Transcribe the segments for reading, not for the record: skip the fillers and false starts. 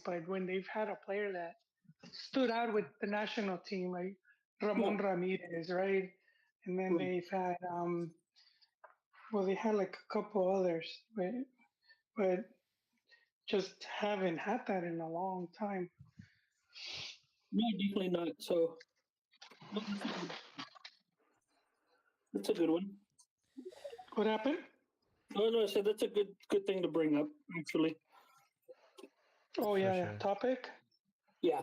but when they've had a player that stood out with the national team, like Yeah. Ramon Ramirez, right? And then Right. they've had, well, they had like a couple others, but just haven't had that in a long time. No, definitely not. So no, that's a good one. What happened? No, no, I said that's a good thing to bring up, actually. Oh For yeah, yeah. sure. Topic. Yeah,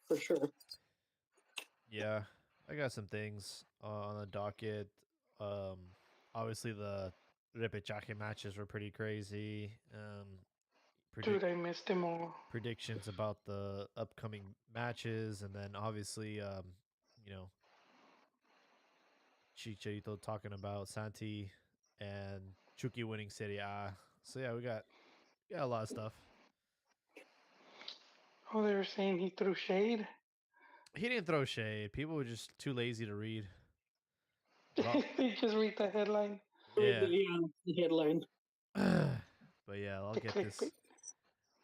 for sure. Yeah, I got some things on the docket. Um, Obviously the repechaje matches were pretty crazy. Dude, I missed them all. Predictions about the upcoming matches, and then obviously, you know, Chicharito talking about Santi and Chucky winning Serie A. So yeah, we got a lot of stuff. Oh, they were saying he threw shade. He didn't throw shade. People were just too lazy to read. But They just read the headline, Read yeah. the headline. But yeah, I'll the get this. clickbait.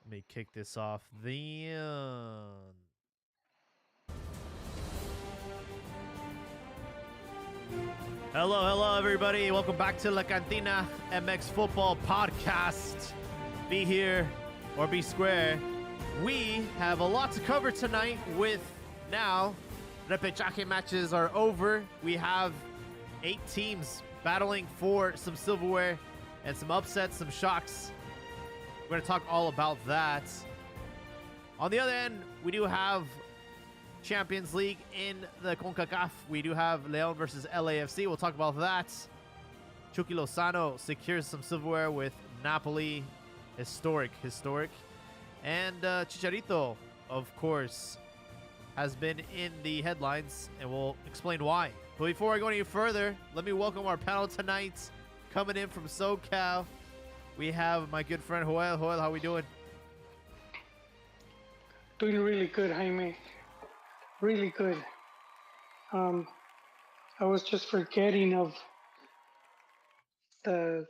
Let me kick this off. Hello, everybody. Welcome back to La Cantina MX Football Podcast. Be here or be square. We have a lot to cover tonight with now repechaje matches are over. We have 8 teams battling for some silverware and some upsets, some shocks. We're going to talk all about that. On the other end, we do have Champions League in the CONCACAF. We do have Leon versus LAFC. We'll talk about that. Chucky Lozano secures some silverware with Napoli. Historic. And Chicharito, of course, has been in the headlines, and we'll explain why. But before I go any further, let me welcome our panel tonight. Coming in from SoCal, we have my good friend Joel. Joel, how we doing? Doing really good, Jaime. Really good. Um, I was just forgetting of the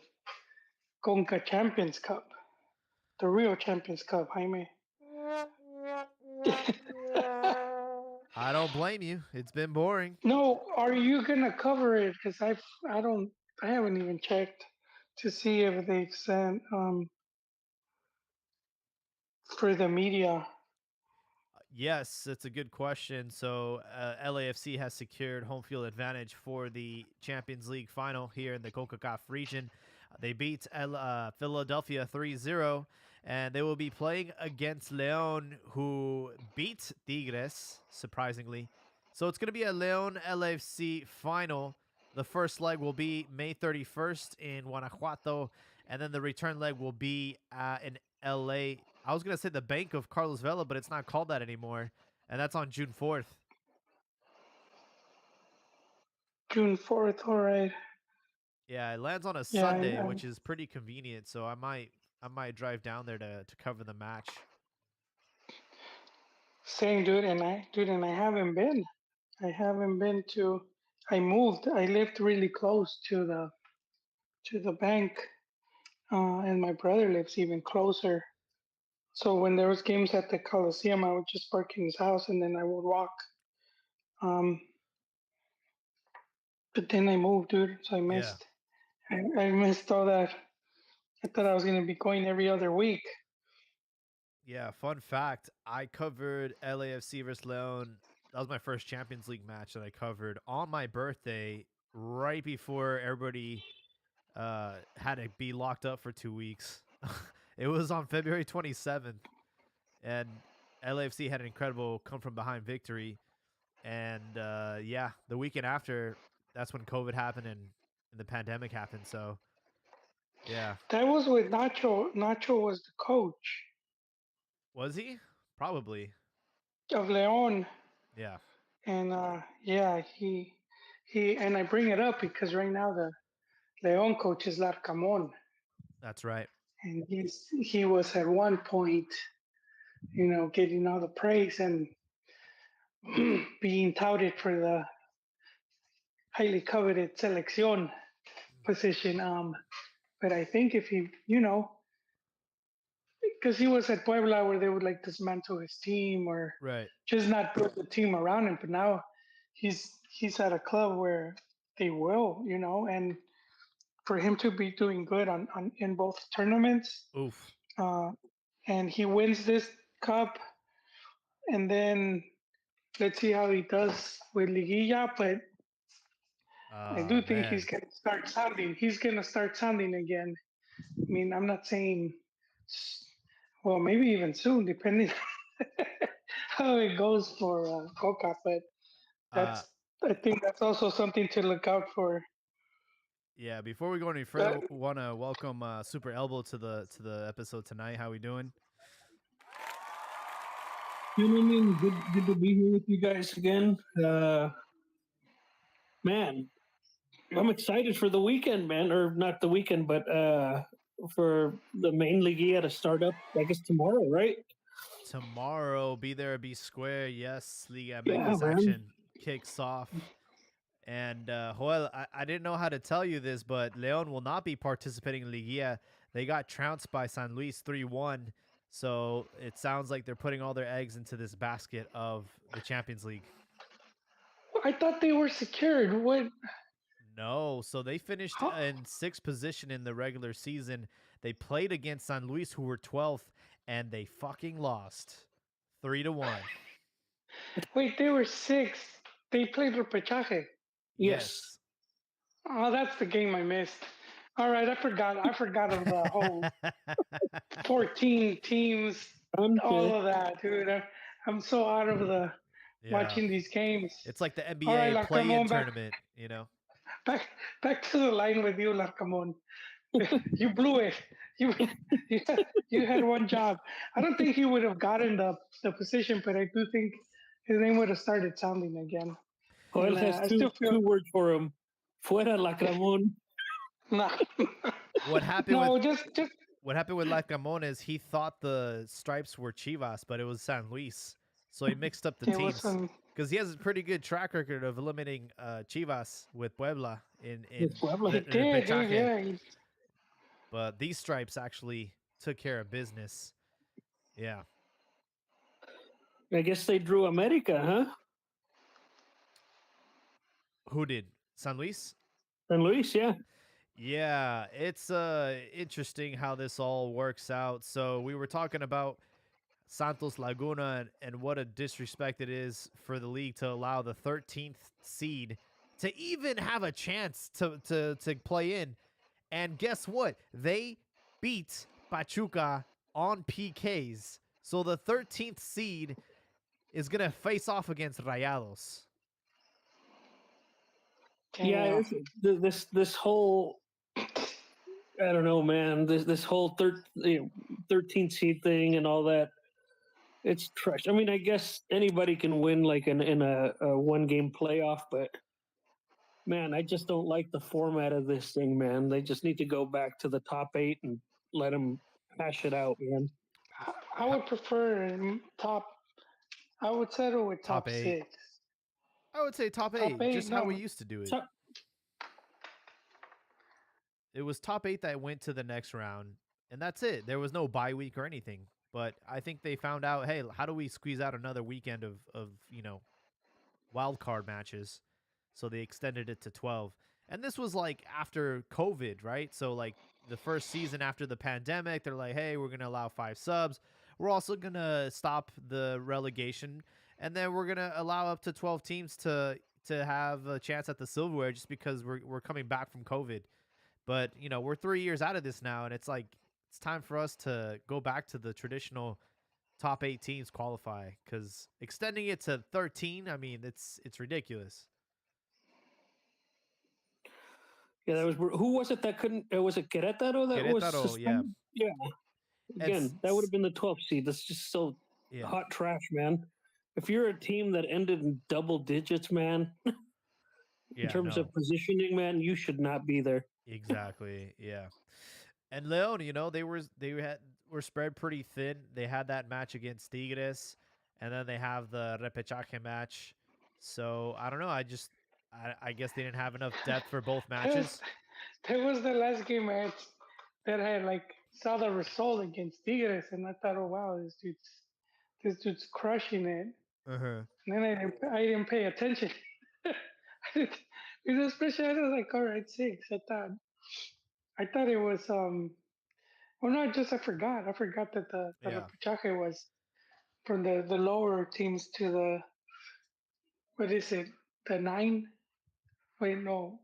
Conca Champions Cup, the real Champions Cup, Jaime. I don't blame you. It's been boring. No, are you gonna cover it? Because I haven't even checked to see if they've sent for the media. Yes, it's a good question. So, LAFC has secured home field advantage for the Champions League final here in the CONCACAF region. They beat Philadelphia 3-0, and they will be playing against Leon, who beat Tigres, surprisingly. So, it's going to be a Leon LAFC final. The first leg will be May 31st in Guanajuato, and then the return leg will be in LA. I was going to say the Bank of Carlos Vela, but it's not called that anymore. And that's on June 4th. June 4th, all right. Yeah, it lands on a Yeah, Sunday, which is pretty convenient. So I might drive down there to cover the match. same dude, and I haven't been. I haven't been to. I moved. I lived really close to the bank, and my brother lives even closer. So when there was games at the Coliseum, I would just park in his house, and then I would walk. Um, but then I moved, dude. So I Yeah. missed. I missed all that. I thought I was gonna be going every other week. Yeah, fun fact, I covered LAFC versus Leon. That was my first Champions League match that I covered on my birthday, right before everybody had to be locked up for 2 weeks. It was on February 27th, and LAFC had an incredible come from behind victory. And yeah, the weekend after, that's when COVID happened and the pandemic happened. So yeah, That was with Nacho. Nacho was the coach was he? Probably. of Leon, Yeah, and yeah, he and I bring it up because right now the Leon coach is Larcamon, that's right. and he was at one point, getting all the praise and being touted for the highly coveted selección position. But I think if he, because he was at Puebla where they would like dismantle his team or Right. just not build the team around him. But now he's at a club where they will, and for him to be doing good on in both tournaments, Oof. uh, and he wins this cup, and then let's see how he does with Liguilla. But I do think Man. he's gonna start sounding. He's gonna start sounding again. I mean, I'm not saying, well, maybe even soon, depending how it goes for Coca. But Uh, I think that's also something to look out for. yeah. Before we go any further, want to welcome Super Elbow to the episode tonight. How we doing? Tuning in, good to be here with you guys again. Man, I'm excited for the weekend, man, or not the weekend, but for the main Liguilla to start up, I guess tomorrow, right? Tomorrow, be there, be square. Yes, Liga Yeah, MX man. action kicks off. And Joel, I didn't know how to tell you this, but Leon will not be participating in Liguilla. They got trounced by San Luis 3-1. So it sounds like they're putting all their eggs into this basket of the Champions League. I thought they were secured. What? No, so they finished Huh? in 6th position in the regular season. They played against San Luis, who were 12th, and they fucking lost 3-1. Wait, they were six. They played repechaje. Yes. Oh, that's the game I missed. All right, I forgot. I forgot of the whole 14 teams, all of that, dude. I'm so out of the Yeah. watching these games. It's like the All right, NBA play-in Larcamón, back, tournament, you know? back to the line with you, Larcamón. You blew it. You had one job. I don't think he would have gotten the position, but I do think his name would have started sounding again. Joel And, has I two still feel words for him. Fuera Lacramón. nah. What happened No, with just what happened with Lacamon is he thought the stripes were Chivas, but it was San Luis. So he mixed up the it was teams because he has a pretty good track record of eliminating Chivas with Puebla in With Puebla. he the did, dude, repechaje. yeah. But these stripes actually took care of business. Yeah. I guess they drew America, huh? Who did? San Luis? San Luis, yeah. Yeah, it's interesting how this all works out. So we were talking about Santos Laguna and what a disrespect it is for the league to allow the 13th seed to even have a chance to play in. And guess what? They beat Pachuca on PKs. So the 13th seed is going to face off against Rayados. Yeah, this whole, I don't know, man. This whole 13 seed thing and all that, it's trash. I mean, I guess anybody can win like in a one game playoff, but man, I just don't like the format of this thing, man. They just need to go back to the top 8 and let them hash it out, man. I would prefer top. I would settle with top 8. 6. I would say top 8, just how we used to do it. It was top 8 that went to the next round, and that's it. There was no bye week or anything. But I think they found out, hey, how do we squeeze out another weekend of wild card matches? So they extended it to 12. And this was like after COVID, right? So like the first season after the pandemic, they're like, hey, we're going to allow 5 subs. We're also going to stop the relegation. And then we're going to allow up to 12 teams to have a chance at the silverware just because we're coming back from COVID. But, we're 3 years out of this now, and it's like it's time for us to go back to the traditional top 8 teams qualify, because extending it to 13, I mean, it's ridiculous. Yeah, that was who was it that couldn't? Was it Querétaro that was suspended? Yeah. Again, that would have been the 12th seed. That's just so hot trash, man. If you're a team that ended in double digits, man, in terms of positioning, man, you should not be there. Exactly. Yeah. And Leon, they were spread pretty thin. They had that match against Tigres, and then they have the repechaje match. So I don't know. I guess they didn't have enough depth for both matches. That was the last game that had like saw the result against Tigres, and I thought, oh wow, this dude's crushing it. Uh-huh. And then I didn't pay attention. Because especially I was like, all right, six. I thought it was well, not just I forgot that the Yeah. repechaje was from the lower teams to the, what is it, the nine? Wait, no,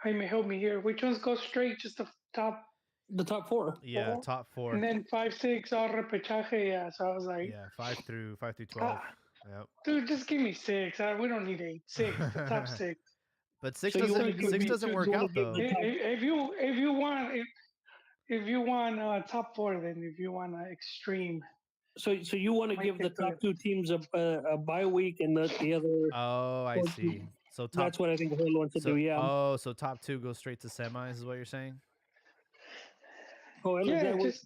Jaime, help me here. Which ones go straight? Just the top The top four. Yeah, four, top 4. and then 5, 6 all repechaje. Yeah, so I was like, Yeah, 5 through 12. ah, Yep. dude, just give me six. We don't need 8. 6, the top 6. But 6 So you wanna doesn't give 6 me- doesn't you work wanna out give though. the top- If you want top 4, then if you want extreme, So you want to Might give the get to top it. two teams a bye week and the other. Oh, I Or- see. So top That's what I think Jorge wants to do. Yeah. Oh, so top 2 go straight to semis is what you're saying? Joel, is yeah, that what- just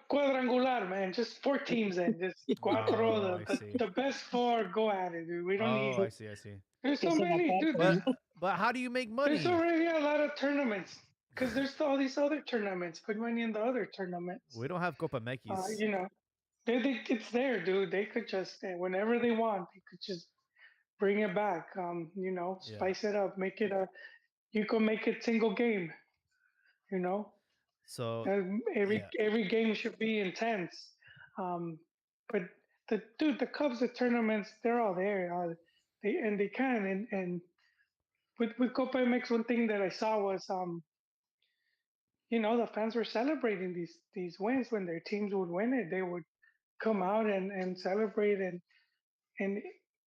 quadrangular, man. Just 4 teams, and just cuatro. Oh, I the, see. the best 4 go at it, dude. We don't Oh, need. I see. There's so It's like a many, dude. podcast. But how do you make money? There's already a lot of tournaments because there's all these other tournaments. Put money in the other tournaments. We don't have Copa Mekis. It's there, dude. They could just whenever they want, they could just bring it back. Yeah. Spice it up, make it you can make it single game. You know, So every game should be intense. But the Cubs, the tournaments, they're all there. They can and with Copa MX, one thing that I saw was the fans were celebrating these wins when their teams would win it. They would come out and celebrate and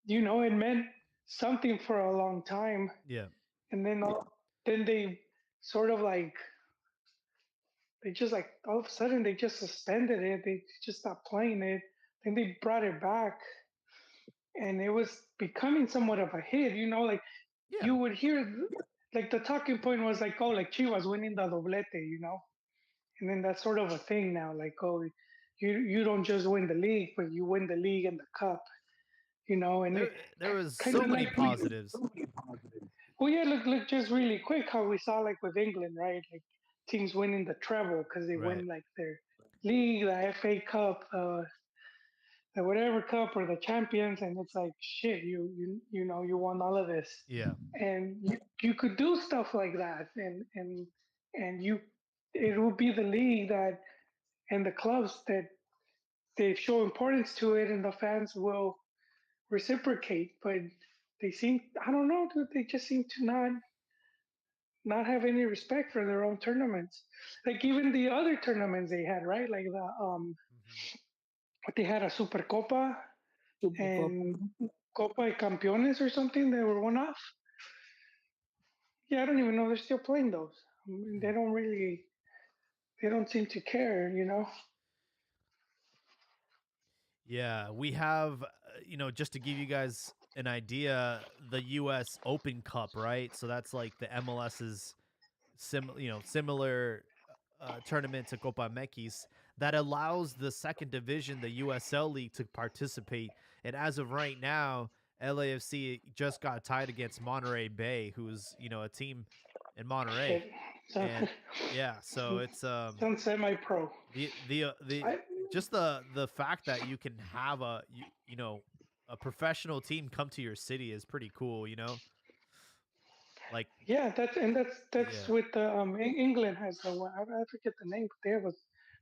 it meant something for a long time. yeah. And then they sort of like they just like all of a sudden they just suspended it. They just stopped playing it. Then they brought it back, and it was becoming somewhat of a hit. Like Yeah. you would hear like the talking point was like, oh, like Chivas winning the doblete, and then that's sort of a thing now. Like, oh, you don't just win the league, but you win the league and the cup. And There was kinda so many like- positives. well, yeah, look, just really quick how we saw like with England, right? Like teams winning the treble because they Right. win like their league, the FA Cup, the whatever cup, or the champions, and it's like shit, you won all of this, Yeah. and you could do stuff like that, and it will be the league that and the clubs that they show importance to it, and the fans will reciprocate. But I don't know, dude, they just seem to not have any respect for their own tournaments. Like even the other tournaments they had, right? Like they had a Supercopa and Copa de Campeones or something. They were one off. Yeah, I don't even know they're still playing those. I mean, they don't seem to care. Yeah, we have, just to give you guys an idea, the U.S. Open Cup, right? So that's like the MLS's similar tournament to Copa Mekis that allows the second division, the USL League, to participate. And as of right now, LAFC just got tied against Monterey Bay, who's a team in Monterey. And yeah, so it's sounds semi-pro. Just the fact that you can have a professional team come to your city is pretty cool, Like yeah, that's Yeah. with the England has the one. I forget the name, but there was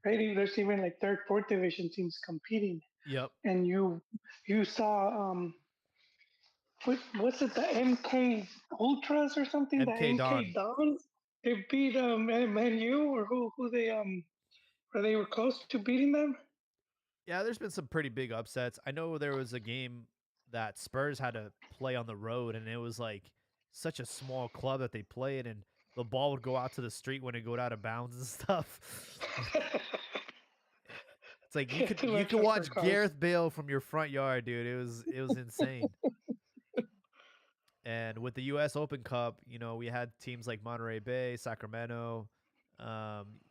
right. There's even like third, fourth division teams competing, yep. and you saw what's it, the MK Ultras or something? MK The MK Dons. They beat Man U, or who they or they were close to beating them. Yeah, there's been some pretty big upsets. I know there was a game that Spurs had to play on the road, and it was like such a small club that they played, and the ball would go out to the street when it go out of bounds and stuff. It's like you could watch Gareth Bale from your front yard, dude. It was insane. And with the U.S. Open Cup, we had teams like Monterey Bay, Sacramento,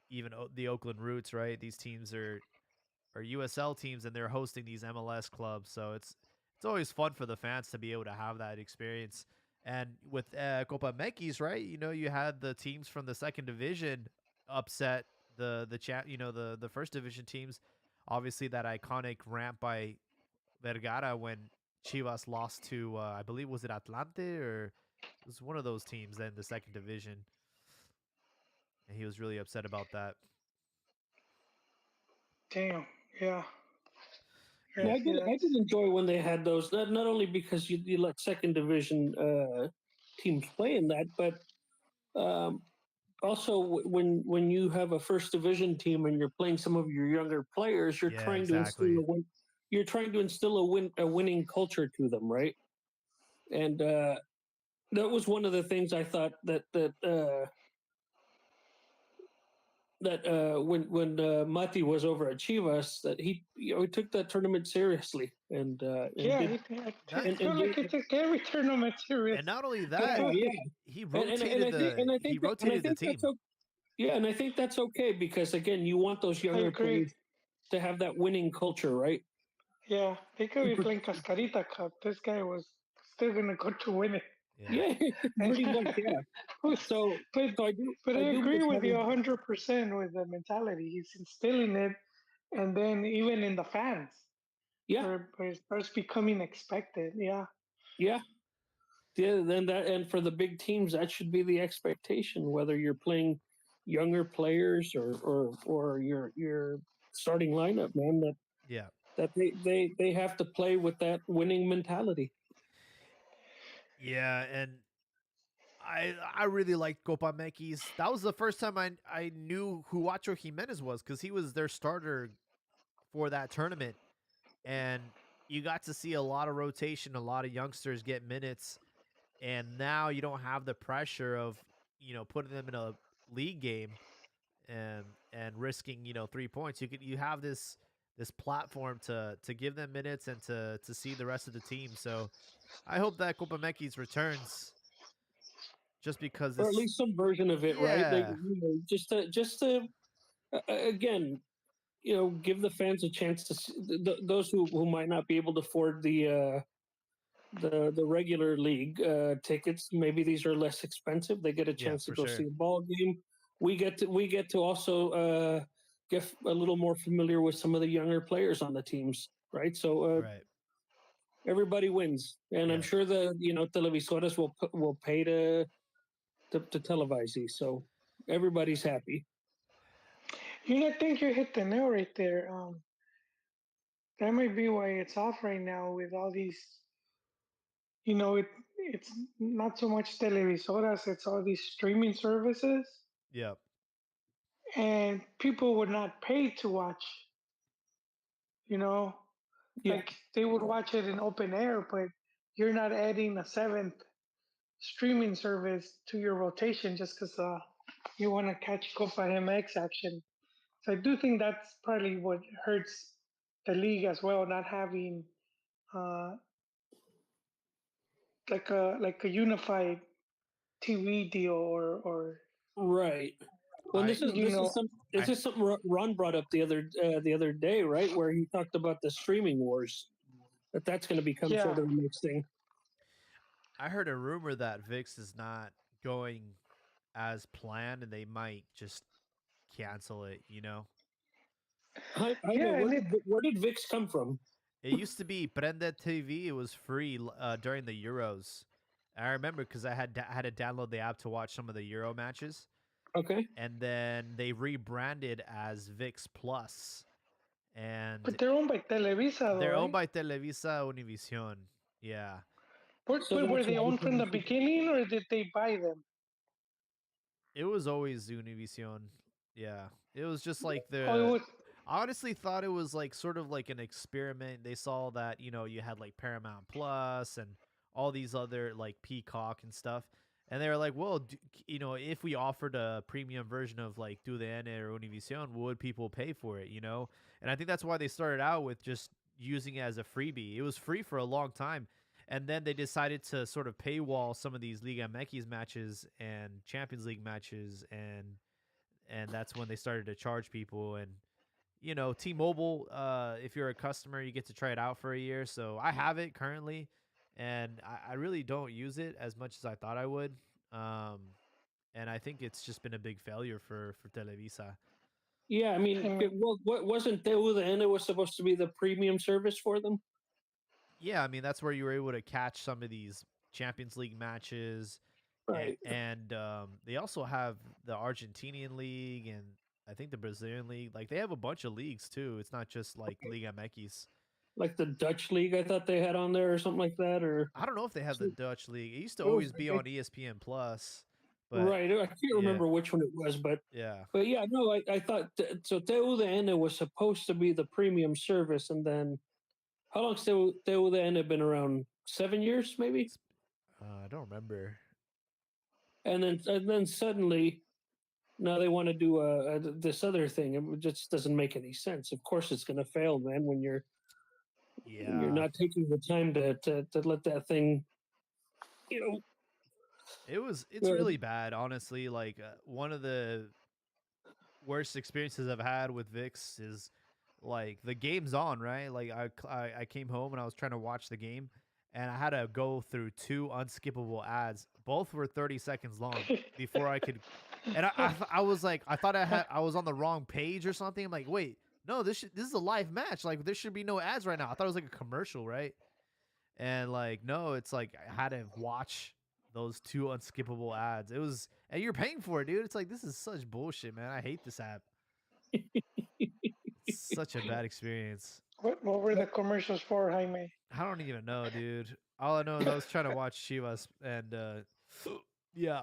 even the Oakland Roots, right? These teams are USL teams, and they're hosting these MLS clubs. So it's always fun for the fans to be able to have that experience. And with Copa MX, right? You know, you had the teams from the second division upset the first division teams. Obviously, that iconic ramp by Vergara when Chivas lost to I believe was it Atlante or it was one of those teams in the second division, and he was really upset about that. Damn. Yeah. Yeah, Yeah. I did enjoy when they had those. Not only because you let second division teams play in that, but also when you have a first division team and you're playing some of your younger players, you're Yeah, trying exactly. to instill a winning culture to them, right? And that was one of the things I thought that when Mati was over at Chivas, that he he took that tournament seriously and Yeah, did That, it felt like it took every tournament serious. and not only yeah, that, yeah. he And rotated I he think rotated the team. that's okay. Yeah, and I think that's okay because again, you want those I younger agree. players to have that winning culture, right? Yeah, they could be playing Cascarita Cup. This guy was still gonna go to win it. Yeah. Yeah, pretty much. Yeah. but So but I I do agree miss with you having 100% with the mentality. He's instilling it, and then even in the fans, yeah where it starts becoming expected. Yeah, yeah. Yeah, then that and for the big teams, that should be the expectation. Whether you're playing younger players or your starting lineup, man, Yeah. that they have to play with that winning mentality. Yeah, and I really liked Copa Mekis. That was the first time I knew who Huacho Jimenez was because he was their starter for that tournament, and you got to see a lot of rotation, a lot of youngsters get minutes, and now you don't have the pressure of putting them in a league game and risking 3 points. You have this platform to give them minutes and to see the rest of the team. So I hope that Copa Mekis returns just because Or at it's least some version of it, right? Like, yeah. just to again, give the fans a chance to those who might not be able to afford the regular league tickets. Maybe these are less expensive. They get a Yeah, chance to for go sure. see a ball game. We get to also get a little more familiar with some of the younger players on the teams, right? So Right. everybody wins, and I'm Yeah. sure the televisoras will pay to televise these, so everybody's happy. I think you hit the nail right there. That might be why it's off right now with all these. It's not so much televisoras; it's all these streaming services, Yeah. and people would not pay to watch. You know, Yeah, like they would watch it in open air, but you're not adding a seventh streaming service to your rotation just because you want to catch Copa MX action. So I do think that's probably what hurts the league as well, not having uh, like a unified TV deal or right. Well, I this I is something Ron brought up the other day, right? Where he talked about the streaming wars. That's going to become yeah. sort of the next thing. I heard a rumor that VIX is not going as planned and they might just cancel it, Yeah, and Where did VIX come from? It used to be Prende TV. It was free during the Euros. I remember because I had to download the app to watch some of the Euro matches, Okay. and then they rebranded as VIX Plus, and but they're owned by Televisa, though, they're owned right? by Televisa Univision. Yeah, So But were that's they why. owned from the beginning, or did they buy them? it was always Univision. Yeah, it was just like Oh, it was. I honestly thought it was like sort of like an experiment. They saw that, you had like Paramount Plus and all these other like Peacock and stuff. And they were like, well, if we offered a premium version of like TUDN or Univision, would people pay for it, And I think that's why they started out with just using it as a freebie. It was free for a long time. And then they decided to sort of paywall some of these Liga MX matches and Champions League matches. And that's when they started to charge people. And T-Mobile, if you're a customer, you get to try it out for a year. So I have it currently, and I really don't use it as much as I thought I would. And I think it's just been a big failure for Televisa. Yeah, I mean, And what wasn't TUDN? It was supposed to be the premium service for them. Yeah, I mean that's where you were able to catch some of these Champions League matches, Right. and they also have the Argentinian league and I think the Brazilian league. Like they have a bunch of leagues too. It's not just like Liga MX. Like the Dutch league, I thought they had on there or something like that. Or I don't know if they have the Dutch league. It used to It was always be like- on ESPN Plus, but right. I can't remember which one it was, but yeah, yeah, no, I thought so. TUDN was supposed to be the premium service, and then how long's TUDN been around? 7 years, maybe. I don't remember. And then suddenly, now they want to do this other thing. It just doesn't make any sense. Of course, it's going to fail, man. When you're not taking the time to let that thing, It's Yeah. really bad, honestly. Like one of the worst experiences I've had with VIX is like the game's on, right? Like I came home and I was trying to watch the game and I had to go through two unskippable ads. Both were 30 seconds long before I could. And I was like, I thought I was on the wrong page or something. I'm like, wait, no, this is a live match. Like there should be no ads right now. I thought it was like a commercial, right? And like, no, it's like I had to watch those two unskippable ads. It was, and you're paying for it, dude. It's like this is such bullshit, man. I hate this app. It's such a bad experience. what were the commercials for, Jaime? I don't even know, dude. All I know is I was trying to watch Chivas, and yeah,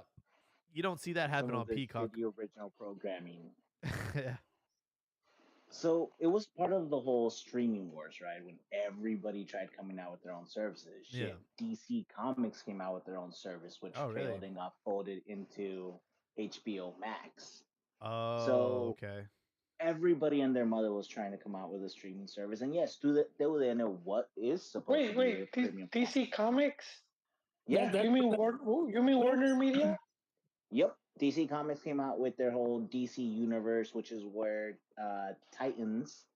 you don't see that happen Some on of the Peacock. shitty original programming. Yeah. So it was part of the whole streaming wars, right? When everybody tried coming out with their own services. Shit, DC Comics came out with their own service, which Oh, really? failed and got folded into HBO Max. Oh, okay. Everybody and their mother was trying to come out with a streaming service, and yes, they would know what is supposed to be a Wait, premium. DC Comics? Yeah, That- You mean Warner Media? Yep. DC Comics came out with their whole DC universe, which is where Titans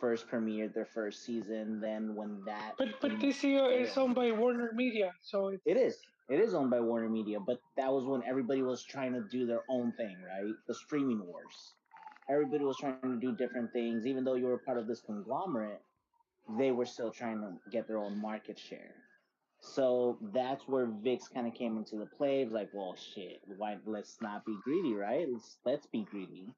first premiered their first season. Then when that But DC is owned by Warner Media, so it's, it is owned by Warner Media, but that was when everybody was trying to do their own thing, right? The streaming wars. Everybody was trying to do different things, even though you were part of this conglomerate. They were still trying to get their own market share. So that's where VIX kind of came into the play. It was like, well, shit, why? Let's not be greedy, right? Let's be greedy.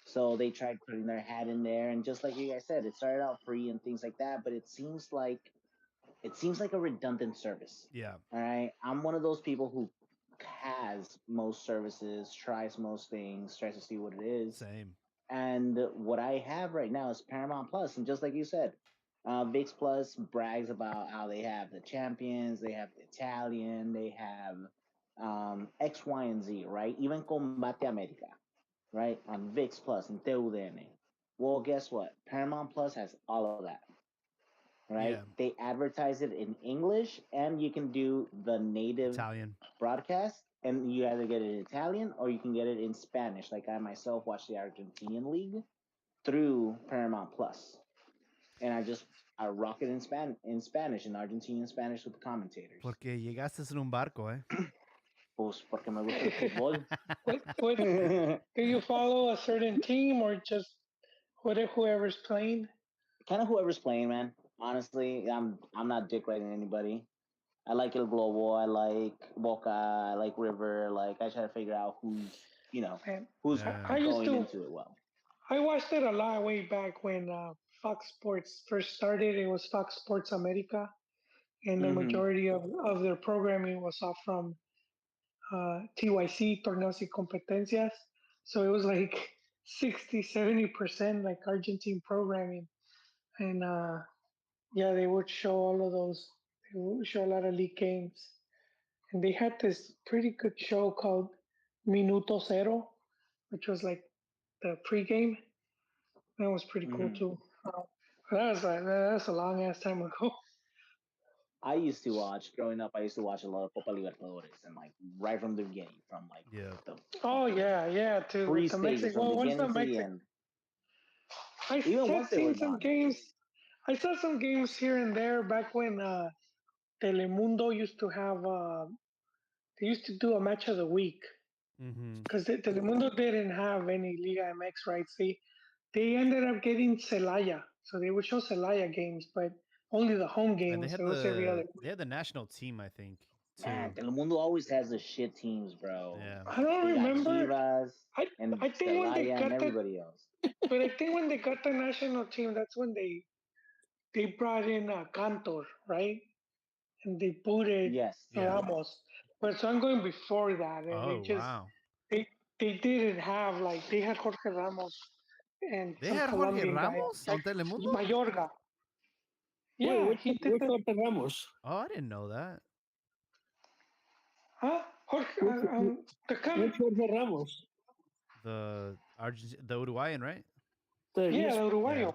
So they tried putting their hat in there, and just like you guys said, it started out free and things like that. But it seems like a redundant service. Yeah. All right, I'm one of those people who has most services, tries most things, tries to see what it is. Same. And what I have right now is Paramount Plus, and just like you said, VIX Plus brags about how they have the champions, they have the Italian, they have X, Y, and Z, right? Even Combate America, right? On VIX Plus and TUDN. Well, guess what? Paramount Plus has all of that, right? Yeah. They advertise it in English, and you can do the native Italian. broadcast, and you either get it in Italian or you can get it in Spanish. Like I myself watch the Argentinian league through Paramount Plus, and I rock it in Spanish, in Argentinian Spanish with the commentators. Porque llegaste en un barco, eh? Pues porque me gusta el fútbol. what, do you follow a certain team or just whoever's playing? Kind of whoever's playing, man. Honestly, I'm not dick riding anybody. I like El Globo. I like Boca. I like River. Like I try to figure out who's Man, who's I used going to- into it well. I watched it a lot way back when Fox Sports first started. It was Fox Sports America, and the Mhm. majority of their programming was off from TYC, Torneos y Competencias. So it was like 60-70% like Argentine programming. And yeah, they would show all of those. They would show a lot of league games. And they had this pretty good show called Minuto Cero, which was like the pregame. That was pretty cool Mhm. too. That's a long ass time ago. I used to watch growing up. I used to watch a lot of Copa Libertadores, and like right from the beginning, from like Yeah. the Oh yeah, too. free With the stages, Mexican, from well, once beginning the to the Mexican, end. I Even have once they were seen some gone. games. I saw some games here and there back when Telemundo used to have they used to do a match of the week Mm-hmm. because Telemundo didn't have any Liga MX rights. They ended up getting Celaya, so they would show Celaya games, but only the home And they games. had It was every other. the national team, I think, Man, too. Telemundo always has the shit teams, bro. Yeah. I don't They got remember. Chivas I and I think when they Celaya and got the, everybody else. but I think when they got the national team, that's when they brought in Cantor, right? And they booted Yes. Yeah. Ramos. But so I'm going before that, and Oh wow. they they didn't have like they had Jorge Ramos and They some had Jorge Colombian guy, Ramos like on Telemundo? Mayorga. Wait, Yeah, he did which the Jorge Ramos? Oh, I didn't know that. huh? Jorge, Which, the which Jorge Ramos? The Uruguayan, right? yeah, Yes. the Yeah. Uruguayo.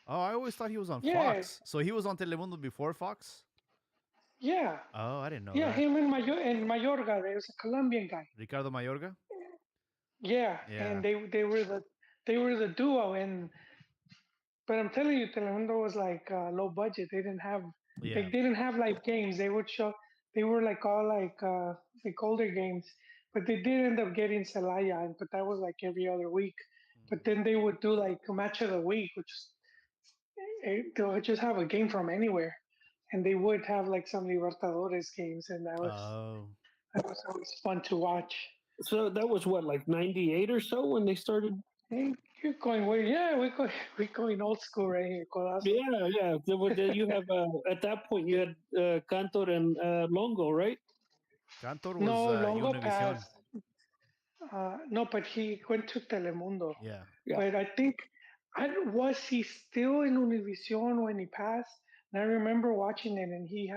Oh, I always thought he was on Yeah, Fox. So he was on Telemundo before Fox? yeah, Oh, I didn't know yeah. that. Him and Mayorga. There was a Colombian guy. Ricardo Mayorga? Yeah, Yeah. and they were the duo. And but I'm telling you, Telemundo was like low budget. They Yeah. didn't have like games. They would show. They were like all like older games. But they did end up getting Celaya, but that was like every other week. But Mhm. then they would do like a match of the week, which they would just have a game from anywhere, and they would have like some Libertadores games, and Oh. that was always fun to watch. So that was what, like 98 or so when they started? Hey, you're going way, yeah, we're going old school right here, Codazo. Yeah, yeah. You have at that point you had Cantor and Longo, right? Cantor was No, Longo Univision. passed. No, but he went to Telemundo. Yeah. Yeah. But I think, was he still in Univision when he passed? And I remember watching it, and he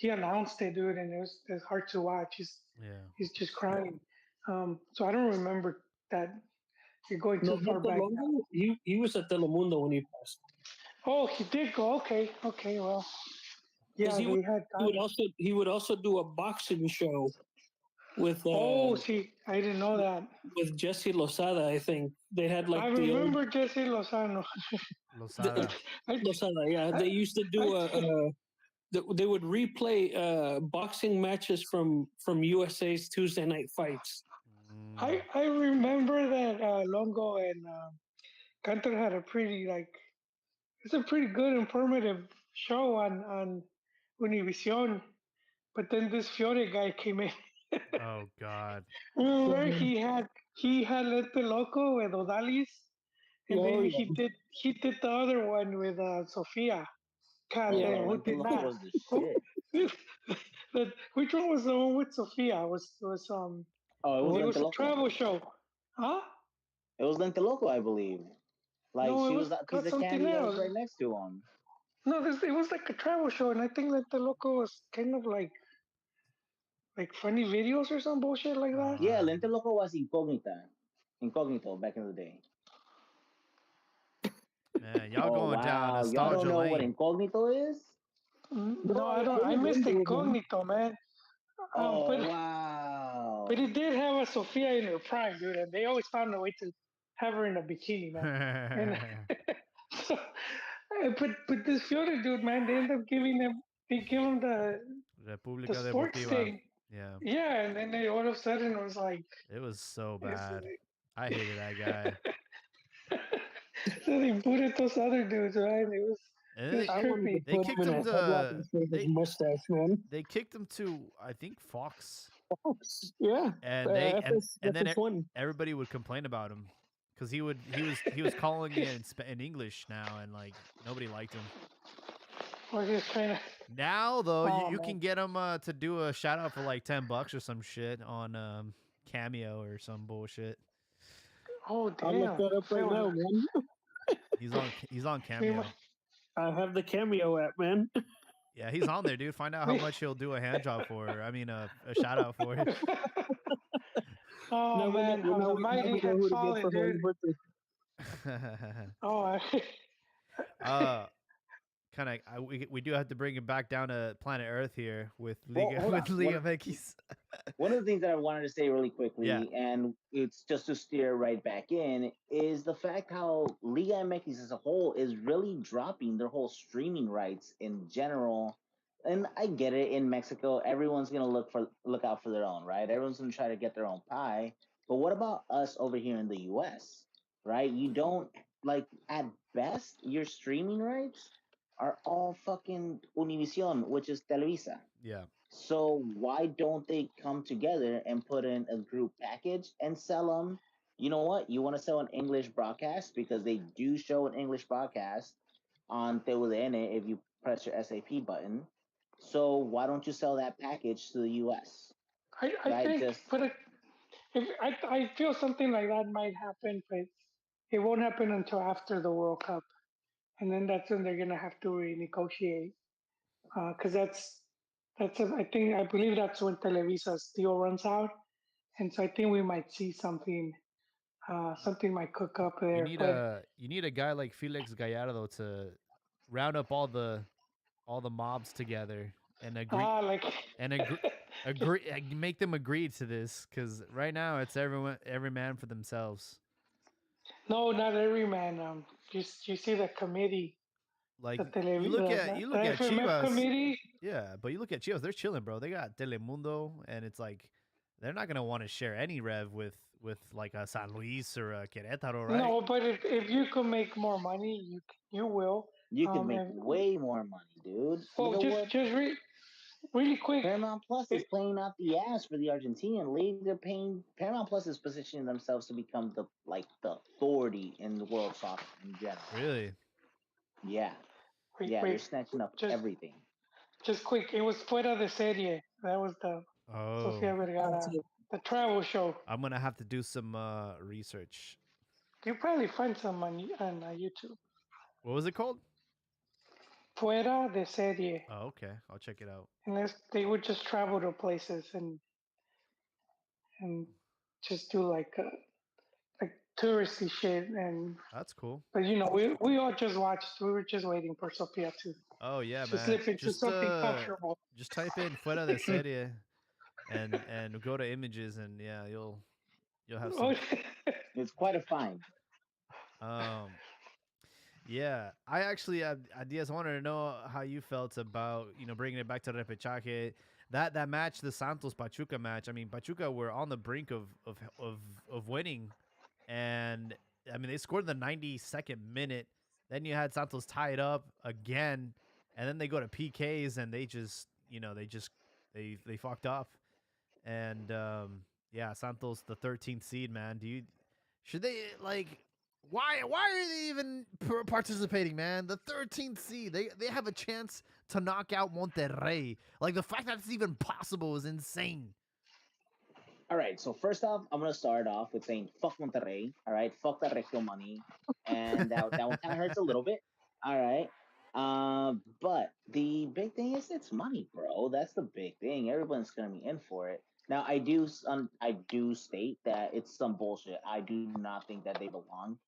announced it, dude, and it's hard to watch. Yeah. He's just crying. So I don't remember that. You're going too far Norberto back now. Longo, he was at Telemundo when he passed. Oh, he did go. Okay, well, yeah, 'Cause they had. he would also do a boxing show with Oh, see, I didn't know that. with Jesse Losada. I think they had like I the old remember Jesse Lozano. Losada. Losada. Yeah, they used to do they would replay boxing matches from USA's Tuesday Night Fights. Mm. I remember that Longo and Cantor had a pretty like it's a pretty good informative show on Univision. But then this Fiore guy came in. Oh God. Remember he had Lente Loco with Odalis, and Oh, then yeah. he did the other one with Sofia. God Oh, damn, who Lente did Loco that? was the shit. Which one was the one with Sofia? Was Oh, it was it Lente was a Loco. travel show, huh? It was Lente Loco, I believe. Like No, it she was was that piece called of something candy that was else. right next to him. No, it was like a travel show, and I think that the loco was kind of like funny videos or some bullshit like that. Yeah, Lente Loco was Incognito back in the day. Man, y'all Oh going down wow, y'all don't nostalgia know what lane. Incognito is? No, I don't. I missed Incognito, man. Oh But wow. but it did have a Sophia in her prime, dude, and they always found a way to have her in a bikini, man. And so, but this Fiore dude, man, they give him the República sports Deportiva. thing. Yeah. Yeah, and then they all of a sudden it was like It was so it's- bad. I hated that guy. so they booted those other dudes, right? It was And it's I wanted to trippy. they put kicked him in him a headlock to and shave his they mustache, man. they kicked him to I think Fox. Yeah, And they and then FS1. everybody would complain about him because he was calling it in English now, and like nobody liked him. We're just trying to. Now though, Oh, you man. can get him to do a shout out for like $10 or some shit on Cameo or some bullshit. Oh I'll damn! look that up right now, man. He's on Cameo. I have the Cameo app, man. Yeah, he's on there, dude. Find out how much he'll do a hand job for. I mean, a shout out for it. Oh Now man, how the mighty know had who to get fallen, for dude. Happy birthday. Oh, Kind of. We do have to bring it back down to planet Earth here with Well, Liga hold with on. Liga MX. One of the things that I wanted to say really quickly, Yeah. and it's just to steer right back in, is the fact how Liga MX as a whole is really dropping their whole streaming rights in general, and I get it. In Mexico, everyone's gonna look out for their own, right? Everyone's gonna try to get their own pie. But what about us over here in the U.S., right? You don't like at best your streaming rights are all fucking Univision, which is Televisa. Yeah. So why don't they come together and put in a group package and sell them? You know what? You want to sell an English broadcast because they do show an English broadcast on TUDN if you press your SAP button. So why don't you sell that package to the US? I Right? think, Just but if I feel something like that might happen, but it won't happen until after the World Cup, and then that's when they're gonna have to renegotiate, because I believe that's when Televisa's deal runs out, and so I think we might see something might cook up You there. need But a guy like Felix Gallardo to round up all the mobs together and like agree make them agree to this, because right now it's every man for themselves. no, not every man. You see the committee, Like the you the look at FMF Chivas. committee. Yeah, but you look at Chivas, they're chilling, bro. They got Telemundo, and it's like they're not gonna want to share any rev with like a San Luis or a Querétaro, right? No, but if you could make more money, you will. you could make And way more money, dude. Look well, at what really quick. Paramount Plus is It, playing out the ass for the Argentinian league. They're paying Paramount Plus is positioning themselves to become the authority in the world soccer in general. Really? Yeah. wait, Yeah, they're wait, snatching up just everything. just quick. It was Fuera de Serie. That was the Oh, Sofia Vergara, That's it. the travel show. I'm gonna have to do some research. You probably find some on YouTube. What was it called? Fuera de Serie. Oh, okay. I'll check it out. And they would just travel to places and just do like touristy shit. And That's cool. but we all just watched. We were just waiting for Sophia Oh yeah, to man. slip into something comfortable. Just type in fuera de serie and go to images, and yeah, you'll have Oh, some. It's quite a find. Um, yeah, I actually, Diaz, wanted to know how you felt about bringing it back to repechaje. That match, the Santos Pachuca match. I mean, Pachuca were on the brink of winning, and I mean they scored in the 92nd minute. Then you had Santos tie it up again, and then they go to PKs, and they just they fucked up. And yeah, Santos, the 13th seed, man. Should they like? Why are they even participating, man? The 13th seed, they have a chance to knock out Monterrey. Like the fact that it's even possible is insane. All right, so first off, I'm gonna start off with saying fuck Monterrey. All right, fuck that Regio money, and that one kind of hurts a little bit. All right, but the big thing is it's money, bro. That's the big thing. Everyone's gonna be in for it. Now, I do state that it's some bullshit. I do not think that they belong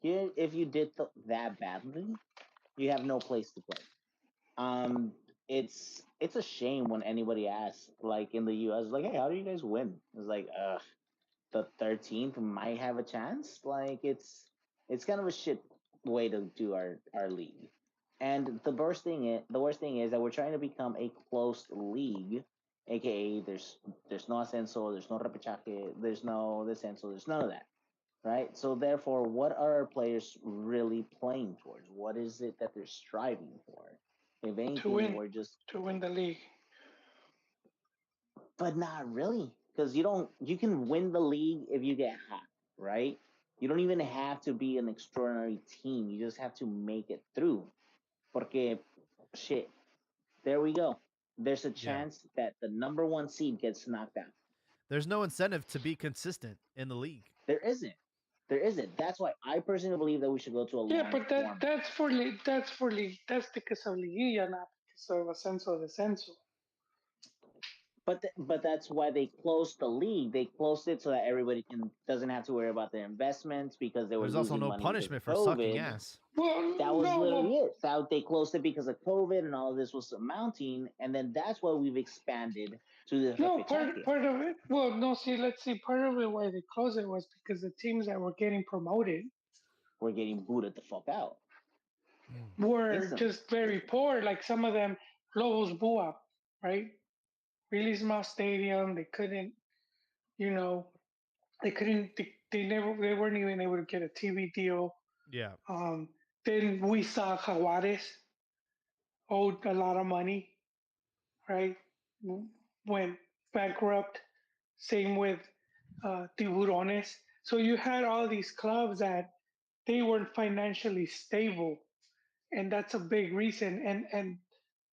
here. If you did that badly, you have no place to play. Um, it's a shame when anybody asks, like in the U.S., like, hey, how do you guys win? It's like, the 13th might have a chance. Like it's kind of a shit way to do our league. And the worst thing is that we're trying to become a closed league, aka there's no ascenso, there's no repechaje, there's no descenso, there's none of that, right? So therefore, what are our players really playing towards? What is it that they're striving for? If to anything, win we're just, to win the league. but not really, because you can win the league if you get hot, right? You don't even have to be an extraordinary team. You just have to make it through. Porque shit, there we go. There's a Yeah. chance that the number one seed gets knocked out. There's no incentive to be consistent in the league. There isn't. There isn't. That's why I personally believe that we should go to a Yeah, long but format. that's for league. That's because of Liguilla, not because of Ascenso Descenso. But that's why they closed the league. They closed it so that everybody doesn't have to worry about their investments because they were There's also losing no money because punishment of for sucking COVID. ass. Well, That was no, literally it. So they closed it because of COVID and all of this was mounting, and then that's why we've expanded to the no. repechaje. Part of it. Well, no. See, let's see. Part of it why they closed it was because the teams that were getting promoted We're getting booted the fuck out. Mm. were Instantly. just very poor. Like some of them, Lobos Buap, right? Really small stadium. They couldn't, you know, they couldn't. They weren't even able to get a TV deal. Yeah. Um, then we saw Jaguares owed a lot of money, right? Went bankrupt. Same with Tiburones. So you had all these clubs that they weren't financially stable, and that's a big reason. And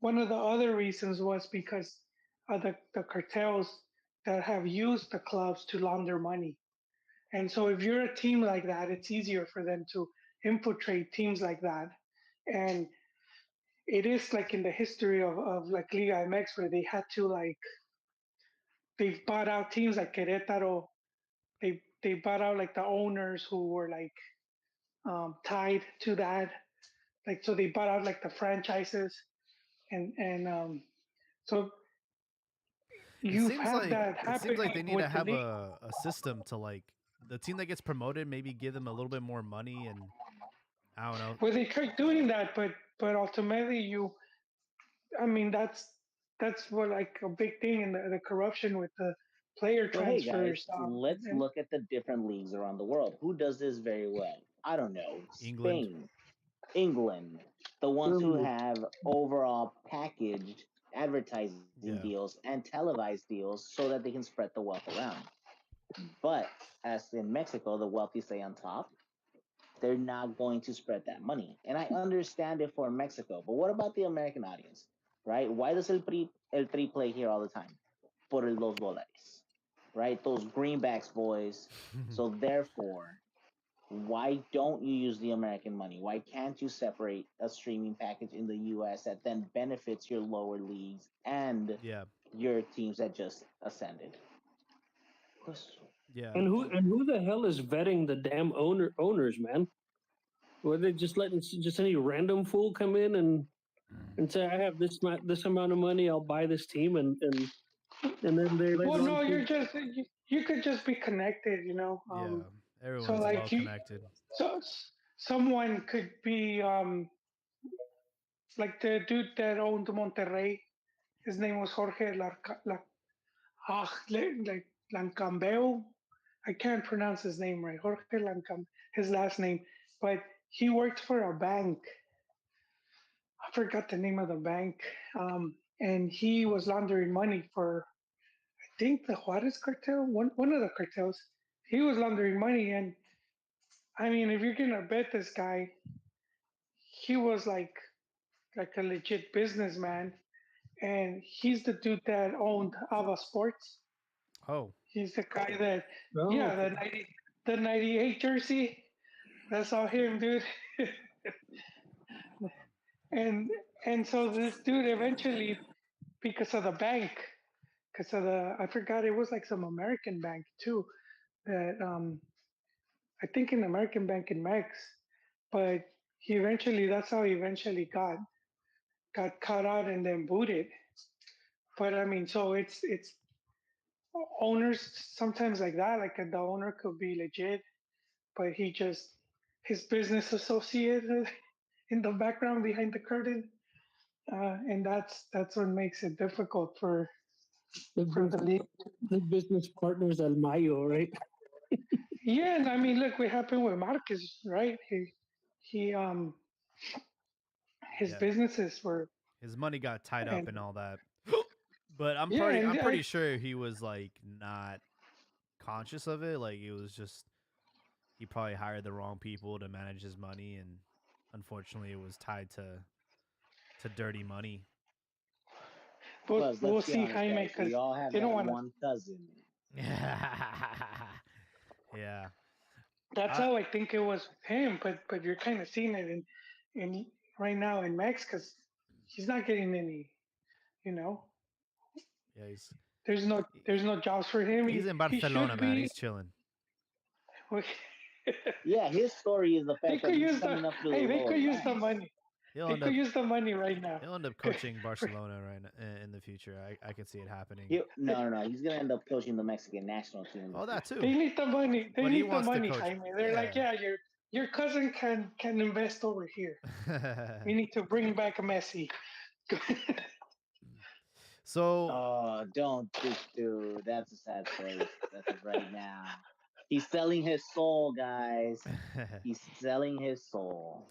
one of the other reasons was because of the cartels that have used the clubs to launder money. And so if you're a team like that, it's easier for them to infiltrate teams like that. And it is like in the history of like Liga MX where they had to like they've bought out teams like Querétaro. They bought out like the owners who were like tied to that. Like so they bought out like the franchises and so It you've seems had like that they happening need with to the have league. a system to like the team that gets promoted, maybe give them a little bit more money and I don't know. Well, they tried doing that, but ultimately you, I mean that's what like a big thing in the corruption with the player So hey guys, transfers. let's And look at the different leagues around the world. Who does this very well? I don't know. England. Spain, England, the ones who Germany. have overall packaged advertising Yeah. deals and televised deals so that they can spread the wealth around. But as in Mexico, the wealthy stay on top. They're not going to spread that money. And I understand it for Mexico, but what about the American audience, right? Why does El Tri play here all the time? Por los dólares, right? Those greenbacks boys. So therefore, why don't you use the American money? Why can't you separate a streaming package in the US that then benefits your lower leagues and Yeah. your teams that just ascended? Yeah. And who the hell is vetting the damn owners, man? Were they just letting just any random fool come in and say, I have this amount of money, I'll buy this team, and then they well, later on no, say, you could just be connected, you know. Yeah. So Everyone's well like you, connected. so someone could be like the dude that owned Monterrey. His name was Jorge like Lancambeo. I can't pronounce his name right. Jorge Lancam, his last name, but he worked for a bank. I forgot the name of the bank, and he was laundering money for I think the Juarez cartel, one of the cartels. He was laundering money, and I mean, if you're gonna bet this guy, he was like a legit businessman, and he's the dude that owned Ava Sports. Oh. He's the guy that, oh, yeah, the 98 jersey. That's all him, dude. and and so this dude eventually, because of the bank, because of the I forgot it was like some American bank too. That I think an American bank in Mex, but he eventually that's how he eventually got caught out and then booted. But I mean, so it's owners sometimes like that. Like the owner could be legit, but he just his business associate in the background behind the curtain, and that's what makes it difficult the, for the league. the business partners Al Mayo, right? Yeah, and I mean, look what happened with Marquez, right? He his Yeah. businesses were His money got tied up and and all that. But yeah, and I'm pretty sure he was like not conscious of it. Like it was just he probably hired the wrong people to manage his money and unfortunately it was tied to dirty money. but Plus, we'll let's be see honest, Jaime guys. because We all have they don't that want to. one cousin. Yeah. That's I, how I think it was with him, but you're kind of seeing it in right now in Max because he's not getting any, you know, yeah, there's no jobs for him. he's in He Barcelona, should man. be. He's chilling. Yeah, his story is the They fact that could he's use the coming up through hey, the they lower could use the ranks. money. He'll They end could up use the money right now. he'll end up coaching Barcelona in the future. I can see it happening. No. He's gonna end up coaching the Mexican national team in the Oh, that future. too. They need the money. They But he need the wants to money, coach. Jaime. They're like, yeah, your cousin can invest over here. We need to bring back Messi. So Oh, don't, dude. That's a sad place. That's it right now. He's selling his soul, guys. He's selling his soul.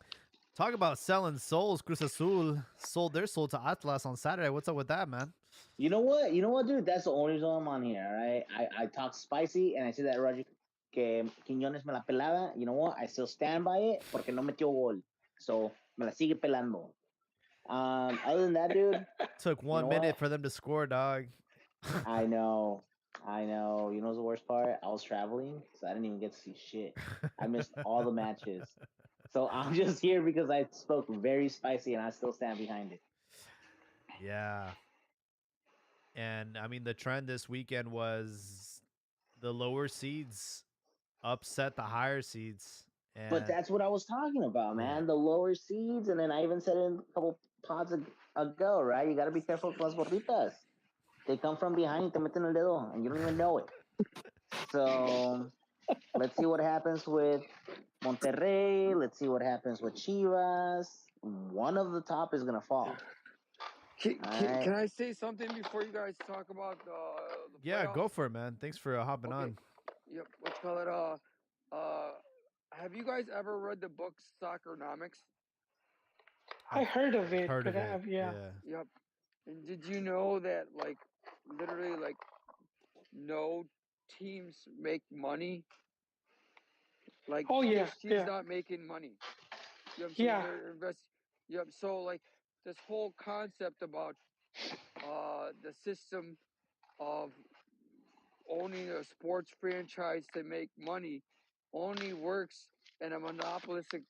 talk about selling souls. Cruz Azul sold their soul to Atlas on Saturday. What's up with that, man? You know what? You know what, dude? That's the only reason I'm on here, right? I talk spicy and I say that Roger que Quiñones me la pelaba. You know what? I still stand by it porque no metió gol. So me la sigue pelando. Other than that, dude, Took you 1 know minute what? for them to score, dog. I know. I know. You know what's the worst part? I was traveling, so I didn't even get to see shit. I missed all the matches. So I'm just here because I spoke very spicy and I still stand behind it. Yeah. And I mean, the trend this weekend was the lower seeds upset the higher seeds. But And that's what I was talking about, yeah, man. The lower seeds, and then I even said it a couple pods ago, right? You got to be careful with las gorditas. They come from behind y te meten el dedo, and you don't even know it. So let's see what happens with Monterrey. Let's see what happens with Chivas. One of the top is gonna fall. Alright. Can I say something before you guys talk about the yeah, playoffs? go for it, man. Thanks for hopping Okay. on. Yep. Let's call it. Have you guys ever read the book Soccernomics? I heard of it, Heard but of it. yeah. Yep. And did you know that like literally like no teams make money? Like Oh yeah, there's teams yeah, not making money. You know what I'm saying? yeah. They're Yep. So like this whole concept about the system of owning a sports franchise to make money only works in a monopolistic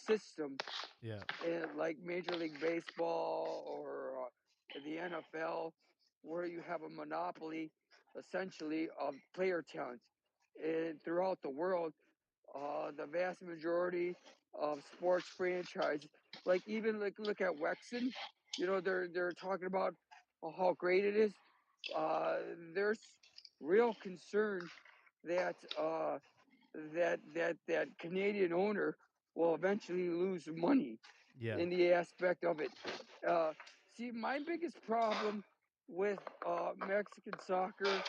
system Yeah. in like Major League Baseball or the NFL, where you have a monopoly essentially of player talent. And throughout the world, the vast majority of sports franchises, like even like look at Wexen, you know, they're talking about how great it is. There's real concern that that Canadian owner will eventually lose money Yeah. in the aspect of it. See, my biggest problem with Mexican soccer,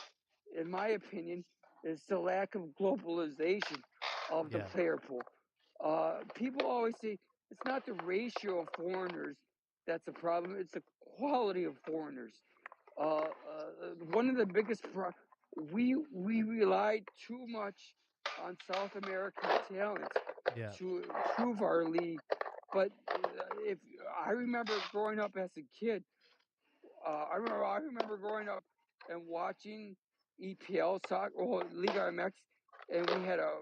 in my opinion, is the lack of globalization of the Yeah. player pool. People always say it's not the ratio of foreigners that's a problem; it's the quality of foreigners. One of the biggest we rely too much on South American talent Yeah. to improve our league. But if I remember growing up as a kid, I remember growing up and watching EPL soccer or Liga MX, and we had a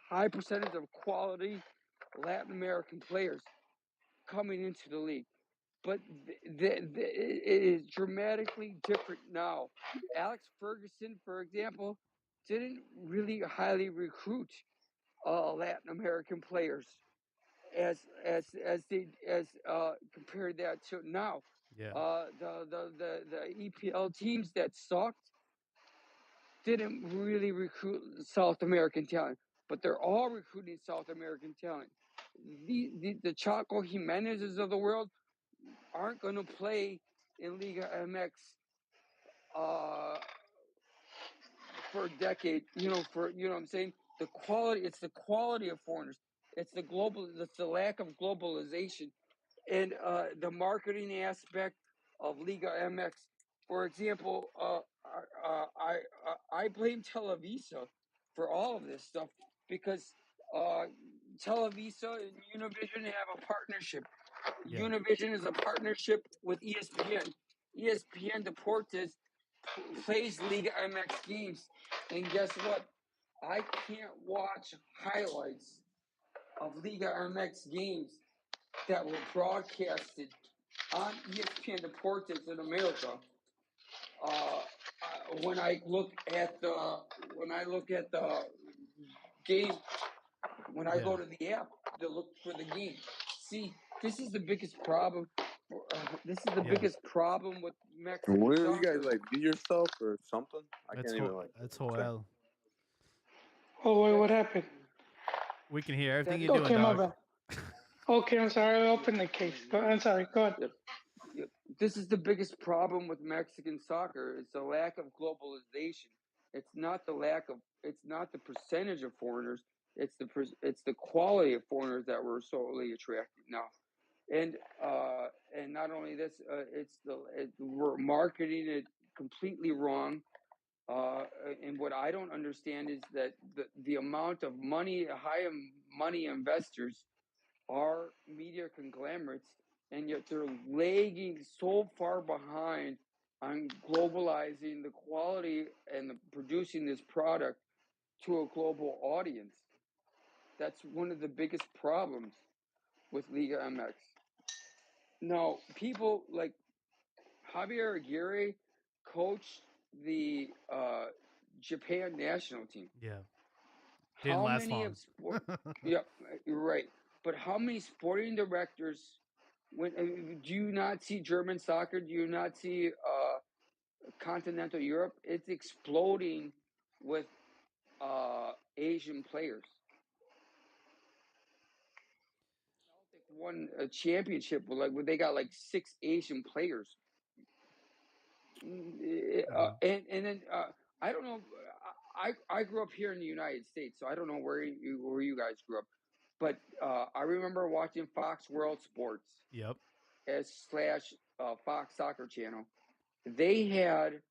high percentage of quality Latin American players coming into the league. But it is dramatically different now. Alex Ferguson, for example, didn't really highly recruit Latin American players as compared that to now. Yeah. The EPL teams that sucked didn't really recruit South American talent, but they're all recruiting South American talent. The Chaco Jimenez's of the world aren't going to play in Liga MX for a decade. You know what I'm saying? It's the quality of foreigners. It's the lack of globalization and the marketing aspect of Liga MX. For example, I blame Televisa for all of this stuff because Televisa and Univision have a partnership. Yeah. Univision is a partnership with ESPN. ESPN Deportes plays Liga MX games, and guess what? I can't watch highlights of Liga MX games that were broadcasted on ESPN Deportes in America. When I look at the game, when I go to the app to look for the game, see, this is the biggest problem. This is the Yeah. biggest problem with Mexican What soccer. are you guys like? Be yourself or something? I It's can't even like. it's Joel. Oh wait, what happened? We can hear everything That you're is- doing, Okay, my dog. bad. Okay, I'm sorry. I opened the case. I'm sorry. Go ahead. Yep. this is the biggest problem with Mexican soccer. It's the lack of globalization. It's not the percentage of foreigners. It's the quality of foreigners that we're solely attracted now. And not only this, we're marketing it completely wrong. And what I don't understand is that the amount of money, high money investors are media conglomerates, and yet they're lagging so far behind on globalizing the quality and producing this product to a global audience. That's one of the biggest problems with Liga MX. Now, people like Javier Aguirre coached the Japan national team. Yeah. Didn't How last many long. of sport? Yeah, you're right. But how many sporting directors? Do you not see German soccer? Do you not see continental Europe? It's exploding with Asian players. Celtic won a championship with they got like 6 Asian players. And then I don't know. I grew up here in the United States, so I don't know where you guys grew up. But I remember watching Fox World Sports. Yep. / Fox Soccer Channel. They had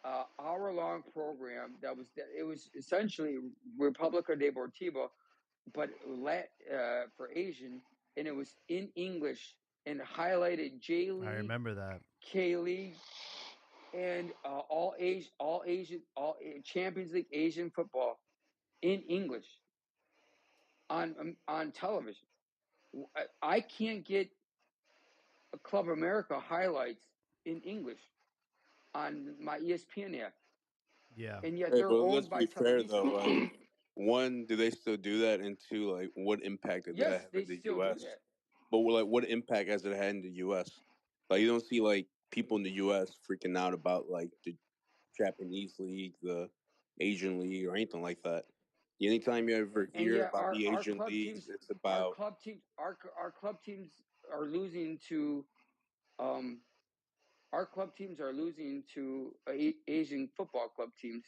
an hour-long program it was essentially República Deportiva, but for Asian, and it was in English and highlighted J League. I remember that. K League. And all Champions League Asian football in English on television. I can't get a Club America highlights in English on my ESPN app. Yeah. And yet Hey, they're but owned let's by be fair Televisa. though. Like, one, do they still do that? And two, like, what impact did Yes, that have they in the still U.S.? do that. But like, what impact has it had in the U.S.? Like, you don't see like people in the U.S. freaking out about like the Japanese league, the Asian league, or anything like that. Anytime you ever And hear yet about the our Asian club leagues, teams, it's about our club teams are losing to our club teams are losing to Asian football club teams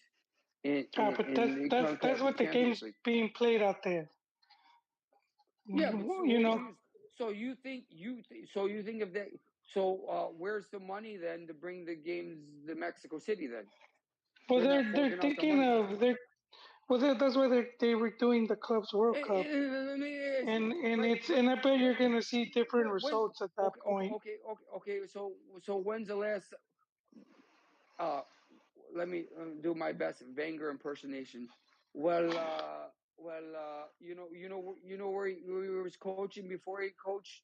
in but the that's what the Champions game's League. being played out there. Yeah, but You know, so you think of that? So where's the money then to bring the games to Mexico City then? well, They're not they're forking out the thinking money. of that's why they were doing the club's World Cup, and I bet you're gonna see different results at that point. Okay. So when's the last? Let me do my best Wenger impersonation. Well, you know where he was coaching before he coached.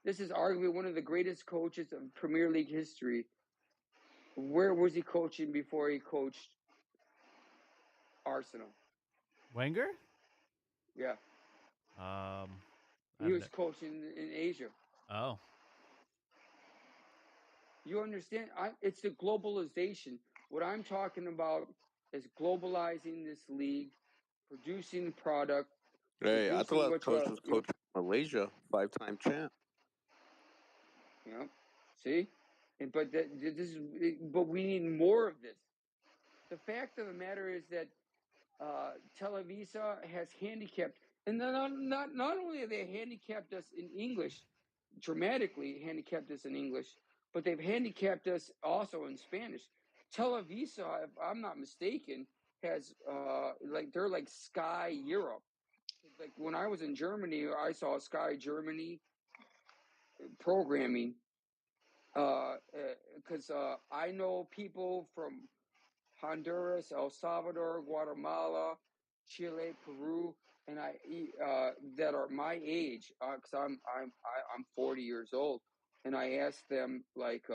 This is arguably one of the greatest coaches of Premier League history. Where was he coaching before he coached Arsenal? Wenger? Yeah. He was coaching in Asia. Oh. You understand? It's the globalization. What I'm talking about is globalizing this league, producing the product. Hey, I thought that coach was coaching Malaysia, 5-time champ. Yeah. See? But we need more of this. The fact of the matter is that Televisa has handicapped, and not only have they handicapped us in English, dramatically handicapped us in English, but they've handicapped us also in Spanish. Televisa, if I'm not mistaken, has they're like Sky Europe. Like when I was in Germany, I saw Sky Germany programming because I know people from Honduras, El Salvador, Guatemala, Chile, Peru, and that are my age, because I'm 40 years old, and I asked them like,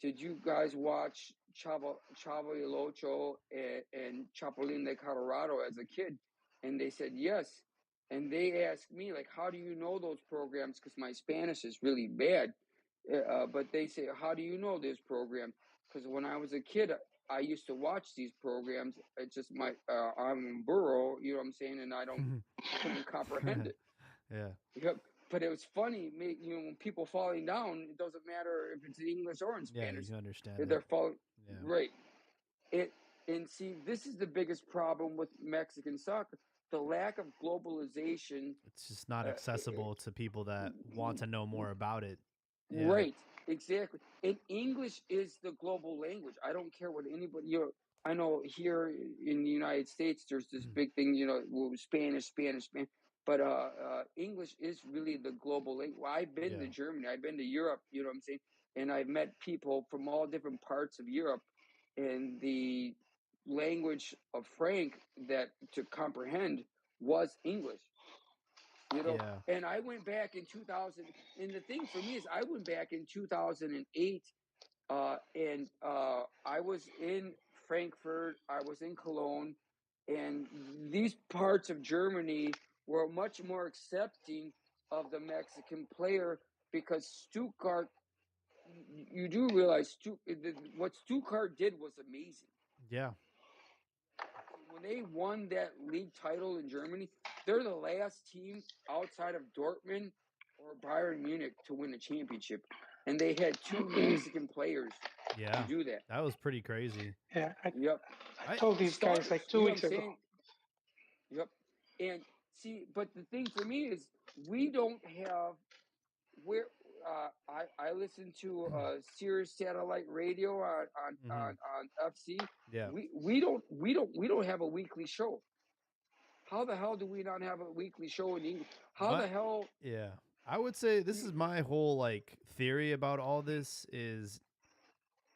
did you guys watch Chavo el Ocho and Chapulín de Colorado as a kid? And they said yes. And they asked me like, how do you know those programs? Because my Spanish is really bad. But they say, how do you know this program? Because when I was a kid, I used to watch these programs. It's just I'm burro, you know what I'm saying, and I couldn't comprehend it. Yeah. Yep. but it was funny. When people falling down, it doesn't matter if it's in English or in Yeah, Spanish. you understand They're it. falling Yeah. right. And see, this is the biggest problem with Mexican soccer: the lack of globalization. It's just not Uh, accessible to people that want to know more about it. Yeah. Right, exactly. And English is the global language. I don't care what anybody. I know here in the United States, there's this big thing. Spanish. But English is really the global language. Well, I've been to Yeah. Germany. I've been to Europe. You know what I'm saying? And I've met people from all different parts of Europe, and the language of Frank that to comprehend was English. Yeah. And I went back in 2000. And the thing for me is, I went back in 2008, and I was in Frankfurt, I was in Cologne, and these parts of Germany were much more accepting of the Mexican player, because Stuttgart, you do realize what Stuttgart did was amazing. Yeah. When they won that league title in Germany, they're the last team outside of Dortmund or Bayern Munich to win a championship, and they had 2 Mexican players Yeah. to do that. That was pretty crazy. Yeah, Yep. I told these guys like 2 weeks ago. Yep. And see, but the thing for me is, we don't have where I listen to Sirius satellite radio on FC. Yeah. We don't have a weekly show. How the hell do we not have a weekly show in English? How the hell? Yeah. I would say this is my whole like theory about all this is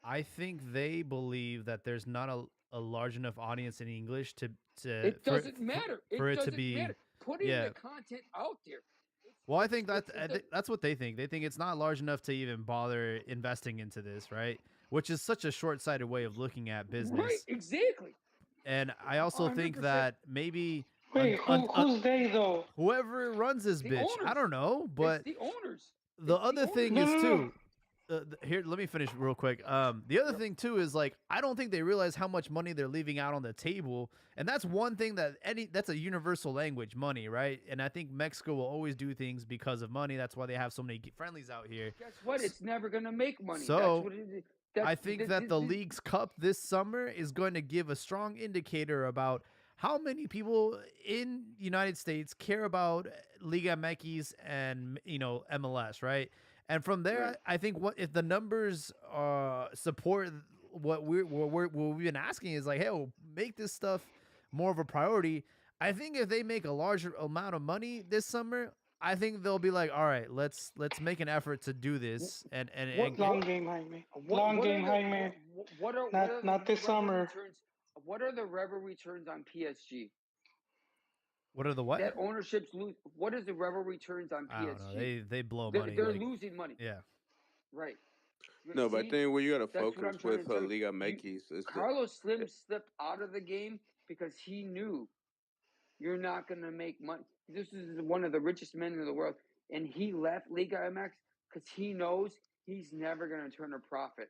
I think they believe that there's not a large enough audience in English to It doesn't matter. for It it to doesn't be matter. Put in the content out there. Well, I think that's what they think. They think it's not large enough to even bother investing into this, right? Which is such a short-sighted way of looking at business. Right, exactly. And I also think 100%. that maybe Wait, who's they though? whoever runs this The bitch, owners. I don't know, but It's the owners. the It's the other thing owners. is No, no, too. Here, let me finish real quick. The other thing too is like I don't think they realize how much money they're leaving out on the table, and that's one thing that's a universal language, money, right? And I think Mexico will always do things because of money. That's why they have so many friendlies out here. Guess what? It's never gonna make money. So, that's what it is. I think that the League's Cup this summer is going to give a strong indicator about how many people in United States care about Liga MX and MLS, right? And from there, Right. I think what if the numbers support what we've been asking is like, hey, we'll make this stuff more of a priority. I think if they make a larger amount of money this summer, I think they'll be like, all right, let's make an effort to do this and Long game, Jaime. What Long are game, the- Jaime. What are Not the this summer. returns? What are the revenue returns on PSG? what are the what? That ownership's lose. What is the revenue returns on I don't know. PSG? They blow They're, money. they're like- losing money. yeah. Right. No, but I See? think what you got to That's what focus I'm trying with to tell you. Liga MX is that Carlos Slim slipped out of the game because he knew you're not going to make money. This is one of the richest men in the world, and he left Liga MX because he knows he's never going to turn a profit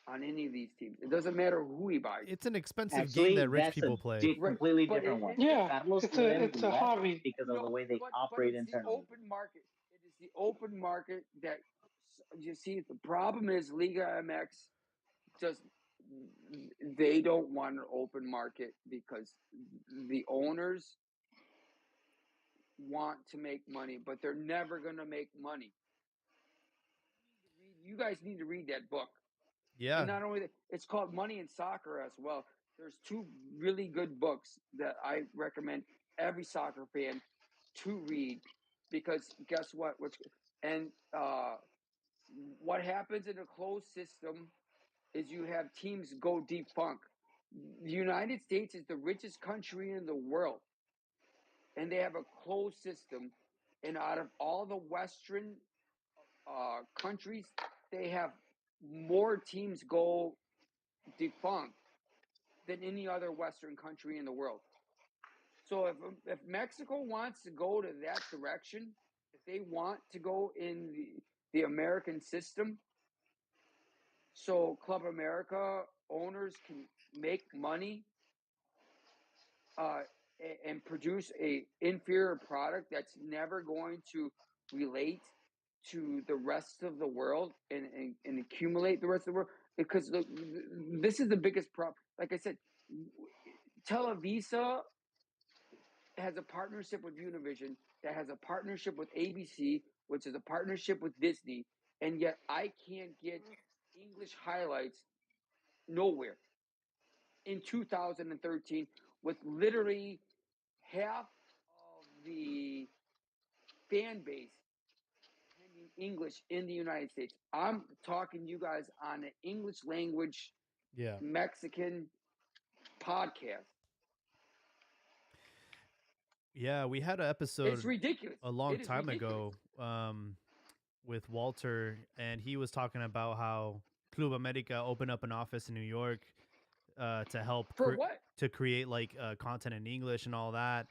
on any of these teams. It doesn't matter who he buys. It's an expensive Actually, game that rich that's people a play. completely But different it- one. Yeah, Carlos it's Slim a left hobby. because of the way they but operate it's internally. the open market. It is the open market that you see. The problem is Liga MX just they don't want an open market because the owners want to make money, but they're never going to make money. You guys need to read that book. Yeah. And not only that, it's called Money in Soccer as well. There's 2 really good books that I recommend every soccer fan to read, because guess what? What happens in a closed system is you have teams go defunct. The United States is the richest country in the world, and they have a closed system. And out of all the Western countries, they have more teams go defunct than any other Western country in the world. So if Mexico wants to go to that direction, if they want to go in the American system, so Club America owners can make money and produce a inferior product that's never going to relate to the rest of the world and accumulate the rest of the world, because this is the biggest problem. Like I said, Televisa has a partnership with Univision, that has a partnership with ABC, which is a partnership with Disney, and yet I can't get English highlights nowhere in 2013, with literally half of the fan base attending English in the United States. I'm talking to you guys on an English language Yeah. Mexican podcast. Yeah, we had an episode It's ridiculous. a long It is time ridiculous. ago with Walter, and he was talking about how Club America opened up an office in New York to help For what? to create like content in English and all that,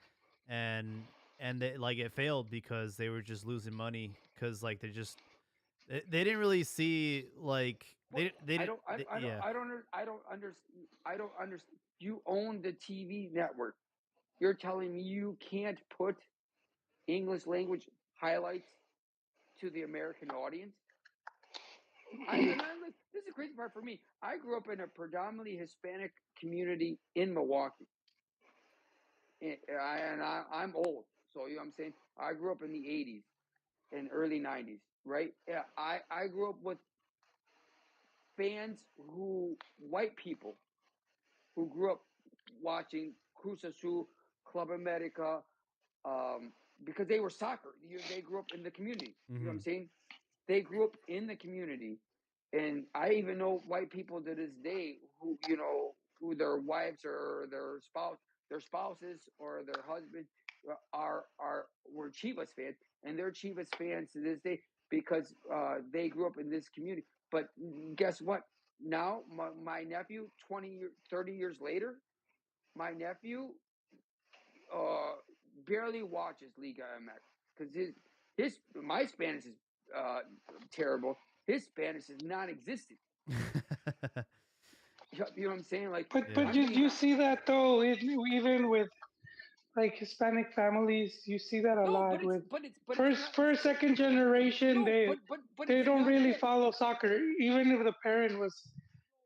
and like it failed because they were just losing money because like they didn't really see like they I don't yeah. understand. You own the TV network. You're telling me you can't put English language highlights to the American audience? This is the crazy part for me. I grew up in a predominantly Hispanic community in Milwaukee, and I'm old, so you know what I'm saying. I grew up in the '80s and early '90s, right? Yeah, I grew up with fans white people who grew up watching Cruz Azul, Club America, because they were soccer. They grew up in the community. You know what I'm saying? They grew up in the community, and I even know white people to this day who their wives or their spouses or their husband were Chivas fans, and they're Chivas fans to this day because they grew up in this community. But guess what? Now my nephew, 30 years later, my nephew barely watches Liga MX because my Spanish is terrible. His Spanish is non-existent. You know what I'm saying? Like, but you see that though, even with like Hispanic families, you see that a lot with first, second generation. They don't really follow soccer, even if the parent was,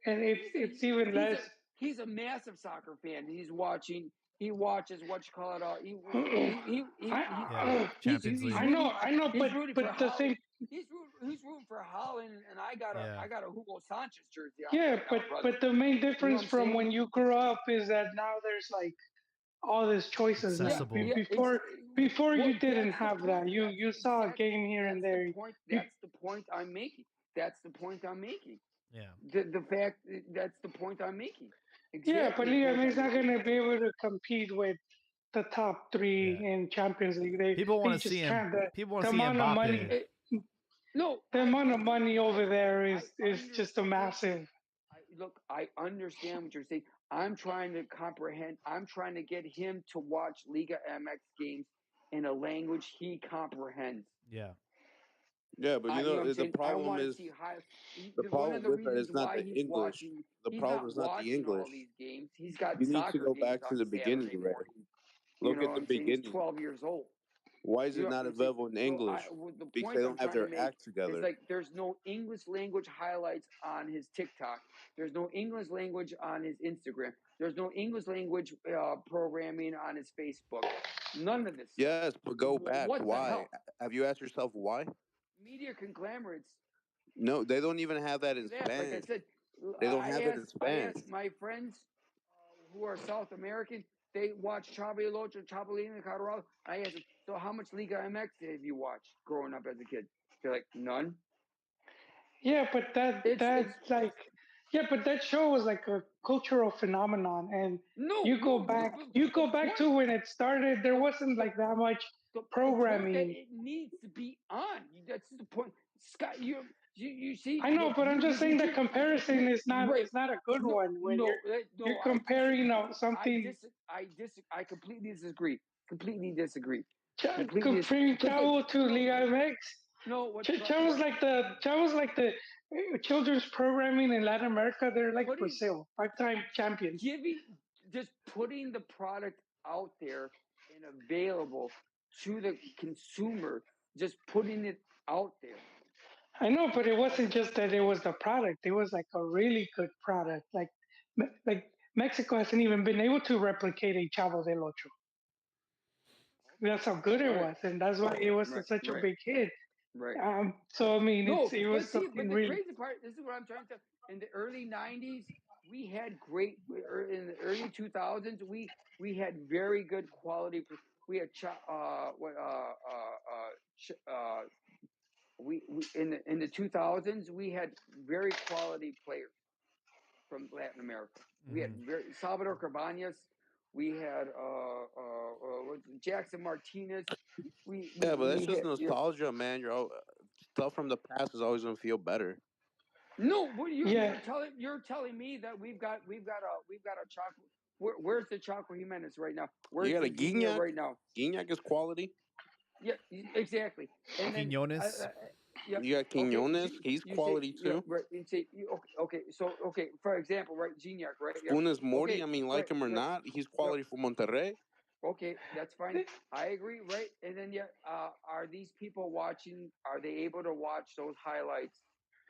and it's even less. He's a massive soccer fan. He watches what you call it. Champions League. I know, but the thing. He's rooting for Holland, and I got a Hugo Sanchez jersey. Yeah, but the main difference from when you grew up is that now there's like all these choices. Before you didn't have that. You saw a game here and there. That's the point I'm making. Yeah. The fact that's the point I'm making. Exactly. Yeah, but Liga MX not going to be able to compete with the top three in Champions League. People want to see him. People want to see Mbappe. The amount of money over there is just a massive. Look, I understand what you're saying. I'm trying to comprehend. I'm trying to get him to watch Liga MX games in a language he comprehends. Yeah. Yeah, but the problem is the problem with that is not the English. The problem is not the English. He's got you need to go back to the beginning, Ray. Look at the beginning. He's 12 years old. Why is it not available in English? Because they don't have their act together. It's like there's no English language highlights on his TikTok. There's no English language on his Instagram. There's no English language programming on his Facebook. None of this. Yes, but go back. Why? Have you asked yourself why? Media conglomerates. No, they don't even have that in Spanish. Like I said, they don't have it in Spanish. My friends who are South American, they watch Chavo el Ocho, Chapulín Colorado. I asked them, so how much Liga MX have you watched growing up as a kid? They're like, none. Yeah, but that show was like a cultural phenomenon, and you go back to when it started. There wasn't like that much programming. It needs to be on. That's the point, Scott. You see. I know, but I'm just saying the comparison is not a good one. When you're comparing something. I completely disagree. Comparing Chavo to Liga MX. No, Chavo's like the children's programming in Latin America. They're like Brazil, 5-time champions. Just putting the product out there and available to the consumer just putting it out there. I know, but it wasn't just that it was the product. It was like a really good product. Like Mexico hasn't even been able to replicate a Chavo del Ocho. That's how good it Right. was, and that's why it was Right. such a Right. big hit. Right. So I mean, No, it was but something the really. crazy part. This is what I'm trying to. In the early '90s, we had great. In the early 2000s, we had very good quality. We had we in the 2000s we had very quality players from Latin America. We had very Salvador Cabanas. We had Jackson Martinez. Yeah, but that's We just had nostalgia, man. Stuff from the past is always gonna feel better. no. What Yeah. you're telling me that we've got a chocolate. Where's the Chaco Jimenez right now? You Where's got a the Junior Guignac. right now? Guignac is quality. Yeah, exactly. And then Quinones. yep. You got Okay, Quinones. He's you say quality yeah, too. right. You say okay. So okay, for example, right, Gignac, right? Yep. Funes Mori. Okay, I mean, right, like him or right. not, he's Yep. quality for Monterrey. Okay, that's fine. I agree, right? And then yeah, are these people watching? Are they able to watch those highlights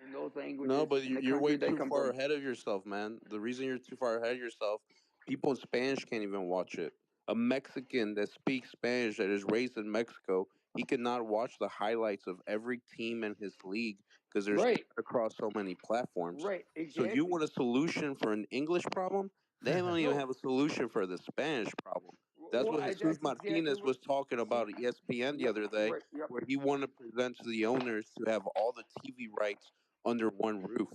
in those languages No, but in the you're country way they too come far from? ahead of yourself, man. The reason you're too far ahead of yourself, people in Spanish can't even watch it. A Mexican that speaks Spanish that is raised in Mexico, he cannot watch the highlights of every team in his league because they're spread Right, across so many platforms. right, So you exactly. want a solution for an English problem? They don't even No, have a solution for the Spanish problem. That's well, what Jesus that's exactly Martinez what. was talking See, about at ESPN the yep, other day, right, yep, where he wanted to present to the owners to have all the TV rights under one roof.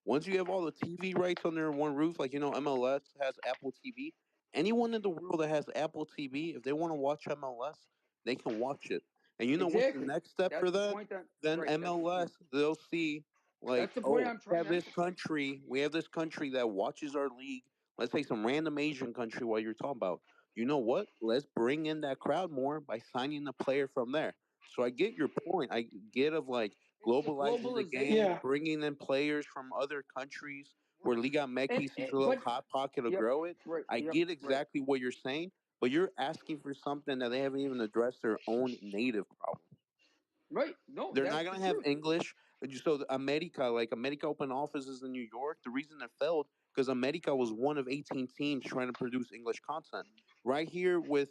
Once you have all the TV rights under one roof, like MLS has Apple TV, anyone in the world that has Apple TV, if they want to watch MLS, they can watch it. And you know what's the exactly. next step for That's the that? point. That Then right. That's the point. MLS, they'll see like, That's the point oh, I'm trying to emphasize. we have this country that watches our league. Let's say some random Asian country while you're talking about. You know what? Let's bring in that crowd more by signing a player from there. So I get your point. I get of like It's the globalizing the globalization. game, Yeah. bringing in players from other countries where Liga And, MX sees a little but hot pocket to yep, grow it. right, I yep, get right, exactly what you're saying, but you're asking for something that they haven't even addressed their own native problem. right. No, They're that's not the gonna have truth. English. So America opened offices in New York. The reason it failed because America was one of 18 teams trying to produce English content. Right here with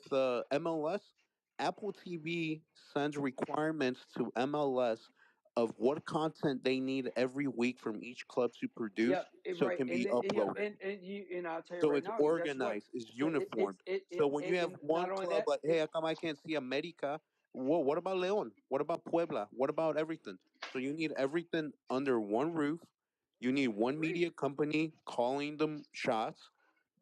MLS, Apple TV sends requirements to MLS of what content they need every week from each club to produce, Yep, so it right. can be Yep, uploaded. and I'll tell you So right it's now. And guess what? organized, it's So uniformed. So when you have and not one only club that, like, hey, how come I can't see America? What about Leon? What about Puebla? What about everything? So you need everything under one roof. You need one right, media company calling them shots.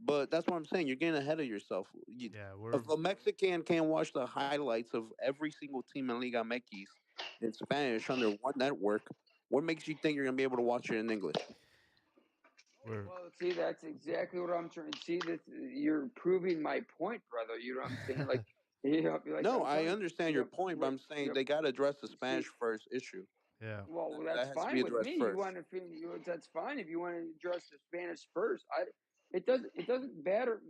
But that's what I'm saying. You're getting ahead of yourself. Yeah, we're If a Mexican can't watch the highlights of every single team in Liga MX in Spanish under one network, what makes you think you're gonna be able to watch it in English? we're well, see, that's exactly what I'm trying. See, this you're proving my point, brother. You know what I'm saying? Like, like No, I'm I telling understand you. your Yep, point, but right, I'm saying yep. they got to address the Spanish See, first issue. yeah. well, That that's has to be fine with addressed me. You first. want to that's fine if you want to address the Spanish first. It doesn't matter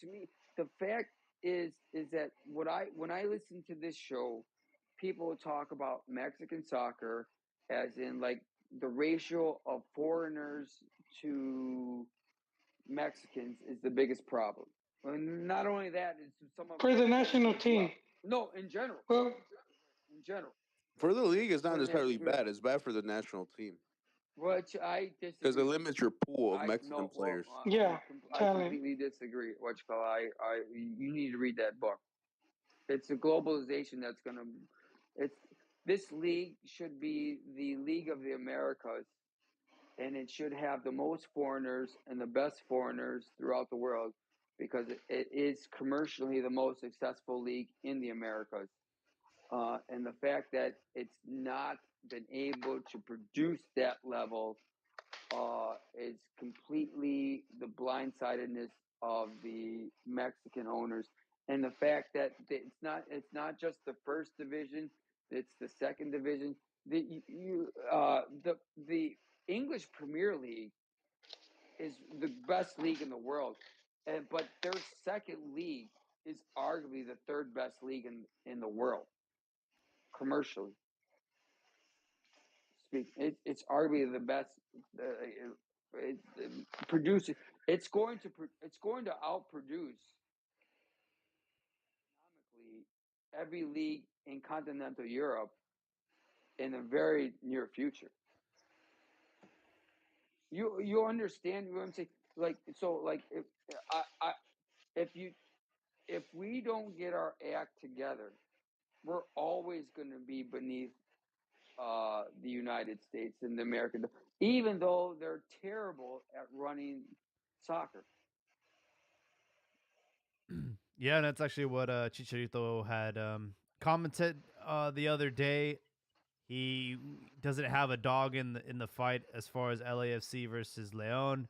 to me. The fact is that when I listen to this show, people talk about Mexican soccer as in like the ratio of foreigners to Mexicans is the biggest problem. And not only that, it's some of For our the players national as well. team. No, in general, Well, in general, For the league, it's for not the necessarily national. bad. It's bad for the national team Which I because it disagree with. limits your pool of I Mexican no, well, players. yeah, I talent. completely disagree. What you call you need to read that book. It's the globalization that's gonna. It's this league should be the League of the Americas, and it should have the most foreigners and the best foreigners throughout the world, because it is commercially the most successful league in the Americas. And the fact that it's not been able to produce that level is completely the blindsidedness of the Mexican owners, and the fact that it's not just the first division, it's the second division. The English Premier League is the best league in the world, but their second league is arguably the third best league in the world. commercially speaking. It's arguably the best. Producing. It's going to outproduce economically every league in continental Europe in the very near future. You understand what I'm saying? Like if we don't get our act together, we're always going to be beneath the United States and the American, even though they're terrible at running soccer. Yeah, and that's actually what Chicharito had commented the other day. He doesn't have a dog in the fight as far as LAFC versus Leon.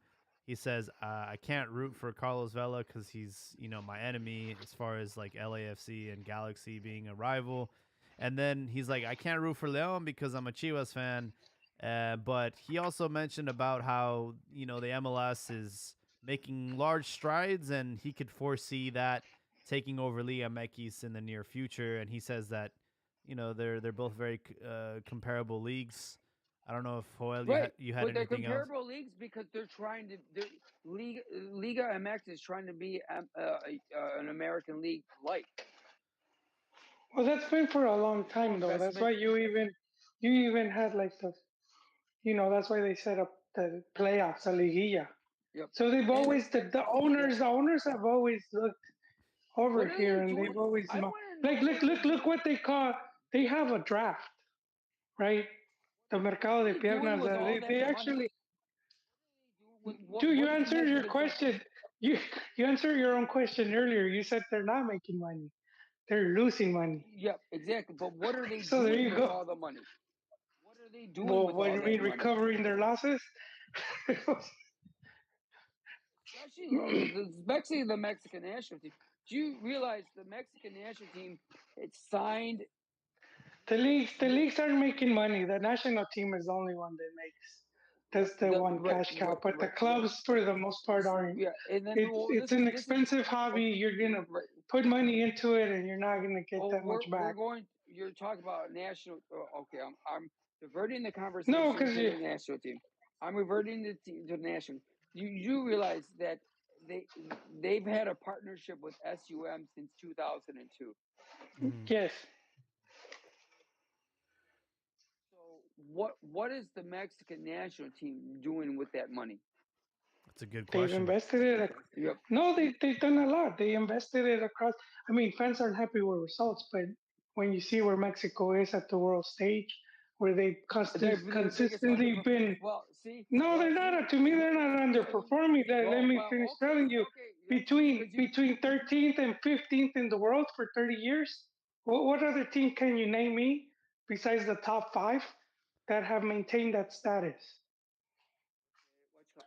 He says, I can't root for Carlos Vela because he's, my enemy as far as like LAFC and Galaxy being a rival. And then he's like, I can't root for Leon because I'm a Chivas fan. But he also mentioned about how, the MLS is making large strides and he could foresee that taking over Liga MX in the near future. And he says that, they're both very comparable leagues. I don't know if Joel, Right, you had but they're anything else? comparable leagues because they're trying to. Liga MX is trying to be an American league light. Well, that's been for a long time though. That's why you even had like that's why they set up the playoffs, the liguilla. Yep. So they've always the owners have always looked over here and they've always like look what they call. They have a draft, right? The mercado de piernas. They actually. Dude, you answered your question. You answered your own question earlier. You said they're not making money. They're losing money. Yep, exactly. But what are they So there doing you with go. all the money? What are they doing Well, with what all do you that mean money? recovering their losses? Especially the Mexican national team. Do you realize the Mexican national team? It signed. The leagues aren't making money. The national team is the only one that makes. That's the one cash cow. But the clubs, for the most part, aren't. Yeah, and then It's an expensive hobby. You're gonna put money into it, and you're not gonna get that much back. You're talking about national. Okay, I'm diverting the conversation No, to because the national team. I'm reverting to the national. You realize that they've had a partnership with SUM since 2002. Yes. So what is the Mexican national team doing with that money? That's a good question. They've invested it. Yep. No, they've done a lot. They invested it across. I mean, fans aren't happy with results, but when you see where Mexico is at the world stage, where they've consistently been. Well, see. No, they're not. To me, they're not underperforming. Let me finish telling you. Between 13th and 15th in the world for 30 years, what other team can you name me besides the top 5 that have maintained that status?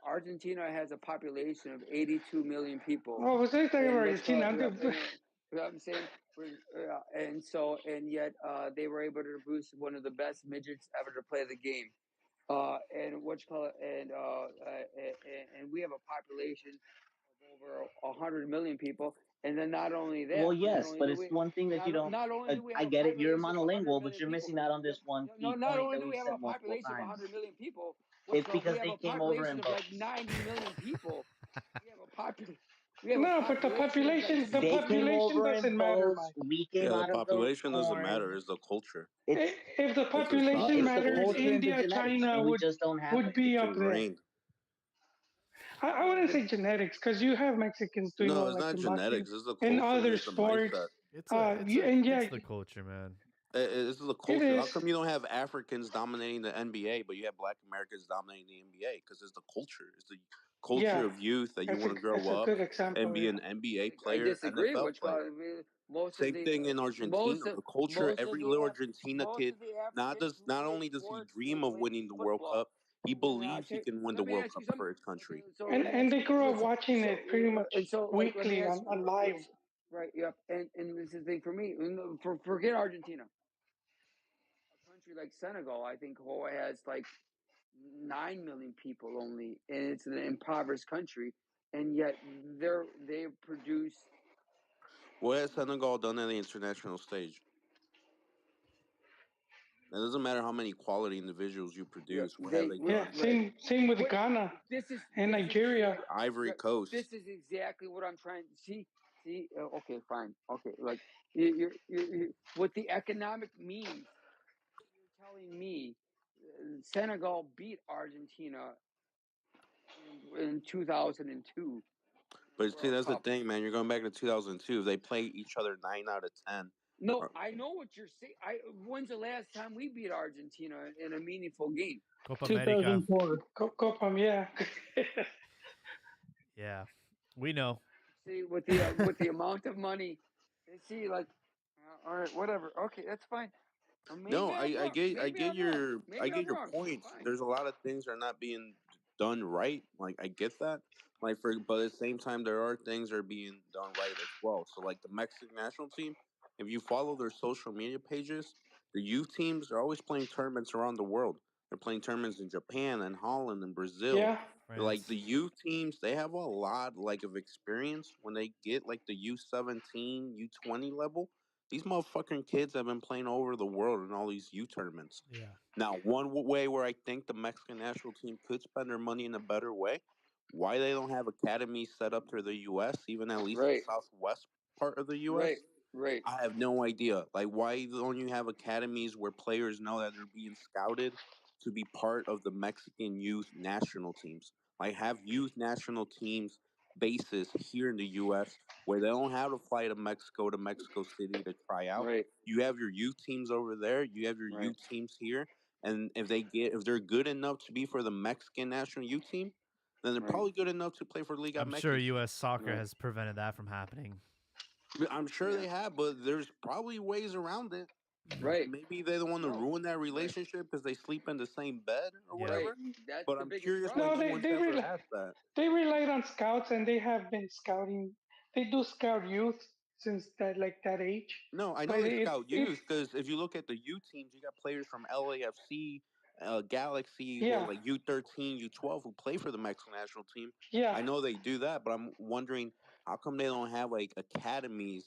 Argentina has a population of 82 million people. Oh, was I talking about Argentina? I'm saying, and yet they were able to produce one of the best midgets ever to play the game. And we have a population of over 100 million people. And then not only that. Well, yes, but it's one thing that you don't. I get it. You're monolingual, but you're missing out on this one key point that we said multiple times. 100 million people. It's because they came over in boats. Like 90 million people. We have a population. No, but the population doesn't matter. We came the out of population doesn't matter. It's the culture. If the population matters, India, China would be up there. I wouldn't say genetics because you have Mexicans doing no, well, it's like not genetics. It's the culture. in other sports. It's the culture, man. It's the culture. How come you don't have Africans dominating the NBA, but you have Black Americans dominating the NBA? Because it's the culture. It's the culture of youth that you want to grow up and be an NBA player, I disagree, NFL player. Same thing in Argentina. The culture. Every little Argentina kid not only does he dream of winning the World Cup, he believes he can win the World Cup for his country. And they grew up watching it pretty much weekly on live. Right. Yep. And this is the thing for me. Forget Argentina. A country like Senegal, I think, has like 9 million people only, and it's an impoverished country, and yet they produce. What has Senegal done on the international stage? It doesn't matter how many quality individuals you produce. What have they Yeah, done? same with What- Ghana This is and this is Nigeria. Ivory Right. Coast. This is exactly what I'm trying to see. Okay, fine. Okay, like you what the economic means. You're telling me Senegal beat Argentina in 2002 But see, World that's the Cup. thing, man. You're going back to 2002. They play each other 9 out of 10. No, Or- I know what you're saying. When's the last time we beat Argentina in a meaningful game? Copa America. 2004. Copa, yeah. Yeah, we know. See, with the amount of money, see, like, all right, whatever. Okay, that's fine. Maybe No, I'm I wrong. get Maybe I'm wrong. I Maybe get I'm your wrong. points. Fine. There's a lot of things that are not being done right. Like I get that. Like but at the same time there are things that are being done right as well. So like the Mexican national team, if you follow their social media pages, the youth teams are always playing tournaments around the world. They're playing tournaments in Japan and Holland and Brazil. Yeah. Like France. the youth teams, they have a lot like of experience when they get like the U17, U20 level. These motherfucking kids have been playing all over the world in all these youth tournaments. Yeah. Now, way where I think the Mexican national team could spend their money in a better way, why they don't have academies set up to the U.S., even at least Right. the southwest part of the U.S., Right. Right. I have no idea. Like, why don't you have academies where players know that they're being scouted to be part of the Mexican youth national teams? Like, have youth national teams bases here in the U.S. where they don't have to fly to Mexico City to try out. Right. You have your youth teams over there. You have your Right. youth teams here, and if they're good enough to be for the Mexican national youth team, then they're Right. probably good enough to play for Liga I'm MX. sure U.S. soccer Right. has prevented that from happening. I'm sure Yeah. they have, but there's probably ways around it. Right. Maybe they don't want to No. ruin that Right. relationship because they sleep in the same bed or Yeah. whatever. Right. That's But the I'm biggest curious problem. No, when anyone's ever asked that. they relied on scouts, and they have been scouting. They do scout youth since that age. No, I know But they scout if youth because if you look at the U teams, you got players from LAFC, Galaxy, yeah, like U13, U12 who play for the Mexican national team. yeah. I know they do that, but I'm wondering how come they don't have like academies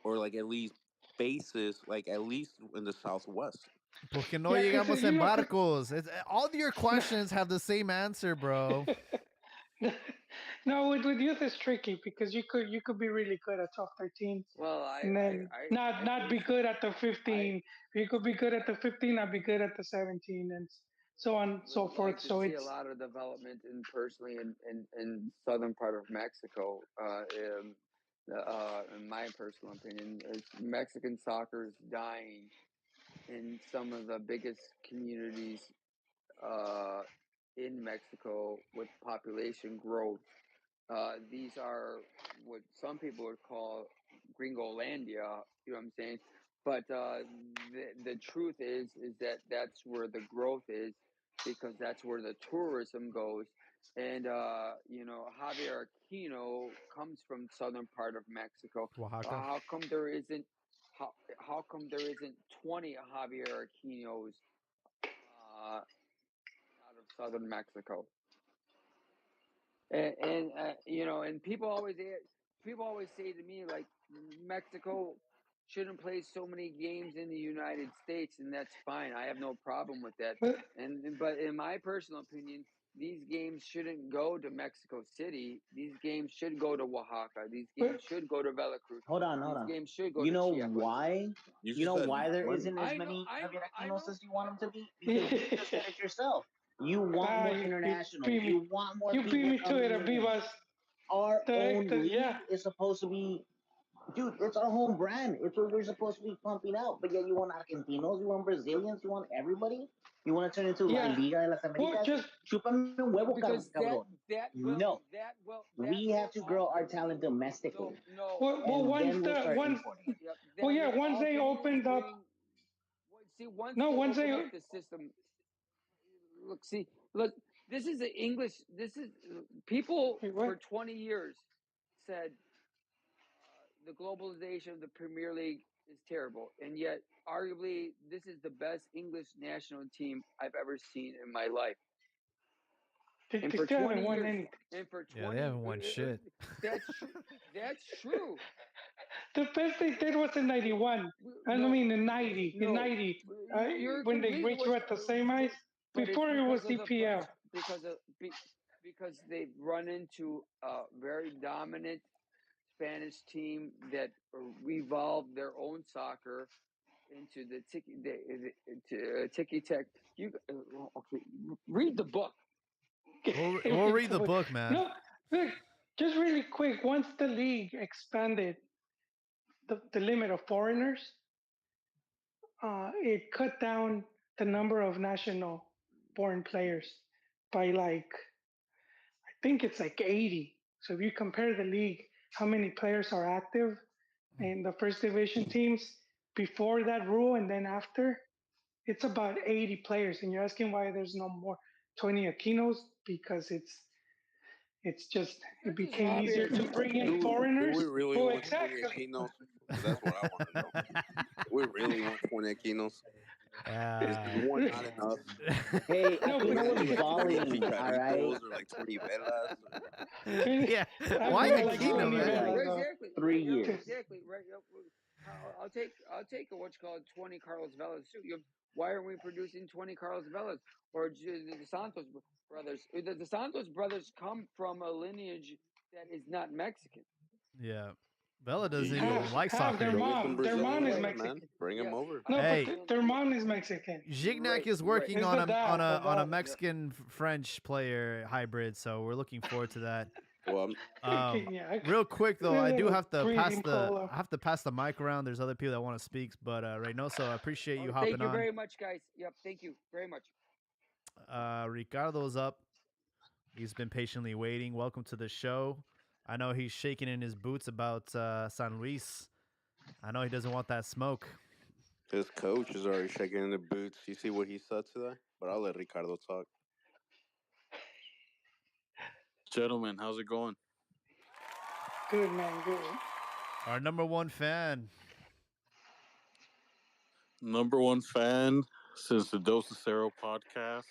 or like at least bases, like at least in the Southwest. Porque no Yeah, 'cause, llegamos you en know, 'cause- barcos. All of your questions have the same answer, bro. No, with youth is tricky because you could be really good at 12, 13, Well, and then not be good at the 15. You could be good at the 15, not be good at the 17, and so on and so would forth. like to So see it's a lot of development in southern part of Mexico. In my personal opinion, Mexican soccer is dying in some of the biggest communities in Mexico with population growth. These are what some people would call Gringolandia. You know what I'm saying? But the truth is that that's where the growth is because that's where the tourism goes. And Javier Aquino comes from southern part of Mexico. Oaxaca. How come there isn't? How come there isn't 20 Javier Aquinos out of southern Mexico? And people always say to me like Mexico shouldn't play so many games in the United States, and that's fine. I have no problem with that. but But in my personal opinion, these games shouldn't go to Mexico City. These games should go to Oaxaca. These games should go to Veracruz. Hold on. These games should go You to know Chiapas. why? You You know said why there money. isn't as I know, many I Javier I Aquinos know. as you want them to be? Because you just said it yourself. You want more you international. beat me. You want more You beat people me to coming it, in. Abibas. Our own league Yeah. is supposed to be, dude, it's our home brand. It's what we're supposed to be pumping out. But yet you want Argentinos, you want Brazilians, you want everybody. You want to turn into La Yeah. Liga de las Well, Americas. just Chúpame un huevo, Because cabrón. No. We have to grow our talent domestically. No. well, And once then we'll start once importing. Yep, well, yeah, will once they ultimately opened up. once No, they once open they up the system. Look. This is the English. This is people Wait, what? for 20 years said the globalization of the Premier League is terrible, and yet arguably this is the best English national team I've ever seen in my life. They And for still 20 haven't won years, anything. and for 20, Yeah, they haven't won shit. That's true. The best they did was in '91. I No, mean, in '90. In no, '90, you're when they completely reached what, at the same ice. but it's Before it was because of the EPL. because they've run into a very dominant Spanish team that revolved their own soccer into the ticky tack. You okay? Read the book. We'll read the book, man. No, look, just really quick. Once the league expanded the limit of foreigners, it cut down the number of national foreign players by like, I think it's like 80. So if you compare the league, how many players are active in the first division teams before that rule and then after, it's about 80 players. And you're asking why there's no more Tony Aquinos? Because it's just it became easier to bring in Do foreigners. we really Well, want 20 exactly. Aquinos? That's what I want to know. Do we really want 20 Aquinos? Is one not enough? Hey, No, Aquino but- was balling, all right. Or like 20 Velas? Yeah. I Why feel like Aquino, Tony man? Vela, though. Exactly. 3 yeah, years. Exactly. Right. I'll take a what you call 20 Carlos Velas too. Why aren't we producing 20 Carlos Velas or the Santos brothers? The Santos brothers come from a lineage that is not Mexican. Yeah. Bella doesn't Half- even like half soccer. their Go get some mom. Their mom is Brazilians, Mexican. man. Bring them Yes. over. No, Hey. but their mom is Mexican. Gignac Right, is working right. on It's the dad, on the a dad. Mexican French player hybrid, so we're looking forward to that. Well, Yeah, Real quick though, I do little have to breathing polo. pass the mic around. There's other people that want to speak, but Reynoso, I appreciate you Oh, hopping thank you on. very much, guys. Yep, thank you very much. Ricardo's up. He's been patiently waiting. Welcome to the show. I know he's shaking in his boots about San Luis. I know he doesn't want that smoke. his coach is already shaking in the boots. You see what he said today? But I'll let Ricardo talk. Gentlemen, how's it going? Good, man, good. Our number one fan. Number one fan since the Docicero podcast,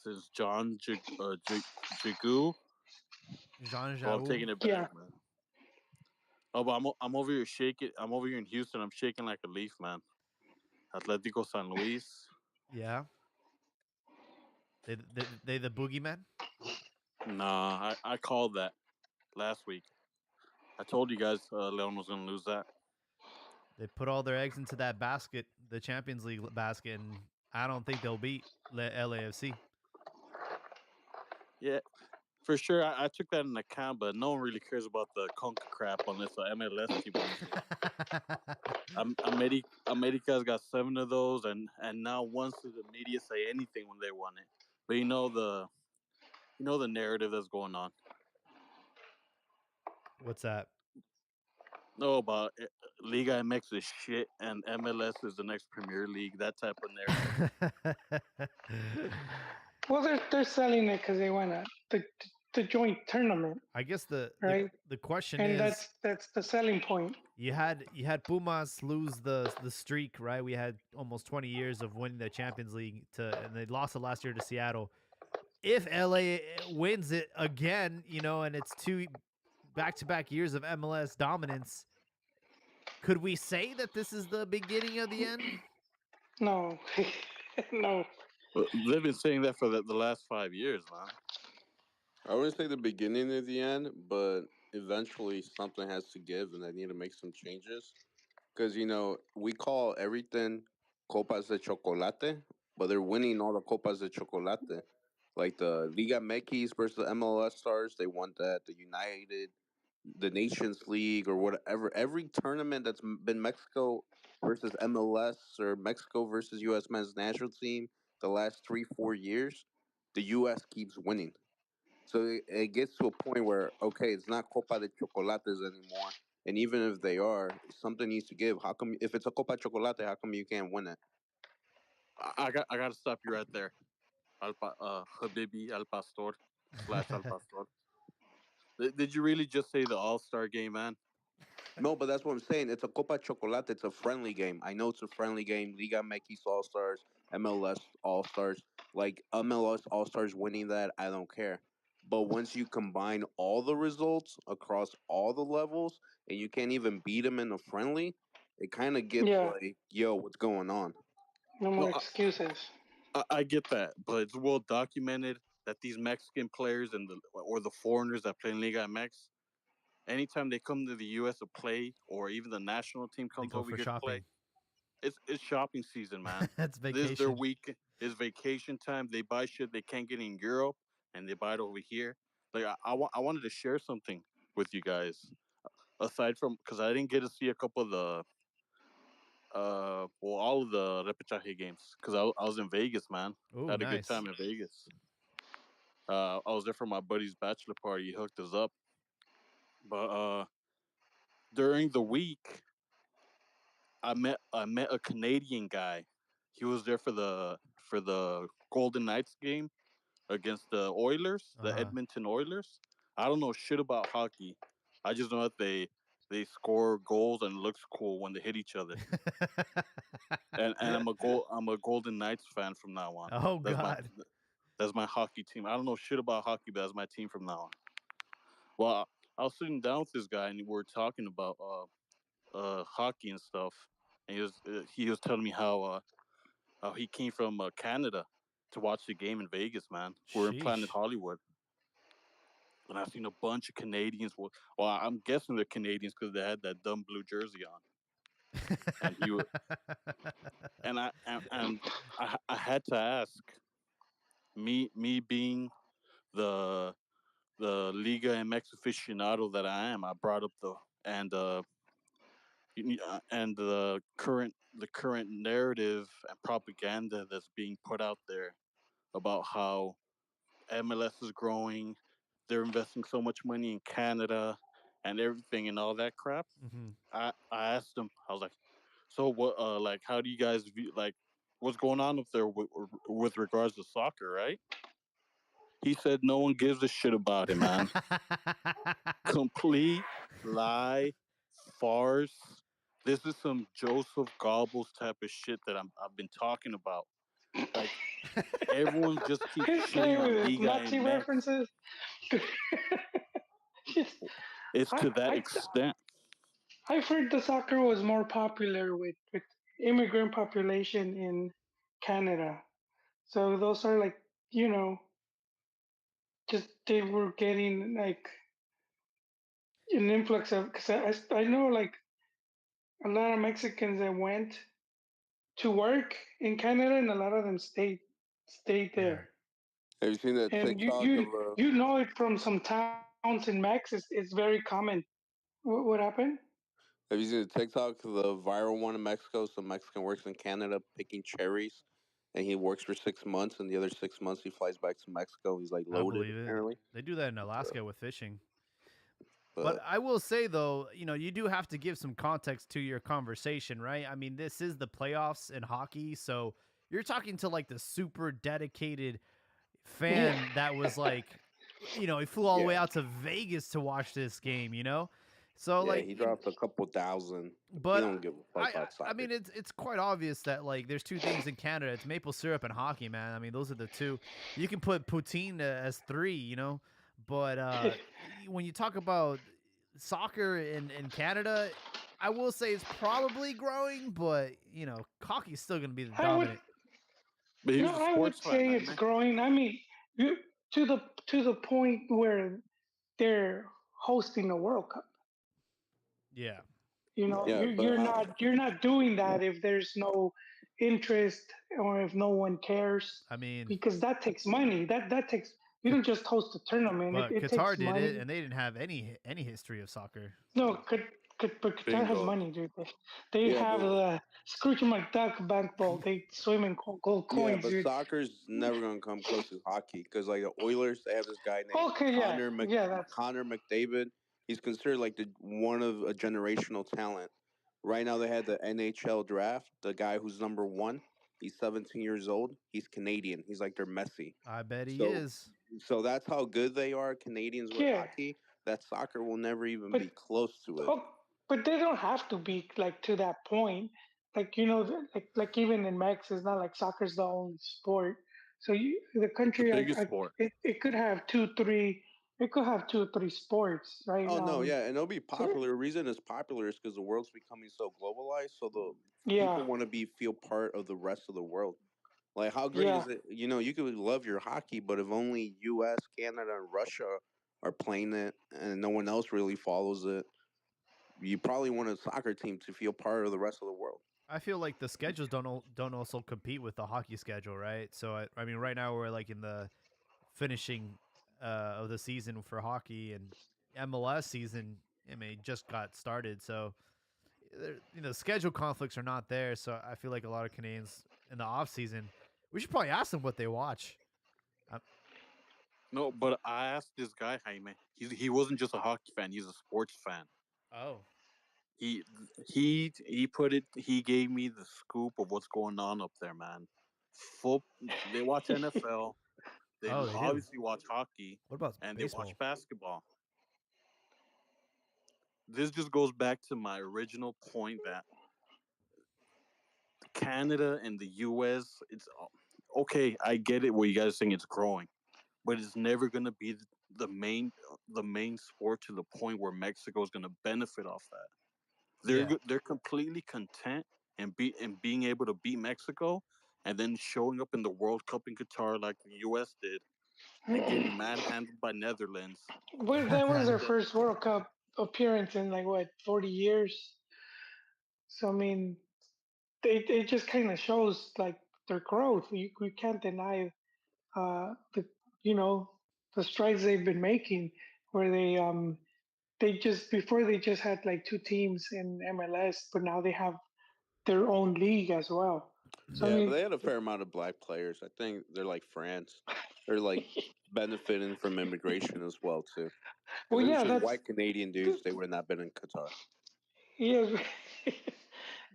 since John Jagu. Jean Oh, I'm Jaou. taking it back, Yeah. man. Oh, but I'm over here shaking. I'm over here in Houston. I'm shaking like a leaf, man. Atletico San Luis. Yeah. They the boogeyman? Nah, I called that last week. I told you guys Leon was going to lose that. They put all their eggs into that basket, the Champions League basket, and I don't think they'll beat LAFC. Yeah, for sure. I took that into account, but no one really cares about the conca crap unless the MLS team wins it. America's got 7 of those, and now once the media say anything when they won it, but you know the narrative that's going on. What's that? No, about Liga MX is shit and MLS is the next Premier League. That type of narrative. Well, they're selling it because they want the joint tournament, I guess the question and is, that's the selling point. you had Pumas lose the streak, right? We had almost 20 years of winning the Champions League and they lost it last year to Seattle. If LA wins it again, and it's 2 back-to-back years of MLS dominance, could we say that this is the beginning of the end? No, no. They've been saying that for the last 5 years, man. I wouldn't say the beginning of the end, but eventually something has to give, and they need to make some changes. Because we call everything Copas de Chocolate, but they're winning all the Copas de Chocolate. Like the Liga MX versus the MLS Stars, they won that. The United, the Nations League, or whatever. Every tournament that's been Mexico versus MLS or Mexico versus U.S. men's national team the last 3-4 years, the U.S. keeps winning. So it gets to a point where, okay, it's not Copa de Chocolates anymore. And even if they are, something needs to give. How come, if it's a Copa Chocolate, how come you can't win it? I got to stop you right there. Habibi Al Pastor / Al Pastor. Did you really just say the All-Star game, man? No, but that's what I'm saying. It's a Copa Chocolate. It's a friendly game. I know it's a friendly game. Liga MX All-Stars, MLS All-Stars. Like MLS All-Stars winning that, I don't care. But once you combine all the results across all the levels, and you can't even beat them in a friendly, it kind of gets Yeah, like, yo, what's going on? no more No, excuses. I get that, but it's well documented that these Mexican players and the foreigners that play in Liga MX, anytime they come to the U.S. to play, or even the national team They comes go over for here to play, shopping. it's shopping season, man. That's This is their vacation. week. It's vacation time. They buy shit they can't get in Europe, and they buy it over here. Like I wanted to share something with you guys. Aside from, because I didn't get to see a couple of the well, all of the repechaje games, because I was in Vegas, man. I Oh, had a good nice. time in Vegas. I was there for my buddy's bachelor party. He hooked us up, but during the week, I met a Canadian guy. He was there for the Golden Knights game against the Oilers, the Uh Edmonton Oilers. I don't know shit about hockey. I just know that they score goals and it looks cool when they hit each other. And I'm a Golden Knights fan from now on. Oh That's my God. that's my hockey team. I don't know shit about hockey, but that's my team from now on. Well, I was sitting down with this guy and we were talking about hockey and stuff, and he was telling me how he came from Canada to watch the game in Vegas. Man, we're in Planet Sheesh. Hollywood, and I've seen a bunch of Canadians. Well, I'm guessing they're Canadians because they had that dumb blue jersey on, and he and I had to ask, me being the Liga MX aficionado that I am. I brought up and and the current narrative and propaganda that's being put out there about how MLS is growing, they're investing so much money in Canada and everything and all that crap. hmm I asked him, I was like, so what? Like, how do you guys view like what's going on up there with regards to soccer, right? He said no one gives a shit about it, man. Complete lie, farce. This is some Joseph Goebbels type of shit that I've been talking about. Like everyone just keeps He's shitting playing on with his Liga Nazi MX. references. Yes. It's I, to that I, extent. I've heard the soccer was more popular with immigrant population in Canada. So those are like, you know, just they were getting like an influx of, because I know like a lot of Mexicans that went to work in Canada and a lot of them stayed Yeah. there. Have you seen that And TikTok of you know it from some towns in Mex. It's very common. What happened? have you seen the TikTok of the viral one in Mexico? Some Mexican works in Canada picking cherries, and he works for 6 months, and the other 6 months he flies back to Mexico. He's like I loaded believe it. apparently. They do that in Alaska with fishing. But But I will say though, you do have to give some context to your conversation, right? I mean, this is the playoffs in hockey, so you're talking to like the super dedicated Yeah. fan that was like, he flew all the way yeah, out to Vegas to watch this game. So yeah, like, he dropped a couple thousand. He but don't give a fuck about I soccer. mean, it's quite obvious that like there's two things in Canada. It's maple syrup and hockey, man. I mean, those are the two. You can put poutine as three. But when you talk about soccer in Canada, I will say it's probably growing, but hockey's still going to be the I would dominant. But he no, was a I would sports fan, say man. it's growing. I mean, you, to the point where they're hosting a World Cup. Yeah, You know, Yeah, but you're not doing that if there's no interest or if no one cares, I mean, because that takes money. That takes, you don't just host a tournament. but It Qatar takes did it, money. and they didn't have any history of soccer. No, but Qatar has Bingo. money, dude. They yeah, have but the Scrooge McDuck bank vault. They swim in gold yeah, coins, but dude. soccer's never gonna come close to hockey because like the Oilers, they have this guy named Okay, yeah, yeah, that's Connor McDavid. He's considered like the one of a generational talent. Right now, they had the NHL draft. The guy who's number one, he's 17 years old. He's Canadian. He's like their Messi. I bet he So, is. so that's how good they are, Canadians with yeah. hockey. That soccer will never even But be close to it. oh, but they don't have to be like to that point. Like like even in Mex, it's not like soccer's the only sport. So the country, biggest sport. it could have two, three. It could have 2 or 3 sports, right? Oh no, yeah, and it'll be popular. The reason it's popular is because the world's becoming so globalized. So the Yeah, people want to feel part of the rest of the world. Like, how great yeah. is it? You know, you could love your hockey, but if only U.S., Canada, and Russia are playing it, and no one else really follows it, you probably want a soccer team to feel part of the rest of the world. I feel like the schedules don't also compete with the hockey schedule, right? So I mean, right now we're like in the finishing of the season for hockey, and MLS season. I mean, just got started, so schedule conflicts are not there. So I feel like a lot of Canadians in the off season, we should probably ask them what they watch. No, but I asked this guy, Jaime. He wasn't just a hockey fan; he's a sports fan. Oh, He put it. He gave me the scoop of what's going on up there, man. They watch NFL. They Oh, they do. obviously watch hockey, what about and baseball? they watch basketball. This just goes back to my original point that Canada and the U.S. It's okay. I get it. What you guys are saying, it's growing, but it's never gonna be the main sport to the point where Mexico is gonna benefit off that. They're completely content and being able to beat Mexico, and then showing up in the World Cup in Qatar like the U.S. did, and getting manhandled by Netherlands. Well, that was their first World Cup appearance in like what 40 years. So I mean, it just kind of shows like their growth. We can't deny the you know the strides they've been making. Where they just before they just had like 2 teams in MLS, but now they have their own league as well. So I Yeah, but mean, they had a fair amount of black players. I think they're like France. They're like benefiting from immigration as well too. If well, it was yeah, just that's white Canadian dudes, they would have not been in Qatar. yeah.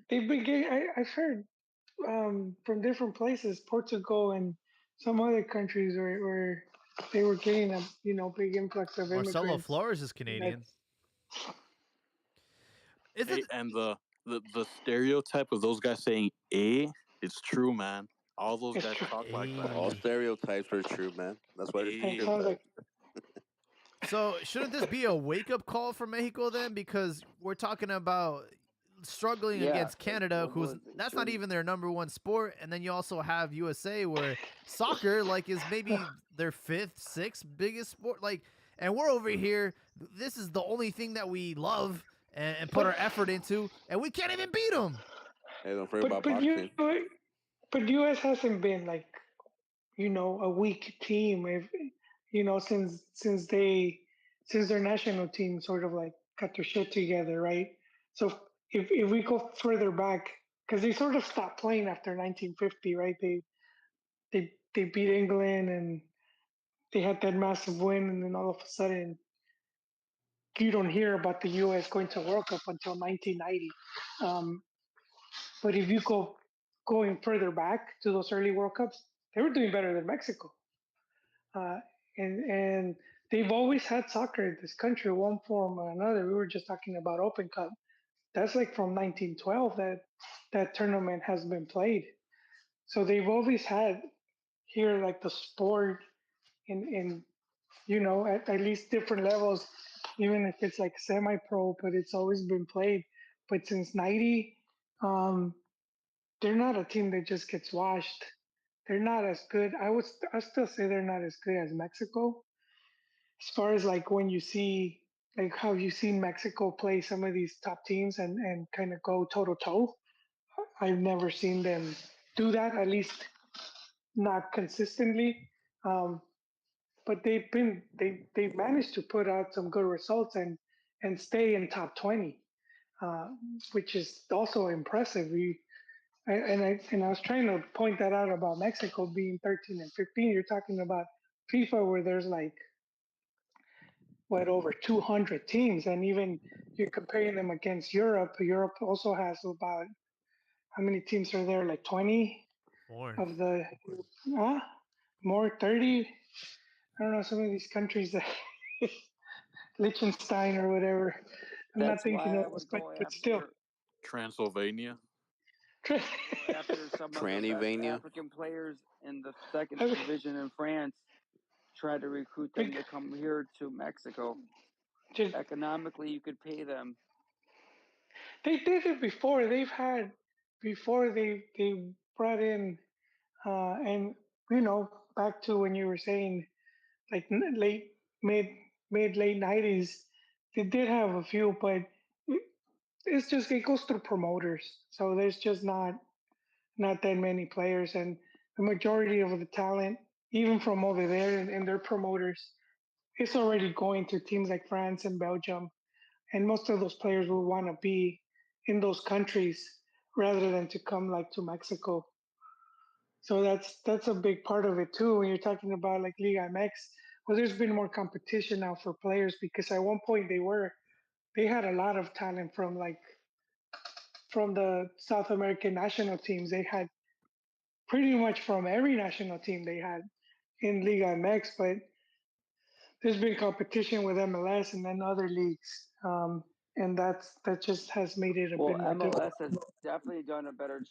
They've been getting. I've heard from different places, Portugal and some other countries where they were getting a big influx of Marcelo immigrants. Flores is Canadian. Is Hey, it? and the stereotype of those guys saying "eh," it's true, man. All those It's guys true. talk like that. All stereotypes are true, man. That's why they're Hey. It sounds stereotypes. like So shouldn't this be a wake up call for Mexico then? Because we're talking about struggling Yeah, against Canada, who's that's not shouldn't- even their number one sport, and then you also have USA, where soccer like is maybe their fifth, sixth biggest sport. Like, and we're over here. This is the only thing that we love and put our effort into, and we can't even beat them. Hey, don't forget about but boxing. but US hasn't been like a weak team if since their national team sort of like got their shit together, right? So if we go further back, because they sort of stopped playing after 1950, right? They beat England and they had that massive win, and then all of a sudden you don't hear about the US going to World Cup until 1990. Um, but if you going further back to those early World Cups, they were doing better than Mexico. Uh, and they've always had soccer in this country, one form or another. We were just talking about Open Cup. That's like from 1912 that tournament has been played. So they've always had here like the sport in at least different levels, even if it's like semi-pro, but it's always been played. But since '90, um, they're not a team that just gets washed. They're not as good. I still say they're not as good as Mexico. As far as like when you see like how you've seen Mexico play some of these top teams and kind of go toe to toe. I've never seen them do that, at least not consistently. Um, but they've managed to put out some good results and stay in top 20, uh, which is also impressive. And I was trying to point that out about Mexico being 13 and 15. You're talking about FIFA where there's like over 200 teams, and even you're comparing them against Europe. Europe also has about how many teams are there? Like 20 More. of the more 30. I don't know, some of these countries that Liechtenstein or whatever. I'm not That's thinking why I of would this, go but still. after. Transylvania. after some of the best Transylvania. African players in the second I mean- division in France tried to recruit them to come here to Mexico. Just, Economically, you could pay them. they did it before. Before they brought in, and back to when you were saying like late mid late 90s, they did have a few, but it- it's just it goes through promoters, so there's just not that many players, and the majority of the talent, even from over there and their promoters, it's already going to teams like France and Belgium, and most of those players will want to be in those countries rather than to come like to Mexico. So that's a big part of it too. When you're talking about like Liga MX, well, there's been more competition now for players because at one point they had a lot of talent from the South American national teams. They had pretty much from every national team they had in Liga MX, but there's been competition with MLS and then other leagues, and that just has made it a Well, bit more difficult. MLS has definitely done a better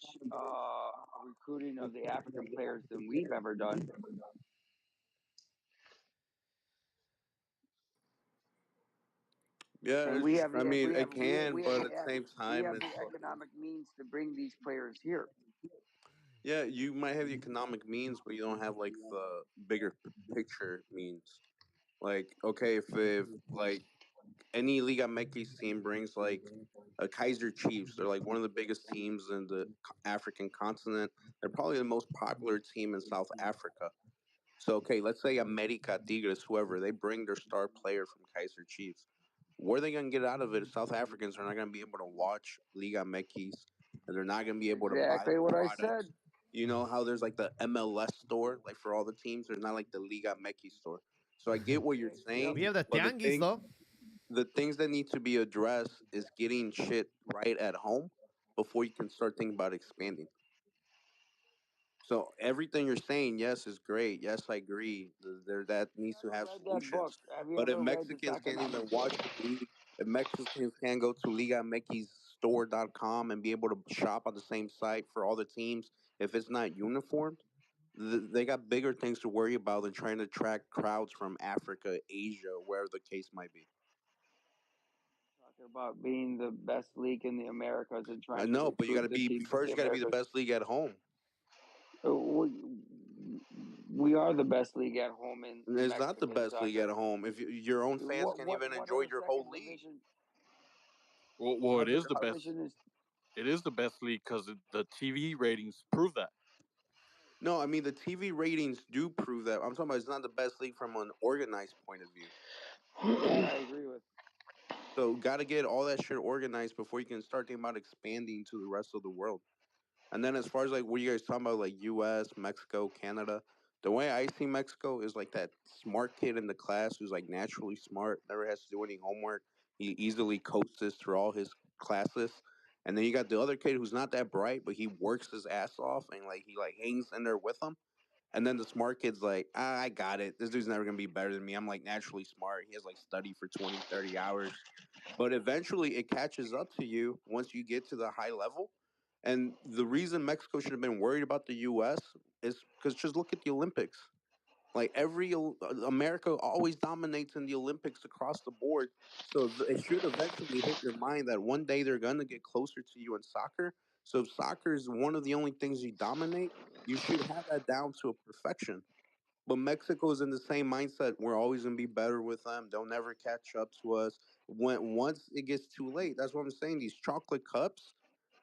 recruiting of the African players than we've ever done. Yeah, And we have I mean, we it have can, we but at the same we time, have it's the economic means to bring these players here. yeah, you might have the economic means, but you don't have like the bigger picture means. Like, okay, if like any Liga MX team brings like a Kaiser Chiefs, they're like one of the biggest teams in the African continent. They're probably the most popular team in South Africa. So okay, let's say America, Tigres, whoever, they bring their star player from Kaiser Chiefs. What are they gonna get out of it? South Africans are not gonna be able to watch Liga MX, and they're not gonna be able to buy Exactly the what I products. said. You know how there's like the MLS store, like for all the teams. There's not like the Liga MX store. So I get what you're saying, We have the but Tianguis though. the things that need to be addressed is getting shit right at home before you can start thinking about expanding. So everything you're saying, yes, is great. Yes, I agree. There that Have you needs to ever have read that book? solutions. Have you But if ever read this Mexicans can't even economic book? watch the league, if Mexicans can't go to LigaMXStore.com and be able to shop on the same site for all the teams, if it's not uniformed, they got bigger things to worry about than trying to attract crowds from Africa, Asia, wherever the case might be. Talking about being the best league in the Americas and I trying to know, but you got recruit to the be teams in first. the You got to be the Americas. best league at home. We are the best league at home in And it's not the Mexican best league at soccer. home. If your own fans can't even What enjoy other your whole second league. division? Well, What it is other the best. division is? It is the best league because the TV ratings prove that. No, I mean the TV ratings do prove that. I'm talking about it's not the best league from an organized point of view. That I agree with. So got to get all that shit organized before you can start thinking about expanding to the rest of the world. And then as far as like what you guys talking about, like U.S., Mexico, Canada, the way I see Mexico is like that smart kid in the class who's like naturally smart, never has to do any homework. He easily coasts through all his classes. And then you got the other kid who's not that bright, but he works his ass off and like he like hangs in there with them. And then the smart kid's like, I got it. This dude's never going to be better than me. I'm like naturally smart. He has like studied for 20, 30 hours. But eventually it catches up to you once you get to the high level. And the reason Mexico should have been worried about the U.S. is because just look at the Olympics. Like America always dominates in the Olympics across the board. So it should eventually hit your mind that one day they're going to get closer to you in soccer. So if soccer is one of the only things you dominate, you should have that down to a perfection. But Mexico's in the same mindset. We're always gonna be better with them. They'll never catch up to us. When once it gets too late, that's what I'm saying. These chocolate cups,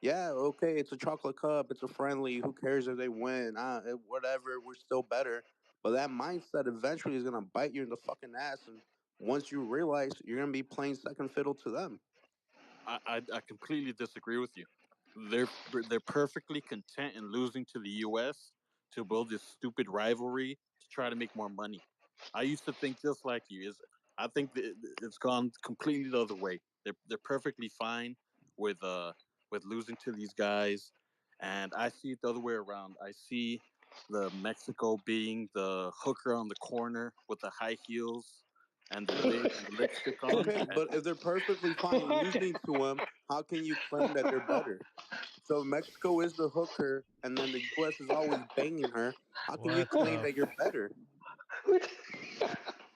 yeah, okay, it's a chocolate cup. It's a friendly. Who cares if they win? Whatever. We're still better. But that mindset eventually is gonna bite you in the fucking ass. And once you realize you're gonna be playing second fiddle to them. I completely disagree with you. They're they're perfectly content in losing to the U.S. to build this stupid rivalry to try to make more money. I used to think just like you. Is I think it's gone completely the other way. They're perfectly fine with losing to these guys, and I see it the other way around. I see the Mexico being the hooker on the corner with the high heels and the lipstick on, Okay, and but if they're perfectly fine losing to them, how can you claim that they're better? So if Mexico is the hooker, and then the U.S. is always banging her. How can you What claim the that you're better? Wait,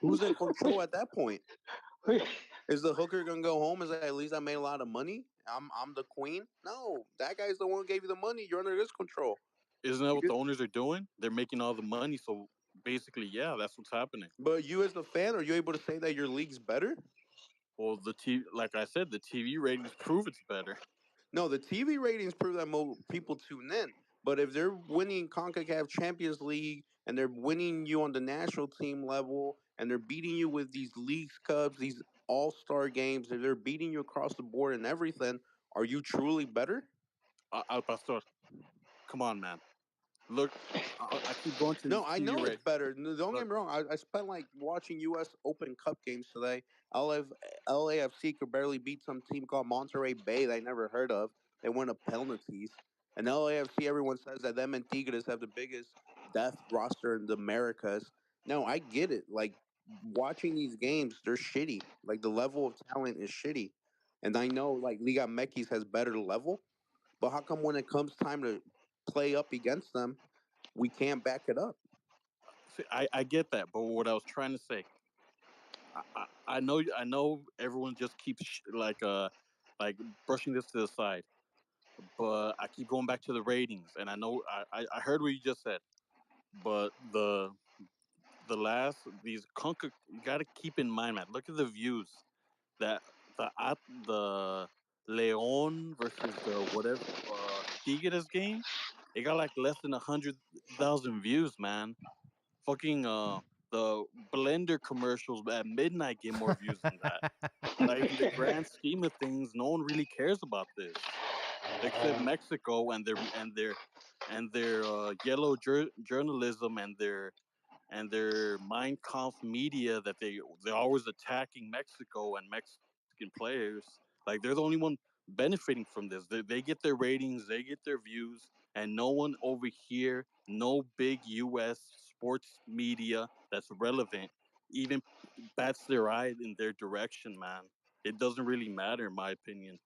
Who's in control at that point? wait. Is the hooker gonna go home and say, "At least I made a lot of money. I'm the queen"? No, that guy's the one who gave you the money. You're under his control. Isn't that what the You, owners are doing? They're making all the money, so basically, yeah, that's what's happening. but you as the fan, are you able to say that your league's better? Well, like I said, the TV ratings prove it's better. No, the TV ratings prove that more people tune in. But if they're winning CONCACAF Champions League and they're winning you on the national team level and they're beating you with these leagues cups, these all-star games, and they're beating you across the board and everything, are you truly better? Al Pastor, come on, man. Look, I keep going to No, these I TV know it's ratings. better. Don't get Look, me wrong. I spent like watching U.S. Open Cup games today. LAFC could barely beat some team called Monterey Bay that I never heard of. They went to penalties. And LAFC, everyone says that them and Tigres have the biggest death roster in the Americas. No, I get it. Like watching these games, they're shitty. Like the level of talent is shitty. And I know like Liga MX has better level, but how come when it comes time to play up against them, we can't back it up? see, I get that, but what I was trying to say, I know everyone just keeps like brushing this to the side, but I keep going back to the ratings, and I know I heard what you just said, but the last these Conca, you got to keep in mind, man. Look at the views that the Leon versus the whatever Tigres game. It got like less than 100,000 views, man. Fucking the blender commercials at midnight get more views than that. Like in the grand scheme of things, no one really cares about this except Mexico and their yellow journalism and their Mein Kampf media that they're always attacking Mexico and Mexican players. Like they're the only one benefiting from this. They get their ratings, they get their views, and no one over here, no big U.S. sports media that's relevant, even bats their eye in their direction, man. It doesn't really matter, in my opinion.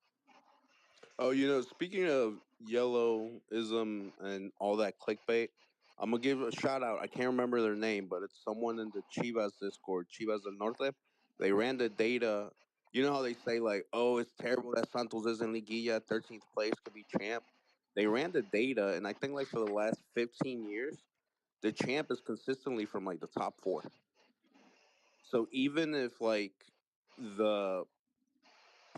Oh, speaking of yellowism and all that clickbait, I'm gonna give a shout out. I can't remember their name, but it's someone in the Chivas Discord, Chivas del Norte. They ran the data. You know how they say like, "Oh, it's terrible that Santos is in Liguilla, 13th place could be champ." They ran the data, and I think like for the last 15 years, the champ is consistently from like the top four. So even if like the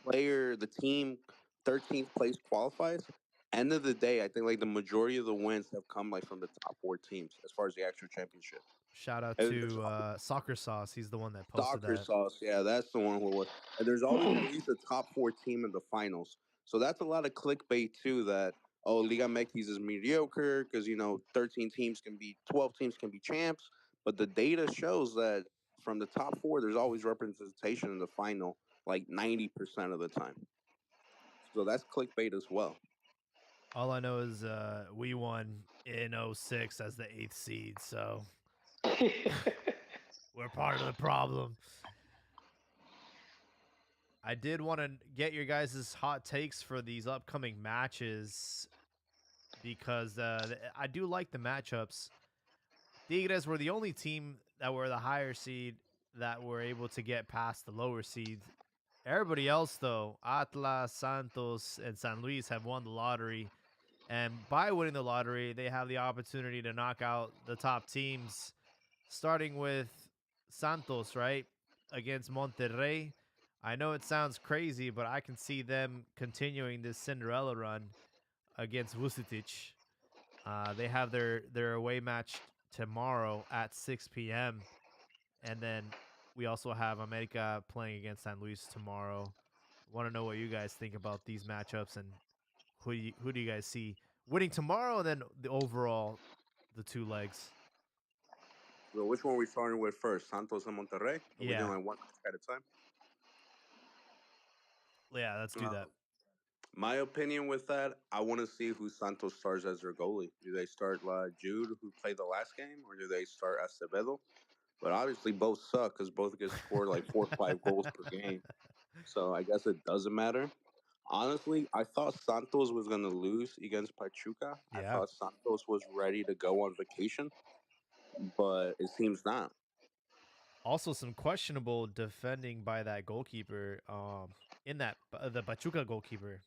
the team 13th place qualifies, end of the day, I think like the majority of the wins have come like from the top four teams as far as the actual championship. Shout out And there's to Soccer Sauce. He's the one that posted soccer that. sauce, yeah, that's the one who was. And there's always at least a top four team in the finals. So that's a lot of clickbait too. That Liga MX is mediocre because 13 teams can be 12 teams can be champs, but the data shows that from the top four, there's always representation in the final, like 90% of the time. So that's clickbait as well. All I know is we won in 06 as the 8th seed, so we're part of the problem. I did want to get your guys' hot takes for these upcoming matches because I do like the matchups. Tigres were the only team that were the higher seed that were able to get past the lower seed. Everybody else, though, Atlas, Santos, and San Luis have won the lottery. And by winning the lottery, they have the opportunity to knock out the top teams, starting with Santos, right, against Monterrey. I know it sounds crazy, but I can see them continuing this Cinderella run against Vucetich. They have their away match tomorrow at 6 p.m. And then we also have America playing against San Luis tomorrow. Want to know what you guys think about these matchups and who do you guys see winning tomorrow and then the overall, the two legs? So which one are we starting with first? Santos and Monterrey? Are we Yeah. doing like one at a time? Yeah, let's do that. My opinion with that, I want to see who Santos starts as their goalie. Do they start Jude, who played the last game, or do they start Acevedo? But obviously both suck because both get scored like 4 or 5 goals per game. So I guess it doesn't matter. Honestly, I thought Santos was gonna lose against Pachuca. I Yeah. thought Santos was ready to go on vacation, but it seems not. Also, some questionable defending by that goalkeeper. In that the Pachuca goalkeeper,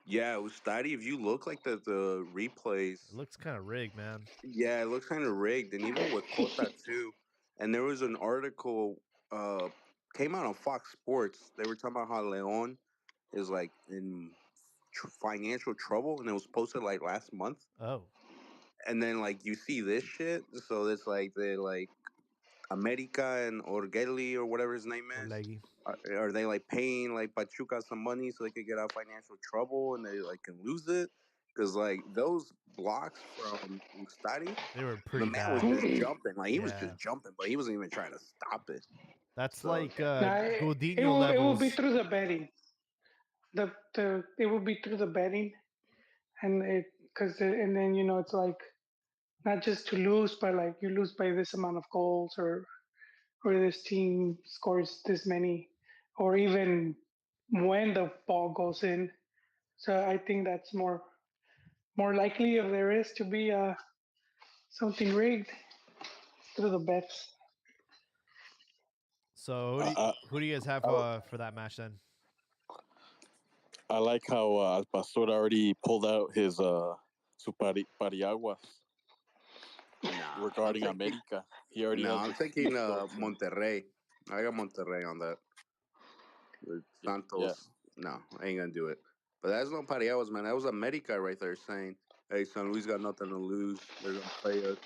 Yeah, Ustadi, if you look like the replays, it looks kind of rigged, man. yeah, it looks kind of rigged, and even with Cota too. And there was an article came out on Fox Sports. They were talking about how Leon is like in financial trouble, and it was posted like last month. Oh, And then like you see this shit, so it's like they like America and Orgelli or whatever his name or is. leggy. Are they like paying like Pachuca some money so they could get out of financial trouble and they like can lose it? Because like those blocks from Ustadi, They were the pretty man was bad. just jumping. Like he was Yeah, just jumping, but he wasn't even trying to stop it. that's So like Nah, it Godinho will be levels. through the betting. It will be through the betting, and and then it's like not just to lose, but like you lose by this amount of goals, or this team scores this many, or even when the ball goes in. So I think that's more likely if there is to be something rigged through the bets. So I, who do you guys have I, for that match then? I like how Pastor already pulled out his Pariaguas nah, regarding America. He already no, has I'm the taking screenshots. Monterrey. I got Monterrey on that. With Yeah, Santos, no, I ain't gonna do it. But that's no Pariaguas, man. That was America right there saying, "Hey, San Luis got nothing to lose. They're gonna play us,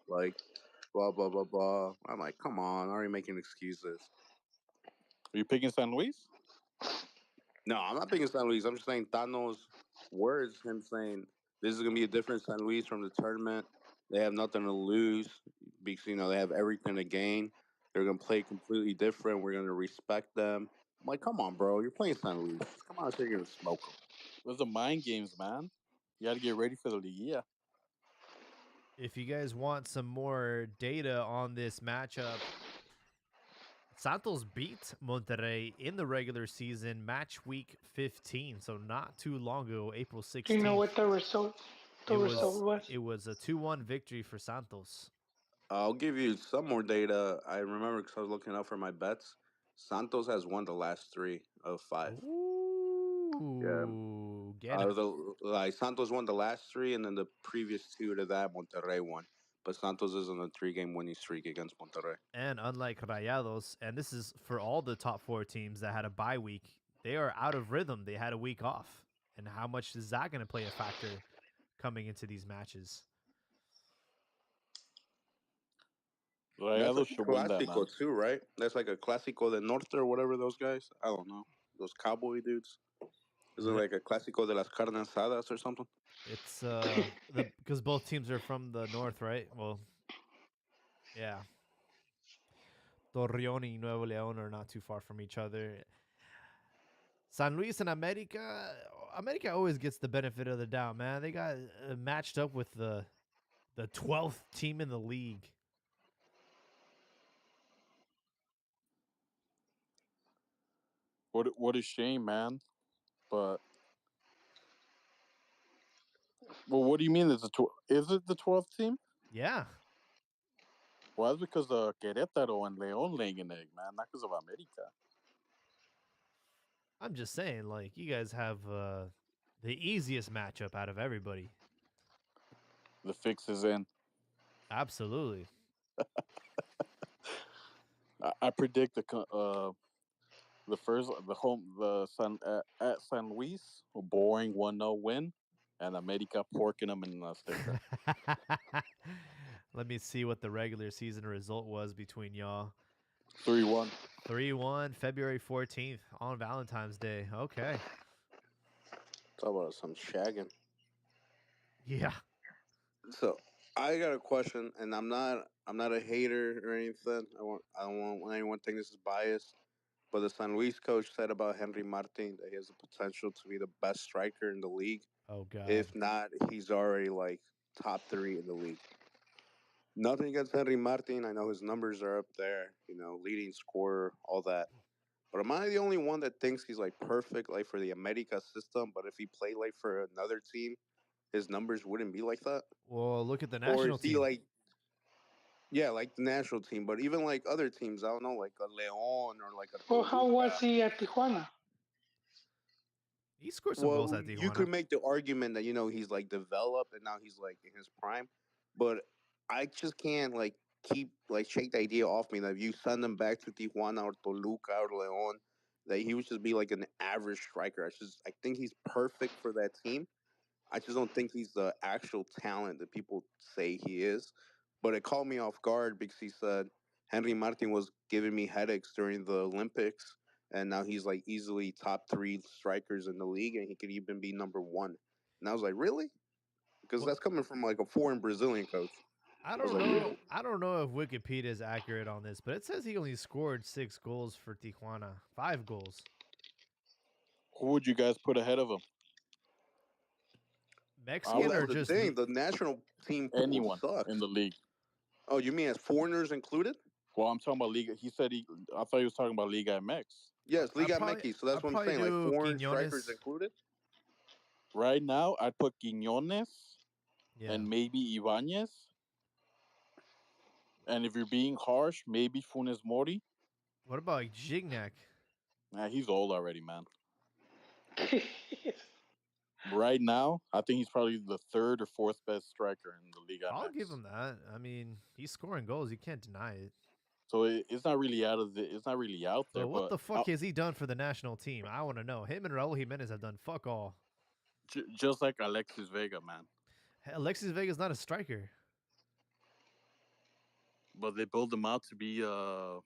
like blah blah blah blah." I'm like, come on, already making excuses. are you picking San Luis? No, I'm not picking San Luis. I'm just saying Thanos' words. Him saying this is gonna be a different San Luis from the tournament. They have nothing to lose because they have everything to gain. They're gonna play completely different. We're gonna respect them. I'm like, come on, bro. You're playing San Luis. Just come out here, you're gonna smoke them. Those are mind games, man. You got to get ready for the Liguilla. If you guys want some more data on this matchup, Santos beat Monterrey in the regular season, match week 15, so not too long ago, April 16th. Do you know what the result was? It was a 2-1 victory for Santos. I'll give you some more data. I remember because I was looking out for my bets. Santos has won the last 3 of 5. Yeah. Ooh, get him. Santos won the last 3, and then the previous 2 to that, Monterrey won. But Santos is on a 3-game winning streak against Monterrey. And unlike Rayados, and this is for all the top 4 teams that had a bye week, they are out of rhythm. They had a week off. And how much is that going to play a factor coming into these matches? That's Rayados a should win that, man. Clásico too, right? That's like a Clásico del Norte or whatever those guys. I don't know. Those cowboy dudes. Is it like a Clásico de las Carnes Asadas or something? It's because both teams are from the north, right? Well, yeah. Torreón and Nuevo León are not too far from each other. San Luis and America always gets the benefit of the doubt, man. They got matched up with the 12th team in the league. What a shame, man. But well, what do you mean? Is it the 12th team? Yeah. Well, that's because of Querétaro and León laying an egg, man. Not because of America. I'm just saying, like, you guys have the easiest matchup out of everybody. The fix is in. Absolutely. I predict the at San Luis, a boring 1-0 win, and America porking them in the sticker. Let me see what the regular season result was between y'all. 3-1. 3-1, February 14th on Valentine's Day. Okay. Talk about some shagging. Yeah. So I got a question, and I'm not a hater or anything. I don't want anyone to think this is biased. But the San Luis coach said about Henry Martin that he has the potential to be the best striker in the league. Oh, God. If not, he's already like top 3 in the league. Nothing against Henry Martin. I know his numbers are up there, leading scorer, all that. But am I the only one that thinks he's like perfect, like for the America system? But if he played like for another team, his numbers wouldn't be like that. Well, look at the Or national is he team. like, yeah, like the national team? But even like other teams, I don't know, like a Leon or like a Well, how Toluca. was he at Tijuana? He scored some goals Well, at you Tijuana. could make the argument that he's like developed and now he's like in his prime, but I just can't like keep like shake the idea off me that if you send him back to Tijuana or Toluca or Leon, that he would just be like an average striker. I think he's perfect for that team. I just don't think he's the actual talent that people say he is. But it caught me off guard because he said Henry Martin was giving me headaches during the Olympics, and now he's like easily top 3 strikers in the league, and he could even be number 1. And I was like, really? Because Well- that's coming from like a foreign Brazilian coach. I was don't like, know. really? I don't know if Wikipedia is accurate on this, but it says he only scored 6 goals for Tijuana. 5 goals. Who would you guys put ahead of him? Mexican Well, or that's the just thing. The national team pool Anyone sucks. in the league? Oh, you mean as foreigners included? Well, I'm talking about Liga. He said I thought he was talking about Liga MX. Yes, I'd Liga probably- MX. So that's I'd what I'm probably saying. Like do foreign strikers Quiñones. included. Right now, I'd put Quiñones Yeah. and maybe Ibanez. And if you're being harsh, maybe Funes Mori. What about like Gignac? Nah, he's old already, man. Right now, I think he's probably the 3rd or 4th best striker in the Liga I'll MX. give him that. I mean, he's scoring goals. You can't deny it. So it's not really it's not really out there. But what the fuck I'll- has he done for the national team? I want to know. Him and Raul Jimenez have done fuck all. just like Alexis Vega, man. Alexis Vega's not a striker. But they build him out to be the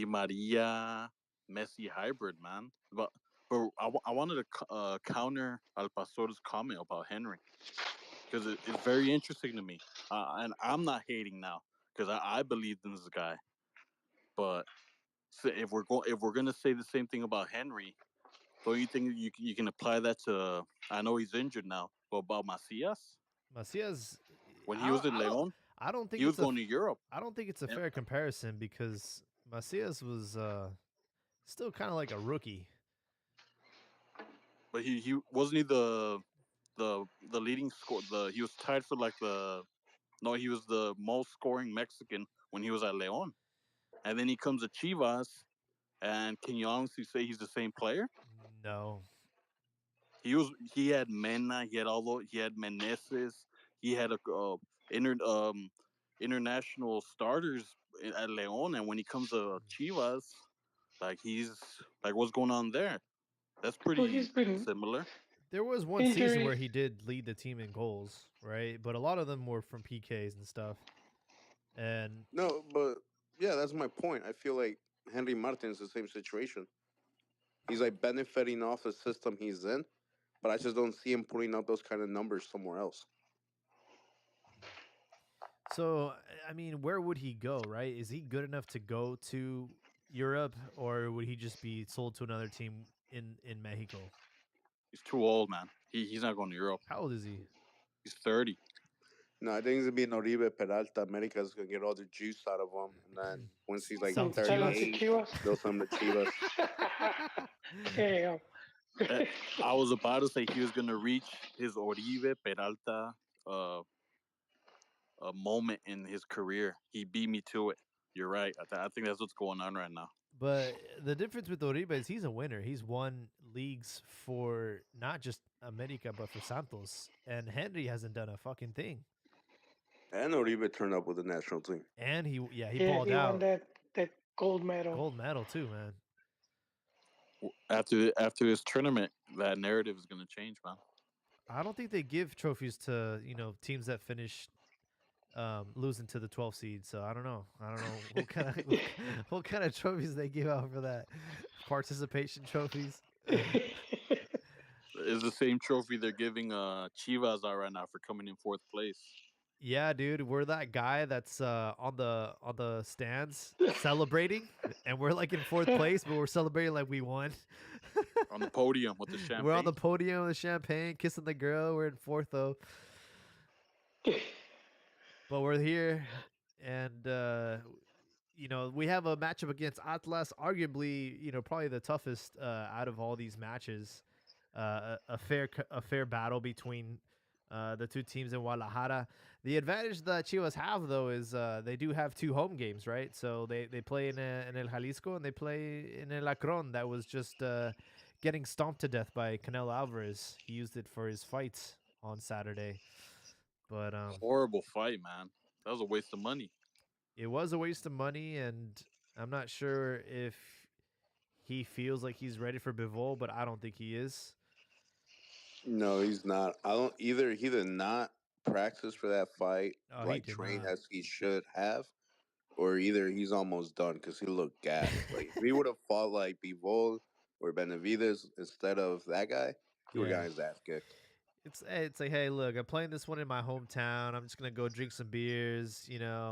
Maria Messi hybrid, man. But I wanted to counter Al Pastor's comment about Henry because it's very interesting to me, and I'm not hating now because I believed in this guy. But if we're gonna say the same thing about Henry, don't you think you can apply that to? I know he's injured now, but about Macias Macias, when he was in Leon, I don't think he was it's a going to Europe. I don't think it's a Yeah. fair comparison because Macias was still kind of like a rookie. But he wasn't he the leading score. He was tied for like he was the most scoring Mexican when he was at Leon, and then he comes to Chivas, and can you honestly say he's the same player? No. He had Mena, he had Meneses, he had international starters at Leon, and when he comes to Chivas, like he's like what's going on there? That's pretty he's been- similar. There was one season where Injuries. he did lead the team in goals, right? But a lot of them were from PKs and stuff. And No, but yeah, that's my point. I feel like Henry Martin's the same situation. He's like benefiting off the system he's in, but I just don't see him putting up those kind of numbers somewhere else. so, I mean, where would he go, right? Is he good enough to go to Europe, or would he just be sold to another team in Mexico? He's too old, man. He's not going to Europe. How old is he? He's 30. No, I think it's gonna be Oribe Peralta. America's gonna get all the juice out of him, and then once he's like Sell to Sell him to 38, Chivas. they'll send him to Chivas. Damn. I was about to say he was going to reach his Oribe Peralta a moment in his career. He beat me to it. You're right. I think that's what's going on right now. But the difference with Oribe is he's a winner. He's won leagues for not just America, but for Santos. And Henry hasn't done a fucking thing. And Oribe turned up with the national team. And he Yeah, balled he out. won that gold medal. Gold medal too, man. After this tournament, that narrative is going to change, man. I don't think they give trophies to teams that finish losing to the 12 seed. So I don't know. what kind of what kind of trophies they give out for that. Participation trophies. It's the same trophy they're giving Chivas out right now for coming in 4th place. Yeah, dude, we're that guy that's on the stands celebrating, and we're like in 4th place, but we're celebrating like we won. On the podium with the champagne. We're on the podium with champagne, kissing the girl. We're in 4th though, but we're here, and we have a matchup against Atlas, arguably, probably the toughest out of all these matches. A fair battle between the two teams in Guadalajara. The advantage that Chivas have, though, is they do have two home games, right? So they play in El Jalisco and they play in El Acron. That was just getting stomped to death by Canelo Alvarez. He used it for his fights on Saturday. But Horrible fight, man. That was a waste of money. it was a waste of money, and I'm not sure if he feels like he's ready for Bivol, but I don't think he is. No, he's not. I don't either. He did not practice for that fight, Oh, he like did train not. as he should have, or either he's almost done because he looked gassed. Like if he would have fought like Bivol or Benavides instead of that guy, he would have Yeah. got his ass kicked. It's like, hey, look, I'm playing this one in my hometown. I'm just gonna go drink some beers,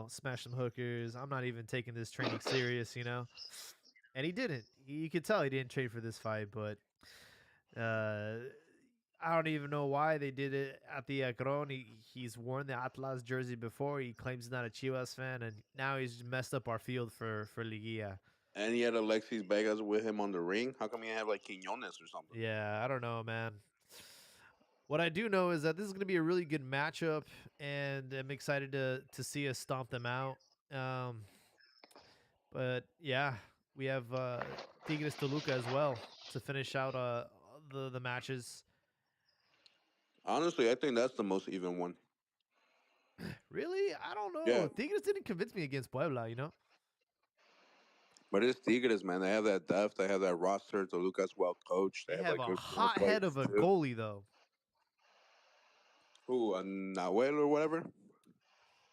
smash some hookers. I'm not even taking this training serious, And he didn't. You could tell he didn't train for this fight, but I don't even know why they did it at the Acron. He's worn the Atlas jersey before. He claims he's not a Chivas fan, and now he's messed up our field for Liguilla. And he had Alexis Vegas with him on the ring. How come he have like Quinones or something? Yeah, I don't know, man. What I do know is that this is going to be a really good matchup, and I'm excited to see us stomp them out. But yeah, we have Tigres Toluca as well to finish out the matches. Honestly, I think that's the most even one. Really, I don't know. Yeah. Tigres didn't convince me against Puebla. But it's Tigres, man. They have that depth. They have that roster. Toluca's well coached. They have have like a good former hot head players of a too. goalie, though. Who, Nahuel or whatever?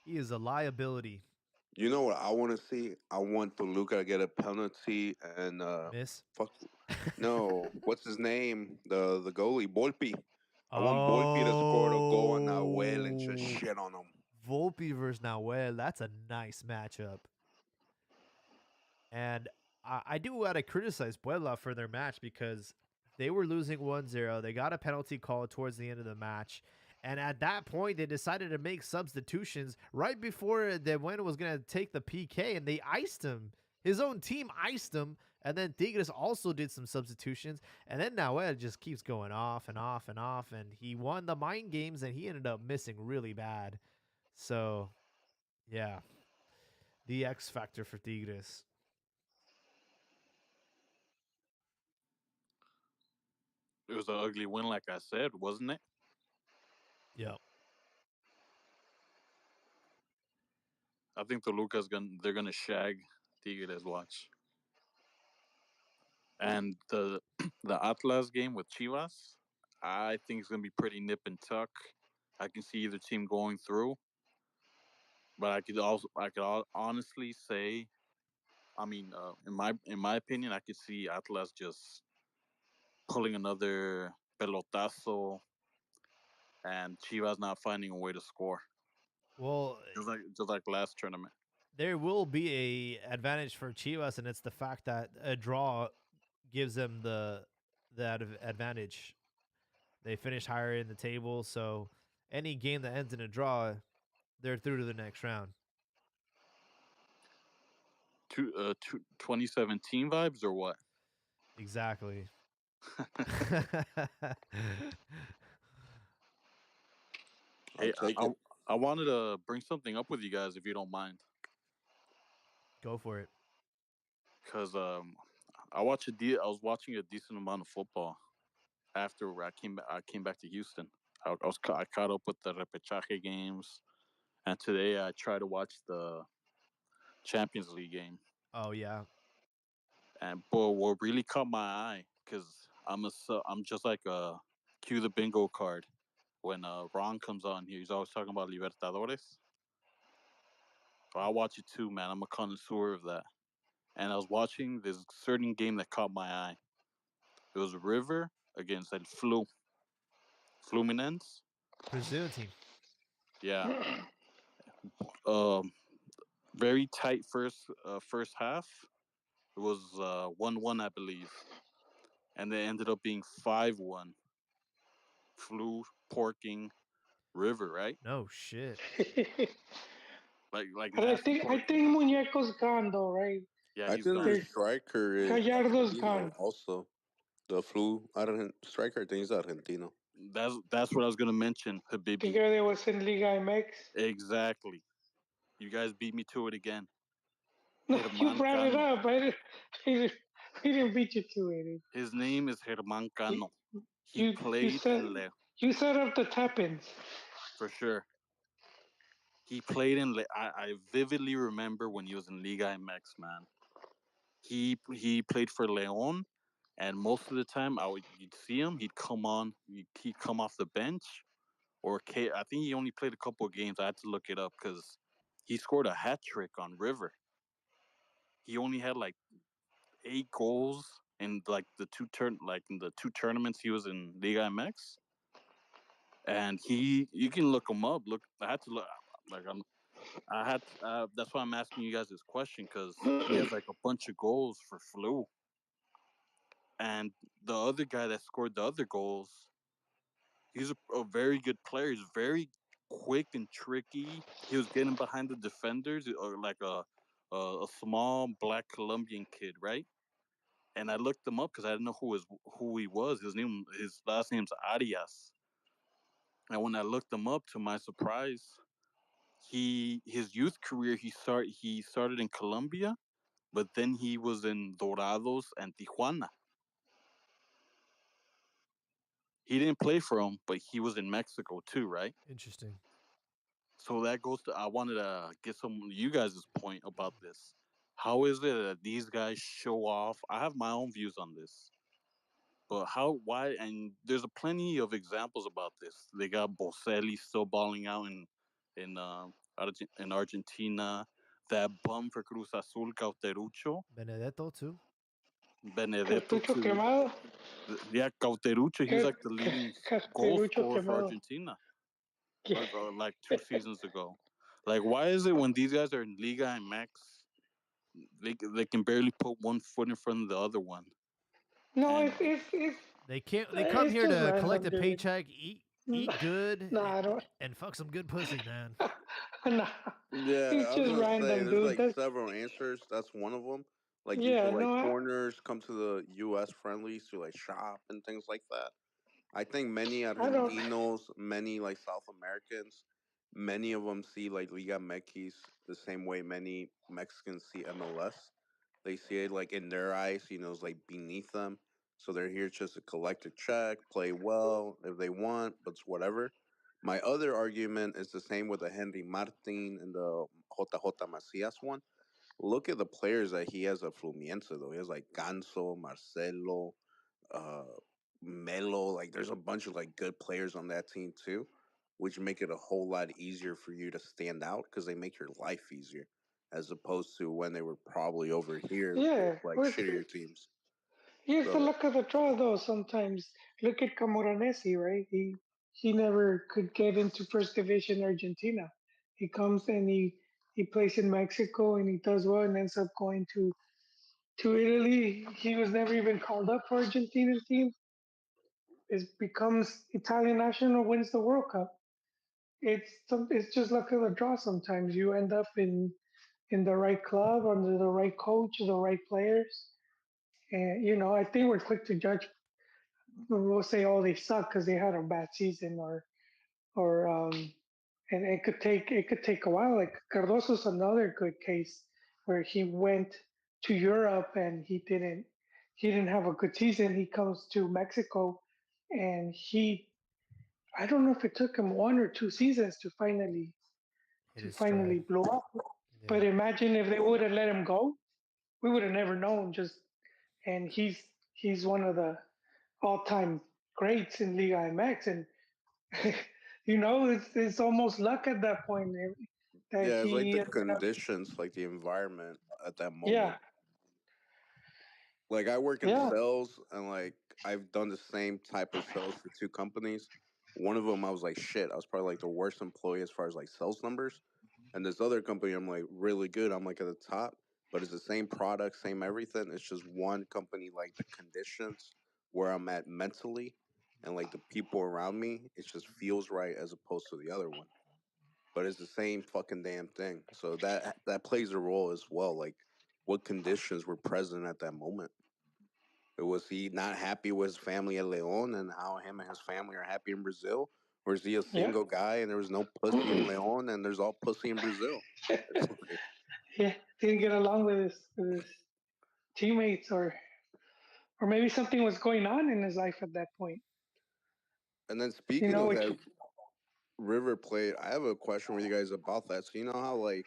He is a liability. You know what I want to see? I want Toluca to get a penalty and Miss. fuck no, what's his name? The goalie Volpe. I want Volpe to score a goal on Nahuel and just shit on him. Volpe versus Nahuel. That's a nice matchup. And I do want to criticize Puebla for their match because they were losing 1-0. They got a penalty call towards the end of the match. And at that point, they decided to make substitutions right before De Bueno was going to take the PK, and they iced him. His own team iced him, and then Tigres also did some substitutions. And then Nahuel just keeps going off and off and off, and he won the mind games, and he ended up missing really bad. So, yeah, the X factor for Tigres. It was an ugly win, like I said, wasn't it? Yep. I think they're gonna shag Tigres. Watch. And the Atlas game with Chivas, I think it's gonna be pretty nip and tuck. I can see either team going through, but I could honestly say, I mean, in my opinion, I could see Atlas just pulling another pelotazo, and Chivas not finding a way to score. Well, just like last tournament. There will be a advantage for Chivas, and it's the fact that a draw gives them that advantage. They finish higher in the table, so any game that ends in a draw, they're through to the next round. 2017 vibes or what? Exactly. Hey, I wanted to bring something up with you guys, if you don't mind. Go for it. Because I was watching a decent amount of football after I came back to Houston. I caught up with the repechaje games, and today I tried to watch the Champions League game. Oh yeah. And but what really caught my eye, because I'm just like a cue the bingo card when Ron comes on here. He's always talking about Libertadores. Well, I watch it too, man. I'm a connoisseur of that. And I was watching this certain game that caught my eye. It was River against El Fluminense. Brazil team. Yeah. Very tight first half. It was 1-1, I believe, and they ended up being 5-1. Flu porking River, right? No shit. Like But I that's think important. Muñeco's gone though, right? Yeah, I he's think gone. the There's striker is Gallardo's Argentino gone. also. The flu striker, I think he's Argentino. That's what I was gonna mention, Habibi. Figueroa was in Liga MX. Exactly. You guys beat me to it again. No, you Germán brought it Cano. up. He didn't beat you to it. His name is Germán Cano. He You played said in Le you set up the tap-ins. for sure. He played in. I vividly remember when he was in Liga MX, man. He played for León, and most of the time you'd see him. He'd come off the bench, I think he only played a couple of games. I had to look it up because he scored a hat trick on River. He only had like 8 goals in like in the two tournaments he was in Liga MX, and you can look him up. Look, I had to look like I had that's why I'm asking you guys this question because he has like a bunch of goals for Flu, and the other guy that scored the other goals, he's a very good player. He's very quick and tricky. He was getting behind the defenders, or like a small black Colombian kid, right? And I looked him up because I didn't know who he was. His last name's Arias. And when I looked him up, to my surprise, his youth career he started in Colombia, but then he was in Dorados and Tijuana. He didn't play for him, but he was in Mexico too, right? Interesting. So that goes to I wanted to get some of you guys' point about this. How is it that these guys show off? I have my own views on this, but why? And there's a plenty of examples about this. They got Boselli still balling out in in Argentina. That bum for Cruz Azul, Cauterucho, Benedetto too. Benedetto Cartucho too. quemado. Yeah, Cauterucho. He was Car- like the leading goal Cartucho scorer for quemado. Argentina, Yeah. like 2 seasons ago. Like, why is it when these guys are in Liga and Max, they can barely put one foot in front of the other one? No, And They can't. They come here just to random, collect a dude. paycheck, eat good, No, I don't. and fuck some good pussy, man. Nah, Yeah, it's I was just gonna say random, there's dude. like That's several answers. That's one of them. Like yeah. usually, like No, foreigners come to the U.S. friendlies to like shop and things like that. I think many I don't. Argentinos, many like South Americans, many of them see like Liga MX the same way many Mexicans see MLS. They see it like in their eyes, it's like beneath them. So they're here just to collect a check, play well if they want, but it's whatever. My other argument is the same with the Henry Martin and the JJ Macias one. Look at the players that he has at Fluminense, though. He has like Ganso, Marcelo, uh, Melo. Like, there's a bunch of like good players on that team too, which make it a whole lot easier for you to stand out because they make your life easier, as opposed to when they were probably over here with Yeah, like with shittier teams. here's the So luck of the draw, though. Sometimes look at Camoranesi, right? He never could get into first division Argentina. He comes and he plays in Mexico and he does well and ends up going to Italy. He was never even called up for Argentinian team. It becomes Italian national, wins the World Cup. It's just luck of the draw. Sometimes you end up in the right club under the right coach, the right players, and I think we're quick to judge. We'll say, oh, they suck because they had a bad season, or and it could take a while. Like Cardoso's another good case where he went to Europe and he didn't have a good season. He comes to Mexico and I don't know if it took him 1 or 2 seasons to finally Hit to his stride. finally blow up. Yeah. But imagine if they would have let him go, we would have never known. And he's one of the all-time greats in Liga MX, and it's almost luck at that point that yeah, it's like he the ended up. conditions, like the environment at that Yeah, moment. Like I work in yeah, sales and like I've done the same type of sales for two companies. One of them I was like shit. I was probably like the worst employee as far as like sales numbers. And this other company I'm like really good. I'm like at the top, but it's the same product, same everything. It's just one company like the conditions where I'm at mentally and like the people around me, it just feels right as opposed to the other one. but it's the same fucking damn thing. So that plays a role as well. Like, what conditions were present at that moment? Was he not happy with his family at Leon and how him and his family are happy in Brazil? Or is he a Yeah. single guy and there was no pussy in Leon and there's all pussy in Brazil? It's like, Yeah, didn't get along with his teammates, or maybe something was going on in his life at that point. and then You speaking know, of which that River Plate, I have a question with you guys about that. So you know how like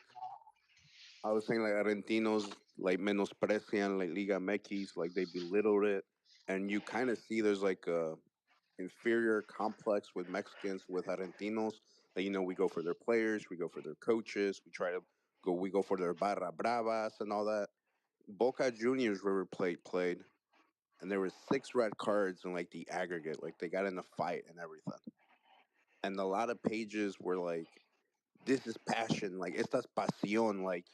I was saying like Argentinos like menosprecian like Liga MX, like they belittled it, and you kind of see there's like a inferior complex with Mexicans with Argentinos. That we go for their players, we go for their coaches, we go for their barra bravas and all that. Boca Juniors River Plate played, and there was 6 red cards in like the aggregate, like they got in a fight and everything. And a lot of pages were like, "This is passion, like estas pasión, like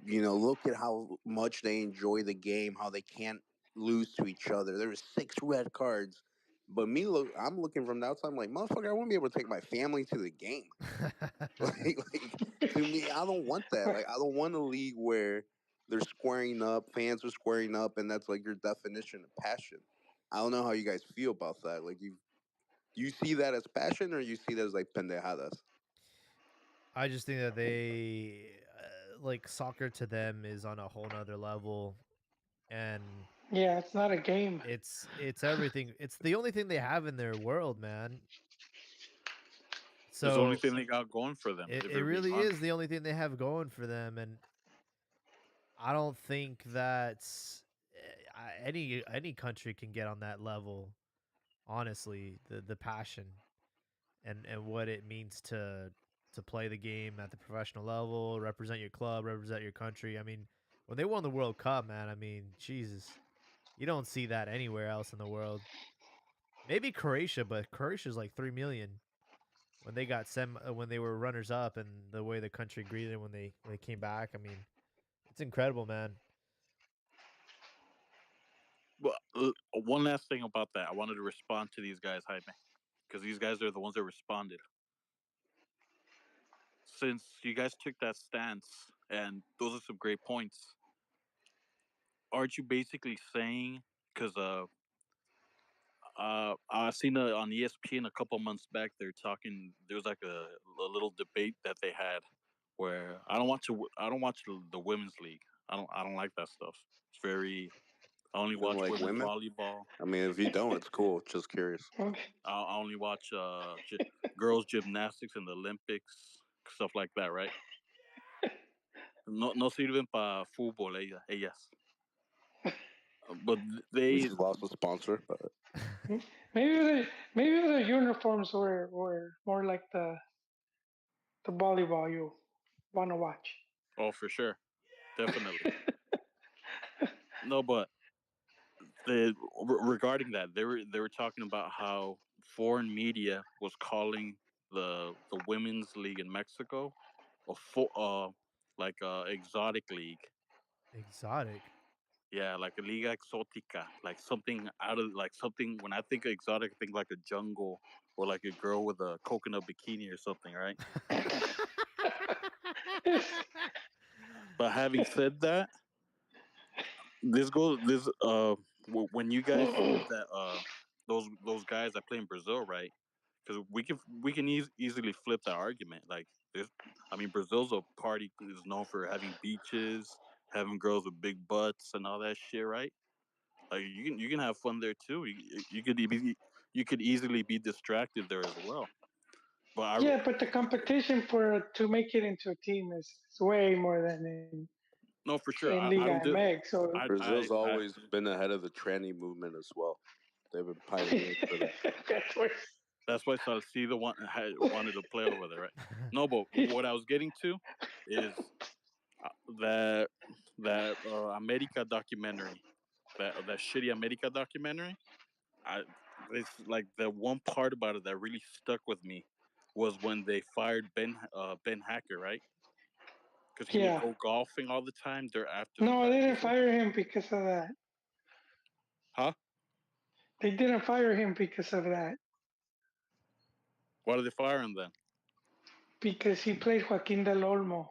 look at how much they enjoy the game, how they can't lose to each other." There was 6 red cards, but I'm looking from the outside. I'm like, motherfucker, I want to be able to take my family to the game. To me, I don't want that. Like, I don't want a league where they're squaring up, fans are squaring up, and that's like your definition of passion. I don't know how you guys feel about that. Like, you see that as passion, or you see that as like pendejadas? I just think that they like soccer to them is on a whole nother level, and yeah, it's not a game. it's everything. It's the only thing they have in their world, man. It's the only So thing they got going for them. If it you're being really honest. is the only thing they have going for them, and I don't think that any country can get on that level. Honestly, the passion and what it means to play the game at the professional level, represent your club, represent your country. I mean, when they won the World Cup, man, I mean, Jesus, you don't see that anywhere else in the world. Maybe Croatia, but Croatia's like 3 million when they got when they were runners up, and the way the country greeted when they came back. I mean, it's incredible, man. Well, one last thing about that, I wanted to respond to these guys, Jaime, because these guys are the ones that responded. Since you guys took that stance, and those are some great points, aren't you basically saying? Because I seen on ESPN a couple months back. They're talking. There was like a little debate that they had where I don't watch the women's league. I don't like that stuff. It's very. I only You don't watch like women's women? volleyball. I mean, if you don't, it's cool. Just curious. Okay. I only watch girls gymnastics and the Olympics, stuff like that, right? No sirven para fútbol ellas. But We they just lost a sponsor, but Maybe the uniforms were more like the volleyball you want to watch. for sure, definitely. No, but regarding that, they were talking about how foreign media was calling the women's league in Mexico like a exotic league. Exotic. Yeah, like a liga exotica, like something out of like something. When I think of exotic, I think like a jungle or like a girl with a coconut bikini or something, right? But having said that, when you guys said that those guys that play in Brazil, right? Because we can easily flip that argument. Like there's, I mean, Brazil's a party is known for having beaches, having girls with big butts and all that shit, right? Like you can have fun there too. You could easily be distracted there as well. But Yeah, but the competition for to make it into a team is way more than no, for sure. in I Liga don't do. MX. So Brazil's always been ahead of the tranny movement as well. They've been pioneers for that. that's worse. That's why Salcido wanted to play over there, right? No, but what I was getting to is uh, that America documentary, that shitty America documentary. I It's like the one part about it that really stuck with me was when they fired Ben Hacker, right? Because he would Yeah. go golfing all the time there after the No, they didn't practices. fire him because of that. Huh? They didn't fire him because of that. Why did they fire him then? because he played Joaquin Del Olmo,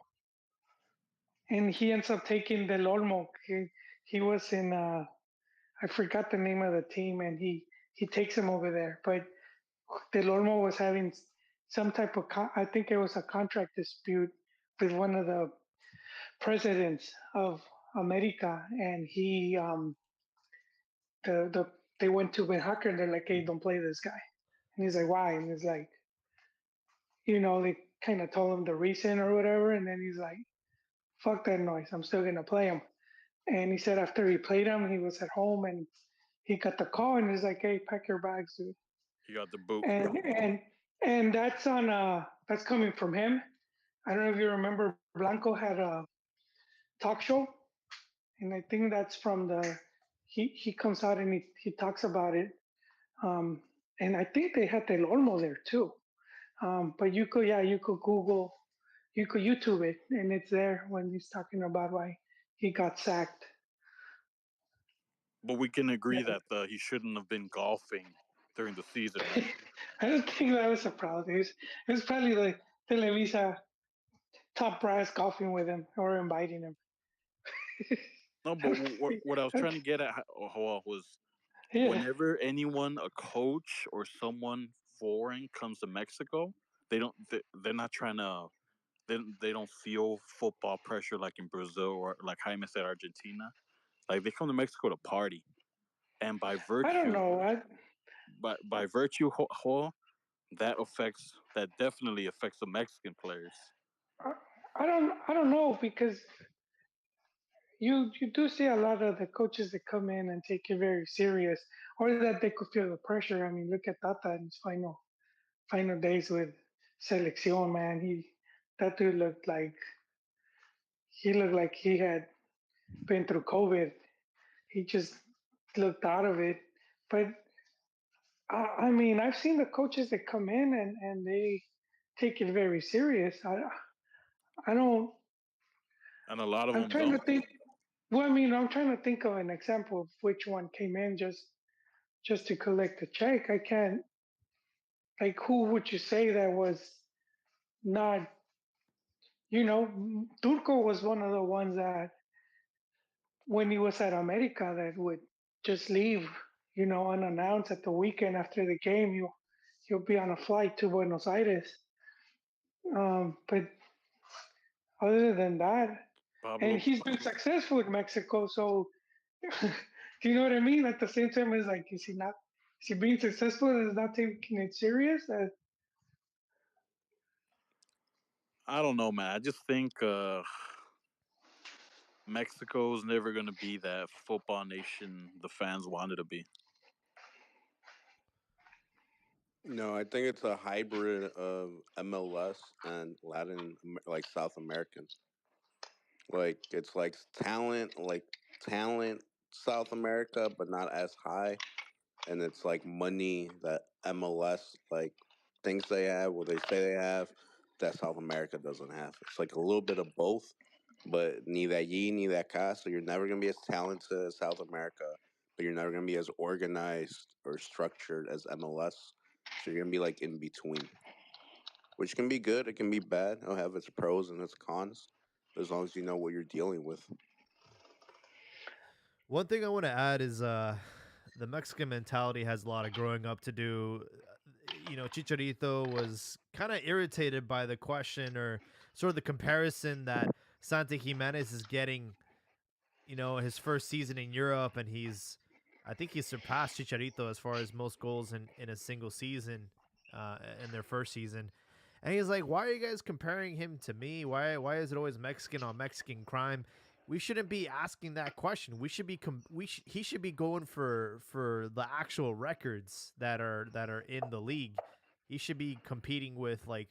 and he ends up taking Del Olmo. He was in I forgot the name of the team, and he takes him over there. But Del Olmo was having some type of I think it was a contract dispute with one of the presidents of America, and he the they went to Ben Hacker and they're like, hey, don't play this guy. And he's like, why? And he's like, they kind of told him the reason or whatever, and then he's like, fuck that noise, I'm still gonna play him. And he said after he played him, he was at home and he got the call and he's like, hey, pack your bags, dude. He got the boot. And that's coming from him. I don't know if you remember, Blanco had a talk show, and I think that's from he comes out and he talks about it. And I think they had Del Olmo there too. But you could Google, you could YouTube it, and it's there when he's talking about why he got sacked. But we can agree that he shouldn't have been golfing during the season, right? I don't think that was a problem. It was probably the Televisa top brass golfing with him or inviting him. No, but what I was trying to get at was whenever anyone, a coach or someone foreign comes to Mexico, they're not trying to, they don't feel football pressure like in Brazil or like Jaime said, Argentina. Like they come to Mexico to party, and by virtue, I don't know. by virtue, that definitely affects the Mexican players. I don't know, because you do see a lot of the coaches that come in and take it very serious, or that they could feel the pressure. I mean, look at Tata in his final days with Selección, man. That dude looked like he had been through COVID. He just looked out of it. But I mean, I've seen the coaches that come in and they take it very serious. I don't. And a lot of I'm them trying don't. to think. Well, I mean, I'm trying to think of an example of which one came in just to collect a check. I can't. Like, who would you say that was not? Turco was one of the ones that, when he was at America, that would just leave, unannounced at the weekend after the game. He'll be on a flight to Buenos Aires. But other than that, and he's been successful in Mexico, so do you know what I mean? At the same time, it's like, is he being successful and is not taking it serious? I don't know, man. I just think Mexico's never going to be that football nation the fans wanted to be. No, I think it's a hybrid of MLS and like South American. Like it's like talent South America, but not as high. And it's like money that MLS like thinks they have, what they say they have, that South America doesn't have. It's like a little bit of both, but neither allí, neither acá. So you're never gonna be as talented as South America, but you're never gonna be as organized or structured as MLS. So you're gonna be like in between, which can be good. It can be bad. It'll have its pros and its cons, as long as you know what you're dealing with. One thing I want to add is the Mexican mentality has a lot of growing up to do. Chicharito was kind of irritated by the question, or sort of the comparison, that Santi Jimenez is getting, his first season in Europe, and I think he's surpassed Chicharito as far as most goals in a single season, in their first season. And he's like, why are you guys comparing him to me? Why is it always Mexican on Mexican crime? We shouldn't be asking that question. We should be he should be going for the actual records that are in the league. He should be competing with like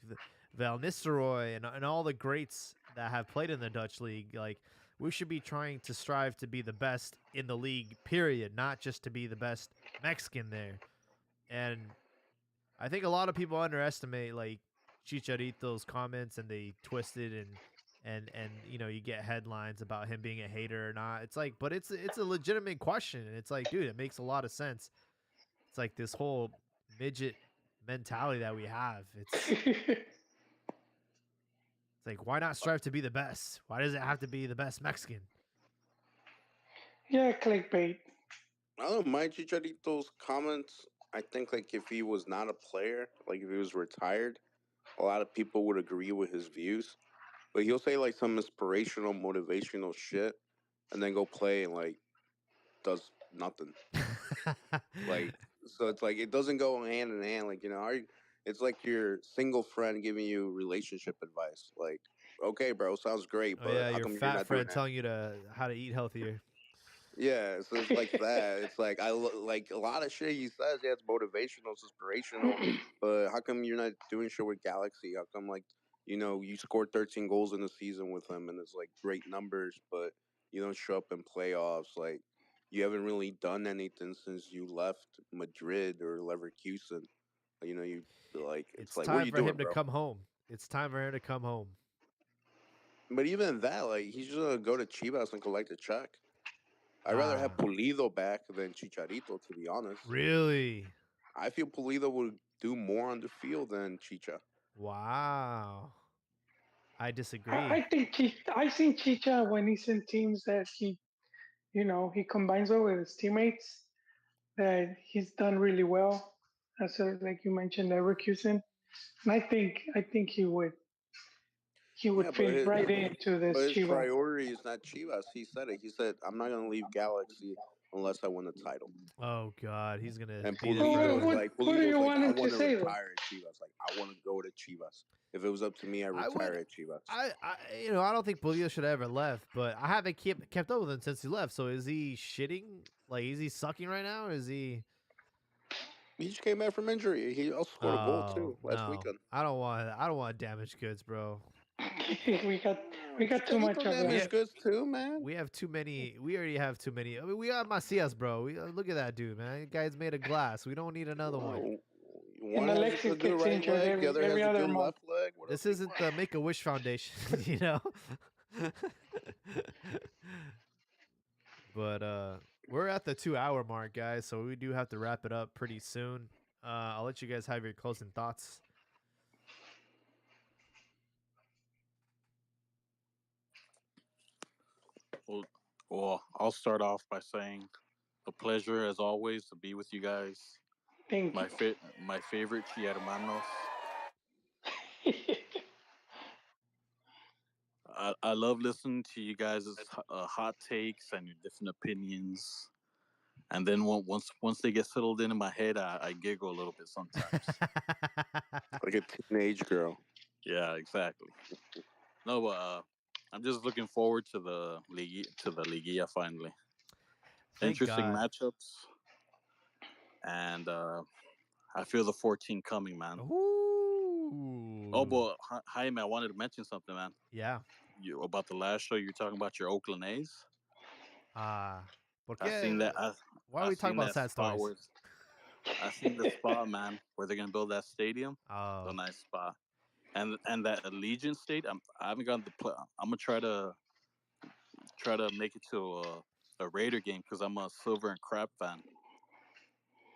Van Nistelrooy and all the greats that have played in the Dutch league. Like, we should be trying to strive to be the best in the league, period, not just to be the best Mexican there. And I think a lot of people underestimate like Chicharito's comments, and they twist it, and you get headlines about him being a hater or not. It's like, but it's a legitimate question, and it's like, dude, it makes a lot of sense. It's like this whole midget mentality that we have. It's like, why not strive to be the best? Why does it have to be the best Mexican? Yeah, clickbait. I don't know, my Chicharito's comments. I think like if he was not a player, like if he was retired, a lot of people would agree with his views. But he'll say like some inspirational, motivational shit, and then go play and like does nothing. Like so, it's like it doesn't go hand in hand. Like it's like your single friend giving you relationship advice. Like, okay, bro, sounds great, Oh but yeah, how your come you're fat not doing friend that? telling you how to eat healthier. Yeah, so it's like that. It's like like a lot of shit he says. Yeah, it's motivational, it's inspirational, but how come you're not doing shit with Galaxy? How come like you scored 13 goals in the season with him, and it's like great numbers, but you don't show up in playoffs. Like you haven't really done anything since you left Madrid or Leverkusen. You like it's It's like what are time you for doing, him to bro? come home. It's time for him to come home. But even that, like he's just gonna go to Chivas and collect a check. I'd rather have Ah, Pulido back than Chicharito, to be honest. really? I feel Pulido would do more on the field than Chicha. Wow. I I, disagree. I think I've seen Chicha when he's in teams that he combines well with his teammates. That he's done really well. So like you mentioned, Leverkusen, and I think he would Yeah, fit right into but this his Chivas. priority is not Chivas. He said it. He said, "I'm not gonna leave Galaxy unless I win a title." Oh God, he's gonna And be there for Well, the. what do you Pulido's like, want "I him to want to say then? retire at Chivas. Like, I want to go to Chivas. If it was up to me, I I would. retire at Chivas." I don't think Bolillo should have ever left, but I haven't kept up with him since he left. So is he shitting? Like, is he sucking right now? Or is he? He just came back from injury. He also scored a goal Oh too last no, weekend. I don't want damaged goods, bro. we got we got too much Chicharito of We that. damaged have, goods too, man. we have too many. We already have too many. I mean, we got Macias, bro. Look at that dude, man. That guy's made of glass. We don't need another one. Well, And one has Alexis a good gets right injured leg. The other every has a other good month. left leg. What else This do you isn't want? the Make a Wish Foundation, you know. But we're at the 2 hour mark, guys, so we do have to wrap it up pretty soon. I'll let you guys have your closing thoughts. Well, I'll start off by saying a pleasure as always to be with you guys. Thank My favorite Hermanos. you. I love listening to you guys' hot takes and your different opinions. And then once they get settled into my head, I giggle a little bit sometimes. Like a teenage girl. Yeah, exactly. No, but I'm just looking forward to the Liguilla finally. Thank Interesting God. matchups, and I feel the 14 coming, man. Oh, Ooh. but Jaime, I wanted to mention something, man. Yeah. About the last show, you're talking about your Oakland A's. ¿Por I qué? seen that. Why are I we talking seen about that sad spot stories? where I seen the spot, man, where they're gonna build that stadium. It's Oh. a nice spot, and that Allegiant State. I haven't gotten the play. I'm gonna try to make it to a Raider game because I'm a Silver and Crab fan.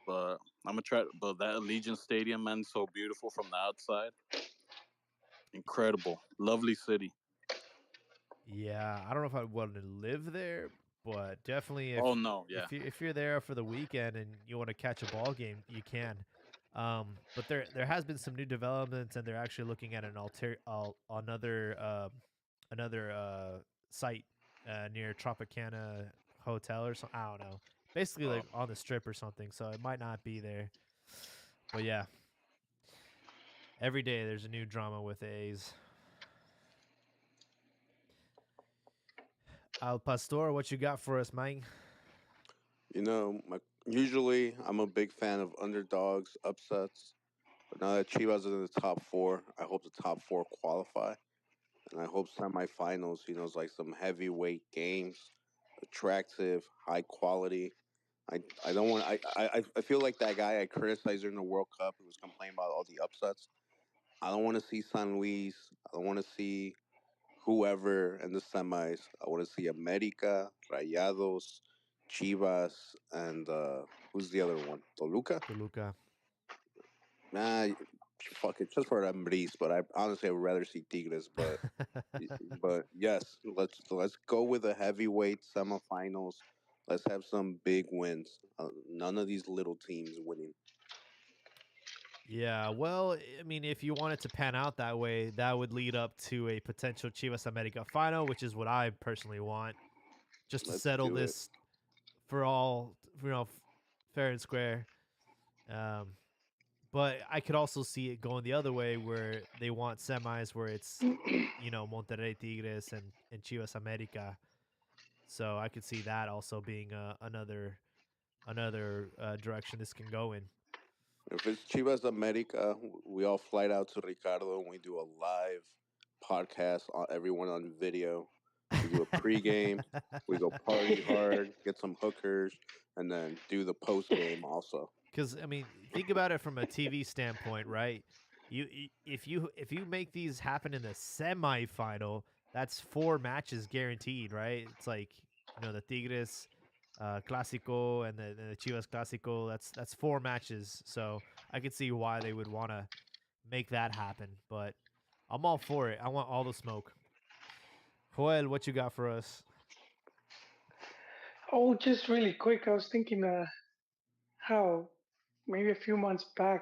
But I'm gonna try. But that Allegiant Stadium, man, so beautiful from the outside. Incredible, lovely city. Yeah, I don't know if I want to live there, but definitely Oh no, yeah. if you're there for the weekend and you want to catch a ball game, you can. But there has been some new developments, and they're actually looking at another site near Tropicana Hotel or something. I don't know. Basically, like on the strip or something. So it might not be there. But yeah, every day there's a new drama with A's. Al Pastor, what you got for us, man? Usually I'm a big fan of underdogs, upsets. But now that Chivas is in the top four, I hope the top four qualify. And I hope semifinals, is like some heavyweight games, attractive, high quality. I don't want I feel like that guy I criticized during the World Cup who was complaining about all the upsets. I don't want to see San Luis. I don't want to see whoever in the semis. I want to see America, Rayados, Chivas, and who's the other one? Toluca. Toluca. Nah, fuck it, just for Ambris. But I honestly would rather see Tigres. But yes, let's go with the heavyweight semifinals. Let's have some big wins. None of these little teams winning. Yeah, well, I mean, if you want it to pan out that way, that would lead up to a potential Chivas America final, which is what I personally want, just to Let's settle do it. this for all, fair and square. Um, but I could also see it going the other way, where they want semis, where it's Monterrey Tigres and Chivas America. So I could see that also being another direction this can go in. If it's Chivas America, we all fly out to Ricardo and we do a live podcast on everyone on video. We do a pregame, we go party hard, get some hookers, and then do the post game also. Because I mean, think about it from a TV standpoint, right? If you make these happen in the semifinal, that's 4 matches guaranteed, right? It's like the Tigres Clásico and the Chivas Clásico. That's 4 matches, so I could see why they would want to make that happen. But I'm all for it. I want all the smoke. Joel, what you got for us? Oh, just really quick. I was thinking how maybe a few months back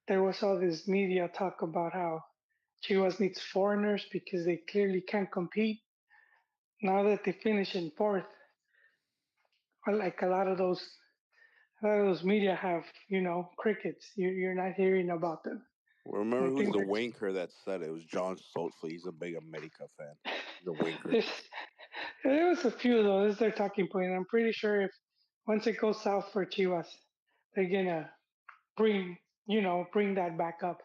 there was all this media talk about how Chivas needs foreigners because they clearly can't compete. Now that they finish in fourth, like a lot of those media have crickets. You're not hearing about them. Remember I who's think the that wanker that said it? It was John Stoltzfus. He's a big America fan. He's a wanker. there was a few though. This is their talking point. I'm pretty sure if once it goes south for Chivas, they're gonna bring bring that back up.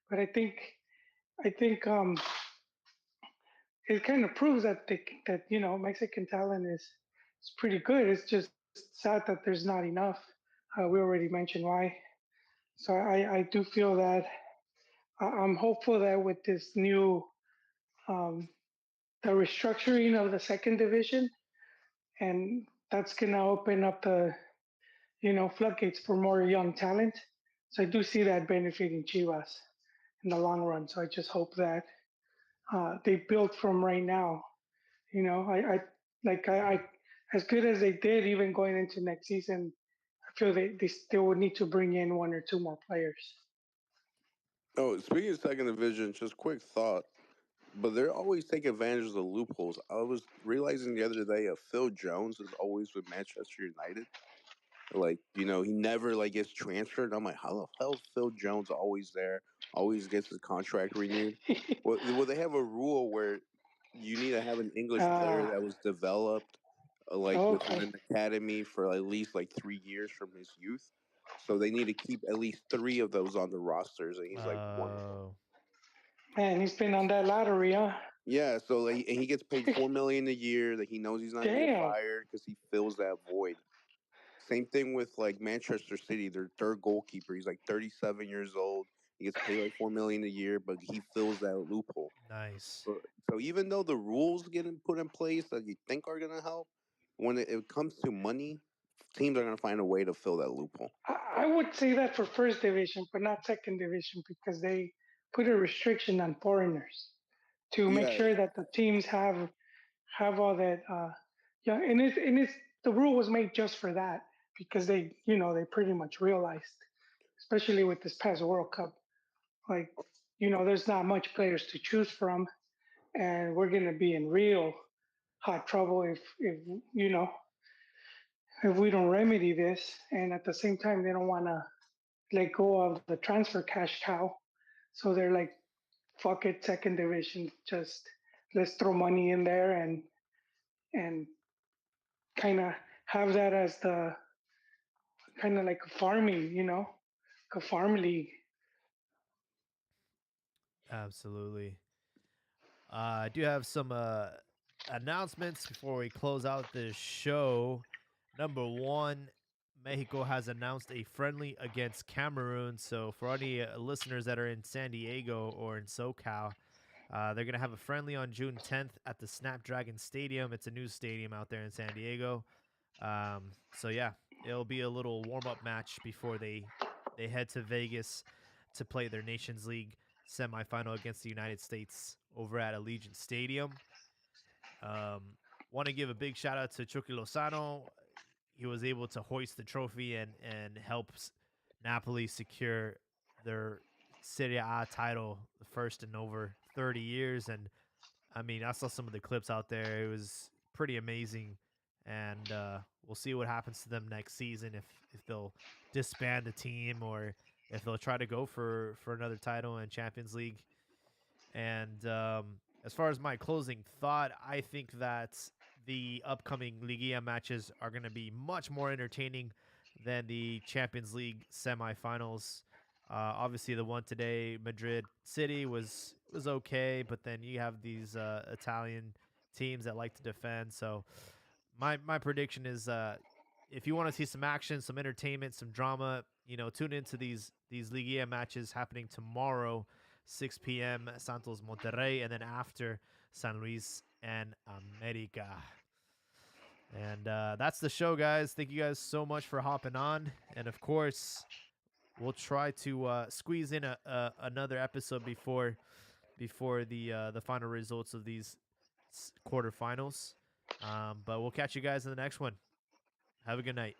But I think it kind of proves that Mexican talent is pretty good. It's just sad that there's not enough. We already mentioned why. So I do feel that I'm hopeful that with this new um, the restructuring of the second division, and that's gonna open up the floodgates for more young talent. So I do see that benefiting Chivas in the long run. So I just hope that they build from right now. I as good as they did, even going into next season, I feel they still would need to bring in 1 or 2 more players. Oh, speaking of second division, just quick thought. But they're always taking advantage of the loopholes. I was realizing the other day, Phil Jones is always with Manchester United. Like, he never gets transferred. I'm like, how the hell is Phil Jones always there? Always gets his contract renewed. Well, they have a rule where you need to have an English player uh, that was developed within okay. an academy for at least 3 years from his youth. So they need to keep at least 3 of those on the rosters, and he's one of them. Oh, Man, he's been on that lottery, huh? Yeah, so and he gets paid $4 million a year. That he knows he's not gonna get Damn. fired because he fills that void. Same thing with Manchester City. Their third goalkeeper. He's 37 years old. He gets paid $4 million a year, but he fills that loophole. nice. So even though the rules getting put in place that you think are gonna help, when it comes to money, teams are gonna find a way to fill that loophole. I would say that for first division, but not second division because they put a restriction on foreigners to make Yeah, sure that the teams have all that. Yeah, and it's the rule was made just for that because they pretty much realized, especially with this past World Cup, like there's not much players to choose from, and we're gonna be in real hot trouble if you know if we don't remedy this. And at the same time, they don't want to let go of the transfer cash cow. So they're like, fuck it, second division, just let's throw money in there and kind of have that as the kind of like a farming, like a farm league. Absolutely. I do have some announcements before we close out this show. Number one, Mexico has announced a friendly against Cameroon. So for any listeners that are in San Diego or in SoCal, they're going to have a friendly on June 10th at the Snapdragon Stadium. It's a new stadium out there in San Diego. So yeah, it'll be a little warm-up match before they head to Vegas. to play their Nations League semifinal against the United States over at Allegiant Stadium. Want to give a big shout out to Chucky Lozano. He was able to hoist the trophy and helps Napoli secure their Serie A title, the first in over 30 years. And I mean, I saw some of the clips out there. It was pretty amazing. And we'll see what happens to them next season, if they'll disband the team or if they'll try to go for another title in Champions League. And as far as my closing thought, I think that the upcoming Liga matches are going to be much more entertaining than the Champions League semifinals. Obviously, the one today, Madrid City, was okay, but then you have these Italian teams that like to defend. So my prediction is if you want to see some action, some entertainment, some drama, tune into these Liga matches happening tomorrow, 6 p.m. Santos Monterrey, and then after San Luis and America. And that's the show, guys. Thank you guys so much for hopping on. And of course, we'll try to squeeze in another episode before the final results of these quarterfinals. But we'll catch you guys in the next one. Have a good night.